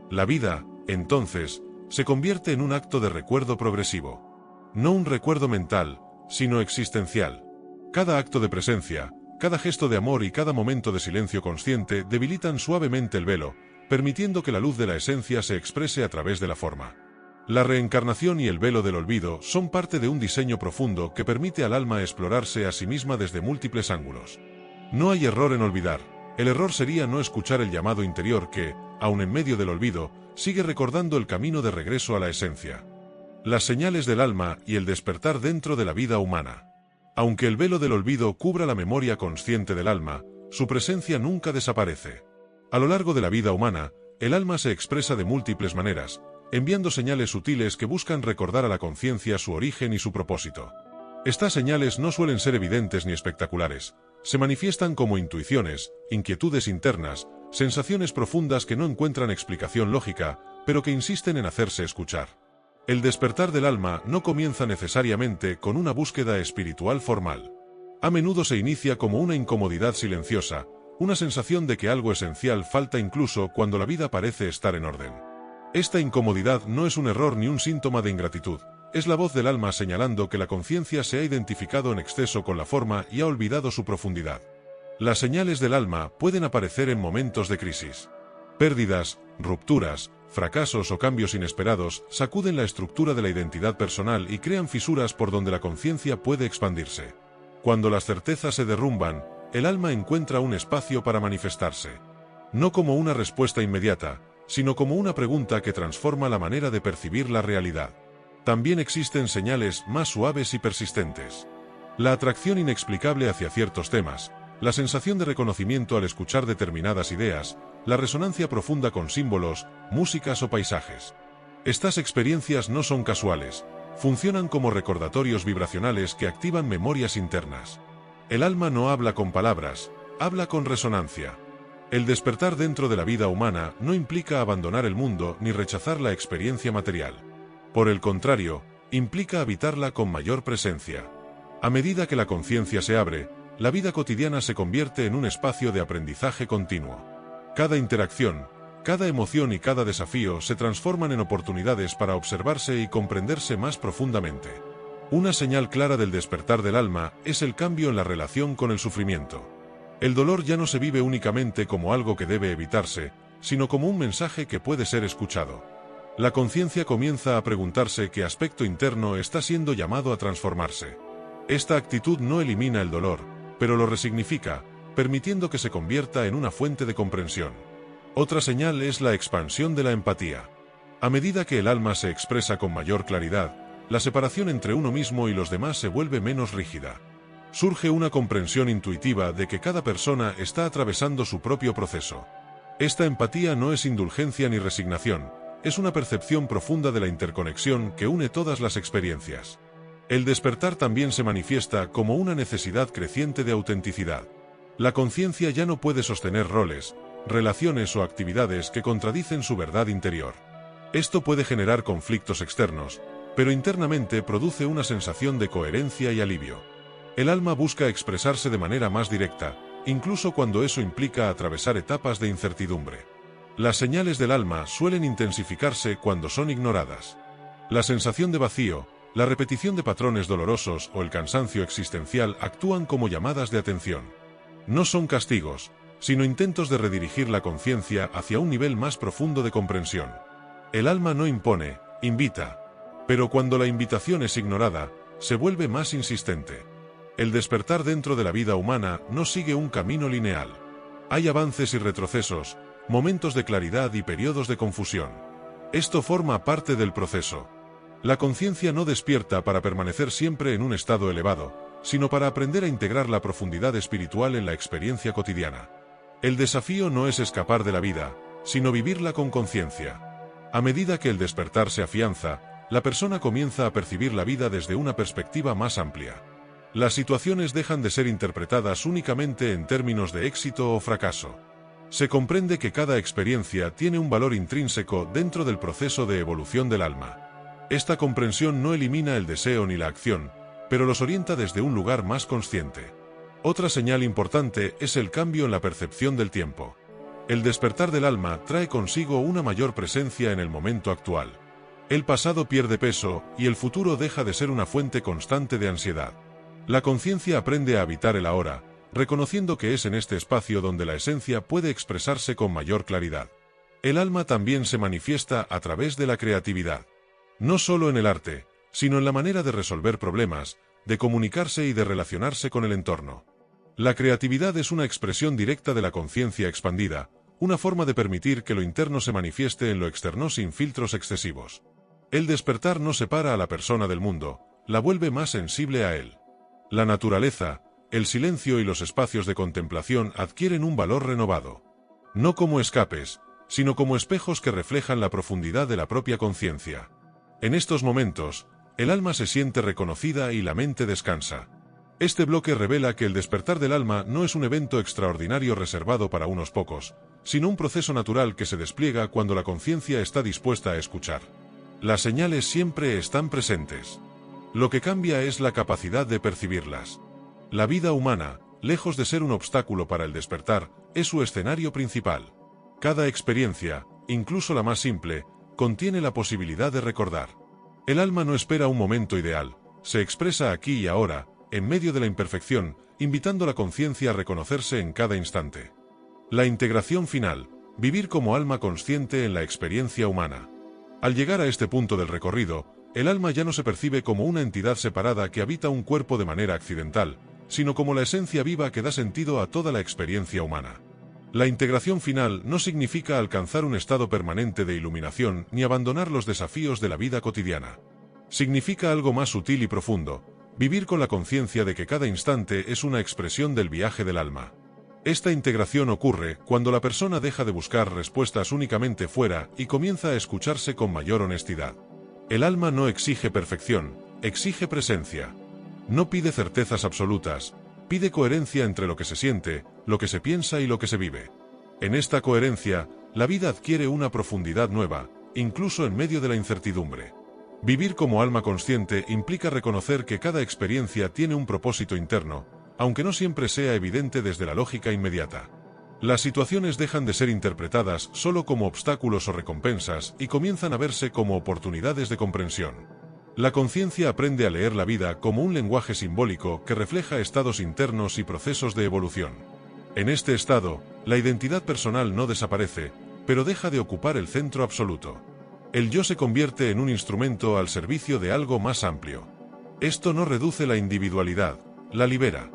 La vida, entonces, se convierte en un acto de recuerdo progresivo. No un recuerdo mental, sino existencial. Cada acto de presencia, Cada gesto de amor y cada momento de silencio consciente debilitan suavemente el velo, permitiendo que la luz de la esencia se exprese a través de la forma. La reencarnación y el velo del olvido son parte de un diseño profundo que permite al alma explorarse a sí misma desde múltiples ángulos. No hay error en olvidar. El error sería no escuchar el llamado interior que, aun en medio del olvido, sigue recordando el camino de regreso a la esencia. Las señales del alma y el despertar dentro de la vida humana. Aunque el velo del olvido cubra la memoria consciente del alma, su presencia nunca desaparece. A lo largo de la vida humana, el alma se expresa de múltiples maneras, enviando señales sutiles que buscan recordar a la conciencia su origen y su propósito. Estas señales no suelen ser evidentes ni espectaculares. Se manifiestan como intuiciones, inquietudes internas, sensaciones profundas que no encuentran explicación lógica, pero que insisten en hacerse escuchar. El despertar del alma no comienza necesariamente con una búsqueda espiritual formal. A menudo se inicia como una incomodidad silenciosa, una sensación de que algo esencial falta incluso cuando la vida parece estar en orden. Esta incomodidad no es un error ni un síntoma de ingratitud, es la voz del alma señalando que la conciencia se ha identificado en exceso con la forma y ha olvidado su profundidad. Las señales del alma pueden aparecer en momentos de crisis. Pérdidas, rupturas, fracasos o cambios inesperados sacuden la estructura de la identidad personal y crean fisuras por donde la conciencia puede expandirse. Cuando las certezas se derrumban, el alma encuentra un espacio para manifestarse. No como una respuesta inmediata, sino como una pregunta que transforma la manera de percibir la realidad. También existen señales más suaves y persistentes. La atracción inexplicable hacia ciertos temas, la sensación de reconocimiento al escuchar determinadas ideas, la resonancia profunda con símbolos, músicas o paisajes. Estas experiencias no son casuales, funcionan como recordatorios vibracionales que activan memorias internas. El alma no habla con palabras, habla con resonancia. El despertar dentro de la vida humana no implica abandonar el mundo ni rechazar la experiencia material. Por el contrario, implica habitarla con mayor presencia. A medida que la conciencia se abre, la vida cotidiana se convierte en un espacio de aprendizaje continuo. Cada interacción, cada emoción y cada desafío se transforman en oportunidades para observarse y comprenderse más profundamente. Una señal clara del despertar del alma es el cambio en la relación con el sufrimiento. El dolor ya no se vive únicamente como algo que debe evitarse, sino como un mensaje que puede ser escuchado. La conciencia comienza a preguntarse qué aspecto interno está siendo llamado a transformarse. Esta actitud no elimina el dolor, pero lo resignifica, permitiendo que se convierta en una fuente de comprensión. Otra señal es la expansión de la empatía. A medida que el alma se expresa con mayor claridad, la separación entre uno mismo y los demás se vuelve menos rígida. Surge una comprensión intuitiva de que cada persona está atravesando su propio proceso. Esta empatía no es indulgencia ni resignación, es una percepción profunda de la interconexión que une todas las experiencias. El despertar también se manifiesta como una necesidad creciente de autenticidad. La conciencia ya no puede sostener roles, relaciones o actividades que contradicen su verdad interior. Esto puede generar conflictos externos, pero internamente produce una sensación de coherencia y alivio. El alma busca expresarse de manera más directa, incluso cuando eso implica atravesar etapas de incertidumbre. Las señales del alma suelen intensificarse cuando son ignoradas. La sensación de vacío, la repetición de patrones dolorosos o el cansancio existencial actúan como llamadas de atención. No son castigos, sino intentos de redirigir la conciencia hacia un nivel más profundo de comprensión. El alma no impone, invita. Pero cuando la invitación es ignorada, se vuelve más insistente. El despertar dentro de la vida humana no sigue un camino lineal. Hay avances y retrocesos, momentos de claridad y periodos de confusión. Esto forma parte del proceso. La conciencia no despierta para permanecer siempre en un estado elevado, sino para aprender a integrar la profundidad espiritual en la experiencia cotidiana. El desafío no es escapar de la vida, sino vivirla con conciencia. A medida que el despertar se afianza, la persona comienza a percibir la vida desde una perspectiva más amplia. Las situaciones dejan de ser interpretadas únicamente en términos de éxito o fracaso. Se comprende que cada experiencia tiene un valor intrínseco dentro del proceso de evolución del alma. Esta comprensión no elimina el deseo ni la acción, pero los orienta desde un lugar más consciente. Otra señal importante es el cambio en la percepción del tiempo. El despertar del alma trae consigo una mayor presencia en el momento actual. El pasado pierde peso y el futuro deja de ser una fuente constante de ansiedad. La conciencia aprende a habitar el ahora, reconociendo que es en este espacio donde la esencia puede expresarse con mayor claridad. El alma también se manifiesta a través de la creatividad. No solo en el arte, sino en la manera de resolver problemas, de comunicarse y de relacionarse con el entorno. La creatividad es una expresión directa de la conciencia expandida, una forma de permitir que lo interno se manifieste en lo externo sin filtros excesivos. El despertar no separa a la persona del mundo, la vuelve más sensible a él. La naturaleza, el silencio y los espacios de contemplación adquieren un valor renovado. No como escapes, sino como espejos que reflejan la profundidad de la propia conciencia. En estos momentos, el alma se siente reconocida y la mente descansa. Este bloque revela que el despertar del alma no es un evento extraordinario reservado para unos pocos, sino un proceso natural que se despliega cuando la conciencia está dispuesta a escuchar. Las señales siempre están presentes. Lo que cambia es la capacidad de percibirlas. La vida humana, lejos de ser un obstáculo para el despertar, es su escenario principal. Cada experiencia, incluso la más simple, contiene la posibilidad de recordar. El alma no espera un momento ideal, se expresa aquí y ahora, en medio de la imperfección, invitando a la conciencia a reconocerse en cada instante. La integración final, vivir como alma consciente en la experiencia humana. Al llegar a este punto del recorrido, el alma ya no se percibe como una entidad separada que habita un cuerpo de manera accidental, sino como la esencia viva que da sentido a toda la experiencia humana. La integración final no significa alcanzar un estado permanente de iluminación ni abandonar los desafíos de la vida cotidiana. Significa algo más sutil y profundo, vivir con la conciencia de que cada instante es una expresión del viaje del alma. Esta integración ocurre cuando la persona deja de buscar respuestas únicamente fuera y comienza a escucharse con mayor honestidad. El alma no exige perfección, exige presencia. No pide certezas absolutas, pide coherencia entre lo que se siente, lo que se piensa y lo que se vive. En esta coherencia, la vida adquiere una profundidad nueva, incluso en medio de la incertidumbre. Vivir como alma consciente implica reconocer que cada experiencia tiene un propósito interno, aunque no siempre sea evidente desde la lógica inmediata. Las situaciones dejan de ser interpretadas solo como obstáculos o recompensas y comienzan a verse como oportunidades de comprensión. La conciencia aprende a leer la vida como un lenguaje simbólico que refleja estados internos y procesos de evolución. En este estado, la identidad personal no desaparece, pero deja de ocupar el centro absoluto. El yo se convierte en un instrumento al servicio de algo más amplio. Esto no reduce la individualidad, la libera.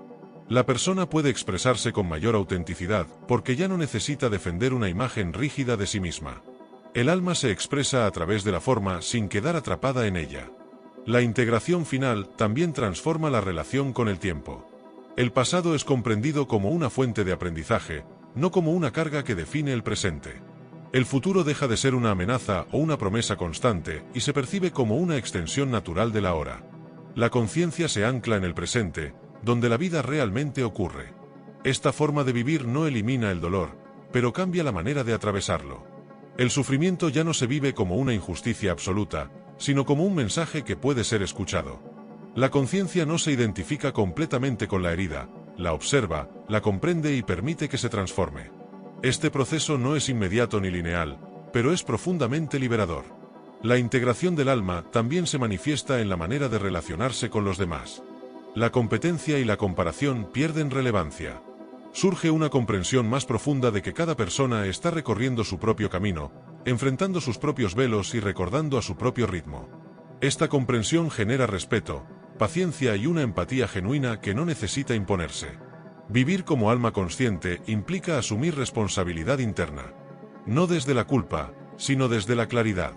La persona puede expresarse con mayor autenticidad porque ya no necesita defender una imagen rígida de sí misma. El alma se expresa a través de la forma sin quedar atrapada en ella. La integración final también transforma la relación con el tiempo. El pasado es comprendido como una fuente de aprendizaje, no como una carga que define el presente. El futuro deja de ser una amenaza o una promesa constante y se percibe como una extensión natural del ahora. La conciencia se ancla en el presente, donde la vida realmente ocurre. Esta forma de vivir no elimina el dolor, pero cambia la manera de atravesarlo. El sufrimiento ya no se vive como una injusticia absoluta, sino como un mensaje que puede ser escuchado. La conciencia no se identifica completamente con la herida, la observa, la comprende y permite que se transforme. Este proceso no es inmediato ni lineal, pero es profundamente liberador. La integración del alma también se manifiesta en la manera de relacionarse con los demás. La competencia y la comparación pierden relevancia. Surge una comprensión más profunda de que cada persona está recorriendo su propio camino, enfrentando sus propios velos y recordando a su propio ritmo. Esta comprensión genera respeto, paciencia y una empatía genuina que no necesita imponerse. Vivir como alma consciente implica asumir responsabilidad interna. No desde la culpa, sino desde la claridad.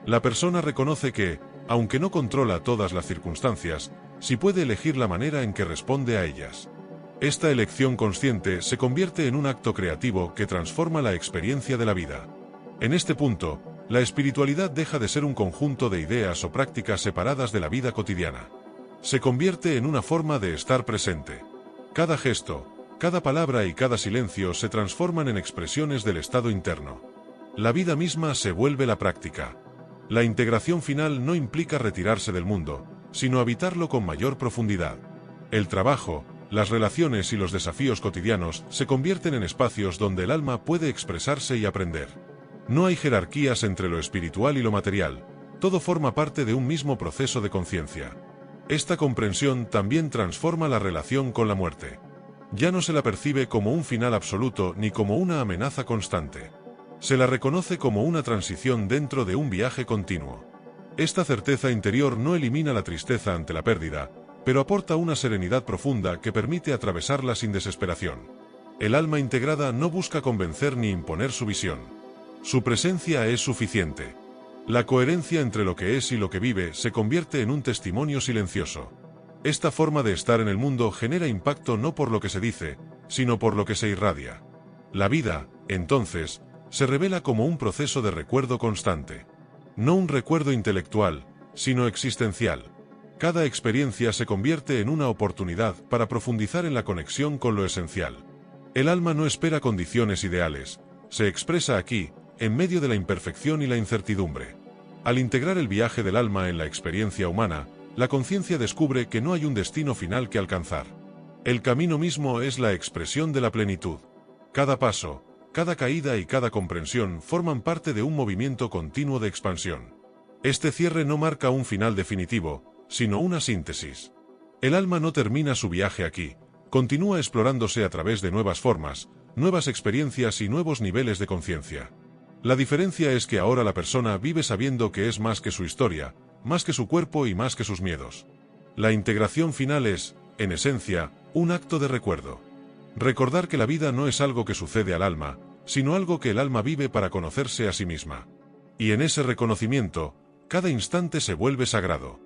La persona reconoce que, aunque no controla todas las circunstancias, sí puede elegir la manera en que responde a ellas. Esta elección consciente se convierte en un acto creativo que transforma la experiencia de la vida. En este punto, la espiritualidad deja de ser un conjunto de ideas o prácticas separadas de la vida cotidiana. Se convierte en una forma de estar presente. Cada gesto, cada palabra y cada silencio se transforman en expresiones del estado interno. La vida misma se vuelve la práctica. La integración final no implica retirarse del mundo, sino habitarlo con mayor profundidad. El trabajo, las relaciones y los desafíos cotidianos se convierten en espacios donde el alma puede expresarse y aprender. No hay jerarquías entre lo espiritual y lo material, todo forma parte de un mismo proceso de conciencia. Esta comprensión también transforma la relación con la muerte. Ya no se la percibe como un final absoluto ni como una amenaza constante. Se la reconoce como una transición dentro de un viaje continuo. Esta certeza interior no elimina la tristeza ante la pérdida, pero aporta una serenidad profunda que permite atravesarla sin desesperación. El alma integrada no busca convencer ni imponer su visión. Su presencia es suficiente. La coherencia entre lo que es y lo que vive se convierte en un testimonio silencioso. Esta forma de estar en el mundo genera impacto no por lo que se dice, sino por lo que se irradia. La vida, entonces, se revela como un proceso de recuerdo constante. No un recuerdo intelectual, sino existencial. Cada experiencia se convierte en una oportunidad para profundizar en la conexión con lo esencial. El alma no espera condiciones ideales, se expresa aquí, en medio de la imperfección y la incertidumbre. Al integrar el viaje del alma en la experiencia humana, la conciencia descubre que no hay un destino final que alcanzar. El camino mismo es la expresión de la plenitud. Cada paso, cada caída y cada comprensión forman parte de un movimiento continuo de expansión. Este cierre no marca un final definitivo, sino una síntesis. El alma no termina su viaje aquí, continúa explorándose a través de nuevas formas, nuevas experiencias y nuevos niveles de conciencia. La diferencia es que ahora la persona vive sabiendo que es más que su historia, más que su cuerpo y más que sus miedos. La integración final es, en esencia, un acto de recuerdo. Recordar que la vida no es algo que sucede al alma, sino algo que el alma vive para conocerse a sí misma. Y en ese reconocimiento, cada instante se vuelve sagrado.